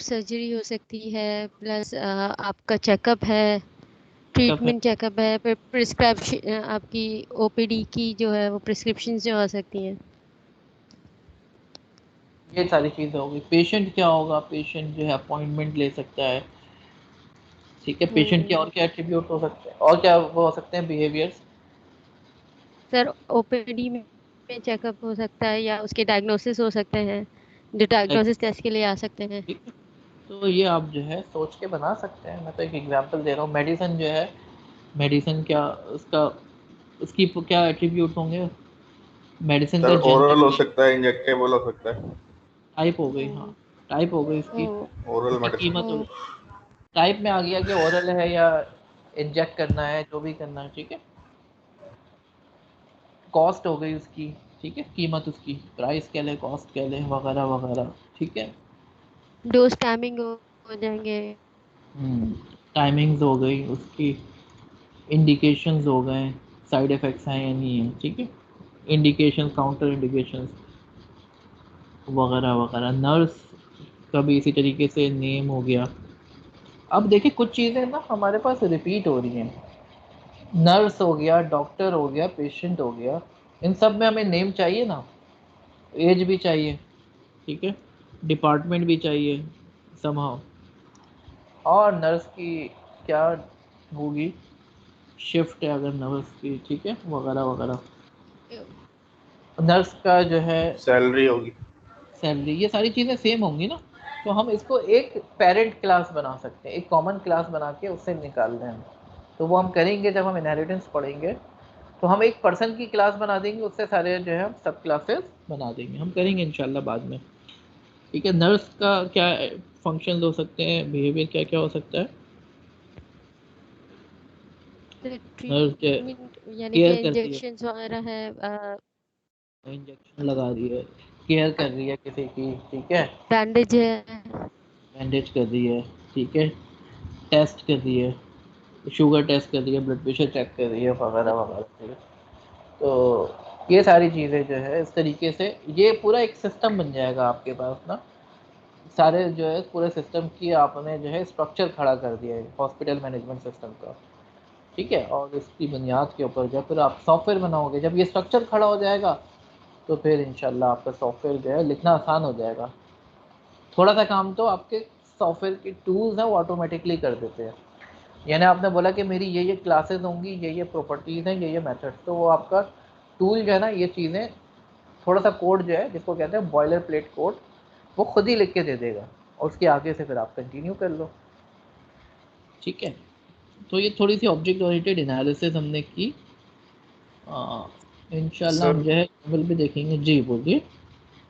सर्जरी हो सकती है, प्लस आपका चेकअप है, ट्रीटमेंट चेकअप है, फिर प्रिस्क्रिप्शन आपकी ओपीडी की जो है वो प्रिस्क्रिप्शन जो आ सकती हैं, ये सारी चीज़ें होगी। पेशेंट क्या होगा, पेशेंट जो है अपॉइंटमेंट ले सकता है, ठीक है। पेशेंट के और क्या एट्रीब्यूट हो सकते हैं, और क्या वो हो सकते हैं बिहेवियर्स, सर ओपीडी में चेकअप हो सकता है या उसके डायग्नोसिस हो सकते हैं, जो डायग्नोसिस टेस्ट के लिए आ सकते हैं। ठीक है। तो ये आप जो है सोच के बना सकते हैं। मैं तो एक एग्जांपल दे रहा हूँ, मेडिसिन जो है, मेडिसिन क्या उसका, उसकी क्या एट्रीब्यूट होंगे, मेडिसिन का सर ओरल हो जनरल सकता है, इंजेक्टेबल हो सकता है। टाइप हो गई, हाँ टाइप हो गई इसकी, ओरल उसकी मेडिसिन। कीमत हो, टाइप में आ गया कि ओरल है या इंजेक्ट करना है, जो भी करना है, ठीक है। कॉस्ट हो गई उसकी, ठीक है, कीमत उसकी, प्राइस कह ले, कॉस्ट कह ले, वगैरह वगैरह, ठीक है। डोज टाइमिंग हो जाएंगे, टाइमिंग्स हो गई उसकी, इंडिकेशंस हो गए, साइड इफ़ेक्ट्स हैं या नहीं है, ठीक है, इंडिकेशन, काउंटर इंडिकेशंस वगैरह वगैरह। नर्स का भी इसी तरीके से नेम हो गया। अब देखिए कुछ चीज़ें ना हमारे पास रिपीट हो रही हैं, नर्स हो गया, डॉक्टर हो गया, पेशेंट हो गया, इन सब में हमें नेम चाहिए ना, एज भी चाहिए, ठीक है, डिपार्टमेंट भी चाहिए समहाउ, और नर्स की क्या होगी, शिफ्ट है अगर नर्स की, ठीक है, वगैरह वगैरह। नर्स का जो है सैलरी होगी, सैलरी, ये सारी चीज़ें सेम होंगी ना। तो हम इसको एक पेरेंट क्लास बना सकते हैं, एक कॉमन क्लास बना के उससे निकाल दें हम। तो वो हम करेंगे जब हम इनहेरिटेंस पढ़ेंगे, तो हम एक पर्सन की क्लास बना देंगे, उससे सारे जो है सब क्लासेस बना देंगे, हम करेंगे इंशाल्लाह बाद में, ठीक है। नर्स का क्या फंक्शन हो सकते हैं, बिहेवियर क्या क्या हो सकता है, नर्स ट्रीटमेंट यानी कि केयर करती है, इंजेक्शन वगैरह है, इंजेक्शन लगा रही है, केयर कर रही है किसी की, ठीक है, बैंडेज है, बैंडेज कर रही है, ठीक है, टेस्ट कर रही है, शुगर टेस्ट कर रही है, ब्लड प्रेशर चेक कर रही है, वगैरह वगैरह, ठीक है। तो ये सारी चीज़ें जो है इस तरीके से ये पूरा एक सिस्टम बन जाएगा आपके पास ना, सारे जो है पूरे सिस्टम की आपने जो है स्ट्रक्चर खड़ा कर दिया है हॉस्पिटल मैनेजमेंट सिस्टम का, ठीक है। और इसकी बुनियाद के ऊपर जब फिर आप सॉफ्टवेयर बनाओगे, जब ये स्ट्रक्चर खड़ा हो जाएगा तो फिर इंशाल्लाह आपका सॉफ्टवेयर जो है लिखना आसान हो जाएगा। थोड़ा सा काम तो आपके सॉफ्टवेयर के टूल्स हैं वो ऑटोमेटिकली कर देते हैं। यानी आपने बोला कि मेरी ये क्लासेस होंगी, ये प्रॉपर्टीज़ हैं, ये मेथड्स, तो वो आपका टूल जो है ना ये चीज़ें थोड़ा सा कोड जो है जिसको कहते हैं बॉयलर प्लेट कोड, वो खुद ही लिख के दे देगा और उसके आगे से फिर आप कंटिन्यू कर लो, ठीक है। तो ये थोड़ी सी ऑब्जेक्ट ओरिएंटेड एनालिसिस हमने की। इंशाल्लाह हम जो है लेवल भी देखेंगे। जी बोलिए।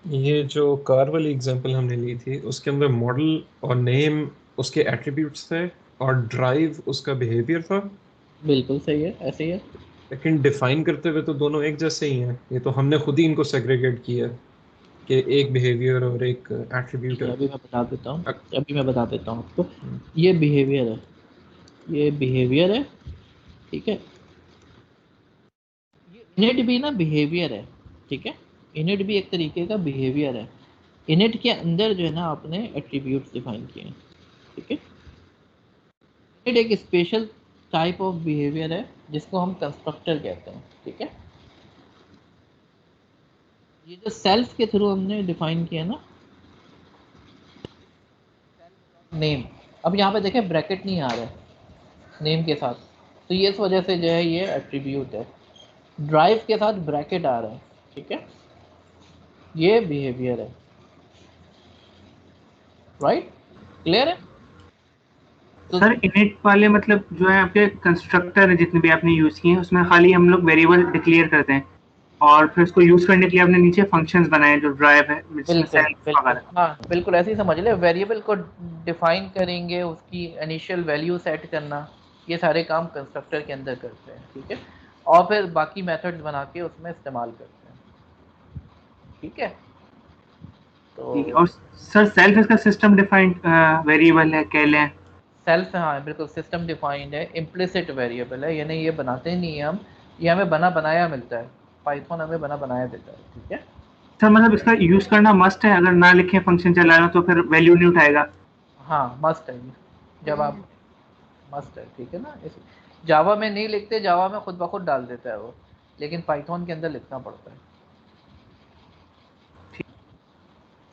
ये जो कार वाली एग्जांपल हमने ली थी उसके अंदर मॉडल और नेम उसके एट्रीब्यूट्स थे और ड्राइव उसका बिहेवियर था। बिल्कुल सही है, ऐसे ही है। लेकिन डिफाइन करते हुए तो दोनों एक जैसे ही हैं, ये तो हमने खुद ही इनको सेग्रीगेट किया कि एक बिहेवियर और एक एट्रीब्यूट है। अभी मैं बता देता हूँ, आपको। ये बिहेवियर है, ये बिहेवियर है, ठीक है। इनिट भी ना बिहेवियर है, ठीक है। इनिट भी एक तरीके का बिहेवियर है। इनिट के अंदर जो है ना आपने एट्रीब्यूट्स डिफाइन किए हैं, ठीक है। इनिट एक स्पेशल टाइप ऑफ बिहेवियर है जिसको हम कंस्ट्रक्टर कहते हैं, ठीक है। ये जो सेल्फ के थ्रू हमने डिफाइन किया ना नेम, अब यहाँ पे देखें ब्रैकेट नहीं आ रहा है नेम के साथ, तो ये इस वजह से जो है ये एट्रीब्यूट है। ड्राइव के साथ ब्रैकेट आ रहा है, ठीक है, ये बिहेवियर है। राइट, क्लियर है। तो सर इनिट वाले मतलब जो है आपके कंस्ट्रक्टर है जितने भी आपने यूज किए हैं उसमें खाली हम लोग वेरिएबल डिक्लेयर करते हैं और फिर उसको यूज करने के लिए आपने नीचे फंक्शंस बनाए जो ड्राइव है, बिल्कुल, हाँ बिल्कुल ऐसे ही समझ ले। वेरिएबल को डिफाइन करेंगे, उसकी इनिशियल वैल्यू सेट करना, ये सारे काम कंस्ट्रक्टर के अंदर करते हैं, ठीक है। और फिर बाकी मेथड्स बना के उसमें इस्तेमाल करते हैं, ठीक है। तो और सर सेल्फ इसका सिस्टम डिफाइंड वेरिएबल है कह लें। सेल्फ, हाँ बिल्कुल सिस्टम डिफाइंड है, इम्प्लिसिट वेरिएबल है, यानी ये बनाते ही नहीं है हम, ये हमें बना बनाया मिलता है, पाइथन हमें बना बनाया देता है, ठीक है। सर मतलब इसका यूज करना मस्ट है, अगर ना लिखे फंक्शन चलाना तो फिर वैल्यू नहीं उठाएगा। हाँ मस्ट है, जब आप मस्ट है, ठीक है ना। इस जावा में नहीं लिखते, जावा में खुद ब खुद डाल देता है वो, लेकिन पाइथन के अंदर लिखना पड़ता है,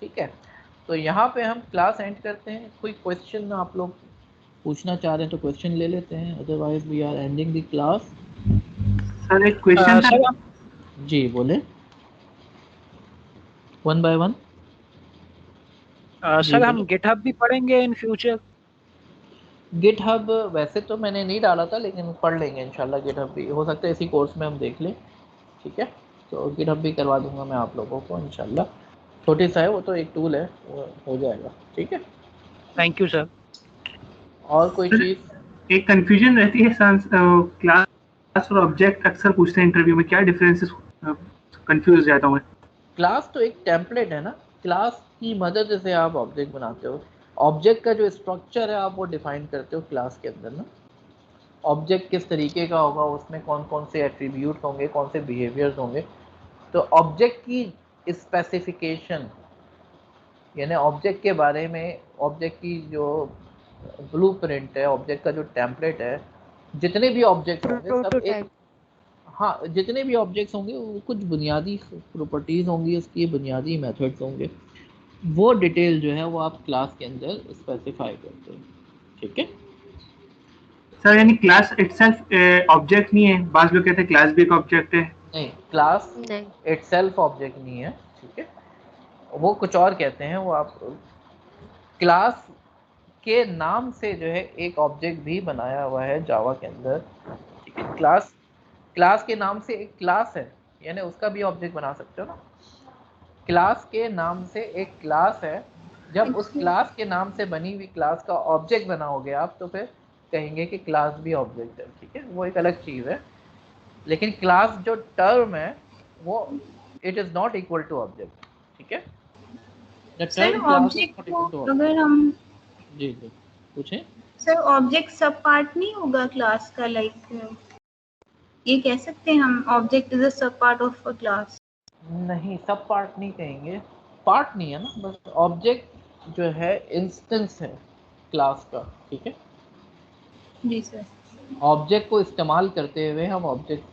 ठीक है। तो यहाँ पे हम क्लास एंड करते हैं। कोई क्वेश्चन आप लोग पूछना चाह रहे हैं तो क्वेश्चन ले लेते हैं, otherwise we are ending the class. Sir एक क्वेश्चन था। जी बोले, वन बाय वन। सर हम गिटहब भी पढ़ेंगे इन फ्यूचर? गिटहब वैसे तो मैंने नहीं डाला था, लेकिन पढ़ लेंगे इंशाल्लाह। गिटहब भी हो सकता है इसी कोर्स में हम देख लें, ठीक है। तो गिटहब भी करवा दूंगा मैं आप लोगों को इंशाल्लाह। छोटी सा है वो, तो एक टूल है, वो हो जाएगा, ठीक है। Thank you sir. और कोई चीज़? एक कंफ्यूजन रहती है क्लास और ऑब्जेक्ट अक्सर पूछते हैं इंटरव्यू में, क्या डिफरेंसेस, कंफ्यूज जाता हूँ मैं। क्लास तो एक टेम्पलेट है ना, क्लास की मदद से आप ऑब्जेक्ट बनाते हो। ऑब्जेक्ट का जो स्ट्रक्चर है आप वो डिफाइन करते हो क्लास के अंदर ना। ऑब्जेक्ट किस तरीके का होगा, उसमें कौन कौन से एट्रीब्यूट होंगे, कौन से बिहेवियर्स होंगे, तो ऑब्जेक्ट की स्पेसिफिकेशन, यानी ऑब्जेक्ट के बारे में, ऑब्जेक्ट की जो ब्लूप्रिंट है, ऑब्जेक्ट का जो टेम्पलेट है, जितने भी ऑब्जेक्ट होंगे सब एक, हाँ जितने भी ऑब्जेक्ट्स होंगे वो कुछ बुनियादी प्रॉपर्टीज़ होंगी, उसकी बुनियादी मेथड्स होंगे, वो डिटेल जो है वो आप क्लास के अंदर स्पेसिफाई करते हैं, ठीक है। सर यानी क्लास इटसेल्फ ऑब्जेक्ट नहीं है, बाज़ लोग कहते हैं क्लास भी एक ऑब्जेक्ट है। नहीं, क्लास इटसेल्फ ऑब्जेक्ट नहीं है, ठीक है, वो कुछ और कहते हैं। वो आप क्लास के नाम से जो है एक ऑब्जेक्ट भी बनाया हुआ है जावा के अंदर, ठीक है। क्लास के नाम से एक क्लास है, यानी उसका भी ऑब्जेक्ट बना सकते हो ना। क्लास के नाम से एक क्लास है, जब उस क्लास के नाम से बनी हुई क्लास का ऑब्जेक्ट बनाओगे आप, तो फिर कहेंगे कि क्लास भी ऑब्जेक्ट है, ठीक है, वो एक अलग चीज़ है। लेकिन क्लास जो टर्म है वो it is not equal to object. ठीक है, the sir term class is object not को equal to object. अगर हम जी जी पूछें. सर ऑब्जेक्ट सब पार्ट नहीं होगा क्लास का, लाइक ये कह सकते हैं हम ऑब्जेक्ट इज अ सब पार्ट ऑफ अ क्लास? नहीं, सब पार्ट नहीं कहेंगे, पार्ट नहीं है ना, बस ऑब्जेक्ट जो है इंस्टेंस है क्लास का. ठीक है, जी सर. ऑब्जेक्ट को इस्तेमाल करते हुए हम ऑब्जेक्ट,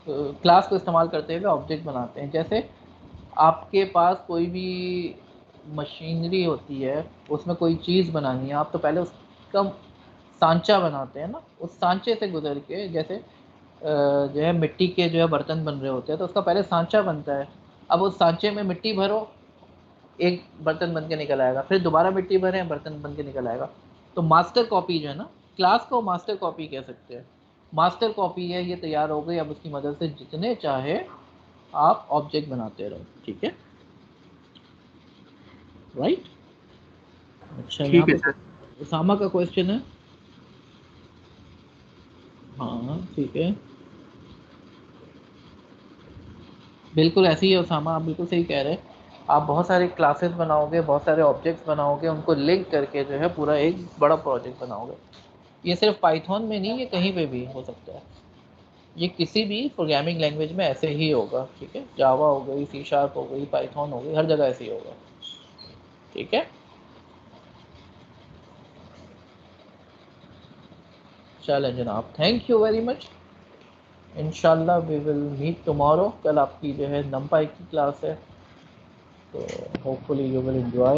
क्लास को इस्तेमाल करते हुए ऑब्जेक्ट बनाते हैं. जैसे आपके पास कोई भी मशीनरी होती है, उसमें कोई चीज़ बनानी है, आप तो पहले उसका सांचा बनाते हैं ना, उस सांचे से गुजर के, जैसे जो है मिट्टी के जो है बर्तन बन रहे होते हैं, तो उसका पहले सांचा बनता है. अब उस सांचे में मिट्टी भरो, एक बर्तन बन के निकल आएगा, फिर दोबारा मिट्टी भरें, बर्तन बन के निकल आएगा. तो मास्टर कॉपी जो है ना, क्लास को मास्टर कॉपी कह सकते हैं. मास्टर कॉपी है, ये तैयार हो गई, अब उसकी मदद से जितने चाहे आप ऑब्जेक्ट बनाते रहो. ठीक है, राइट. अच्छा, यहाँ ठीक है पे सर. उसामा का क्वेश्चन है. हाँ ठीक है, बिल्कुल ऐसे ही है उसामा, आप बिल्कुल सही कह रहे हैं. आप बहुत सारे क्लासेस बनाओगे, बहुत सारे ऑब्जेक्ट्स बनाओगे, उनको लिंक करके जो है पूरा एक बड़ा प्रोजेक्ट बनाओगे. ये सिर्फ पाइथन में नहीं, ये कहीं पे भी हो सकता है. ये किसी भी प्रोग्रामिंग लैंग्वेज में ऐसे ही होगा. ठीक है, जावा हो गई, सी शार्प हो गई, पाइथन हो गई, हर जगह ऐसे ही होगा. ठीक है, चलें जनाब, थैंक यू वेरी मच. इंशाल्लाह वी विल मीट टुमारो. कल आपकी जो है नंपाई की क्लास है, तो होपफुली यू विल एंजॉय.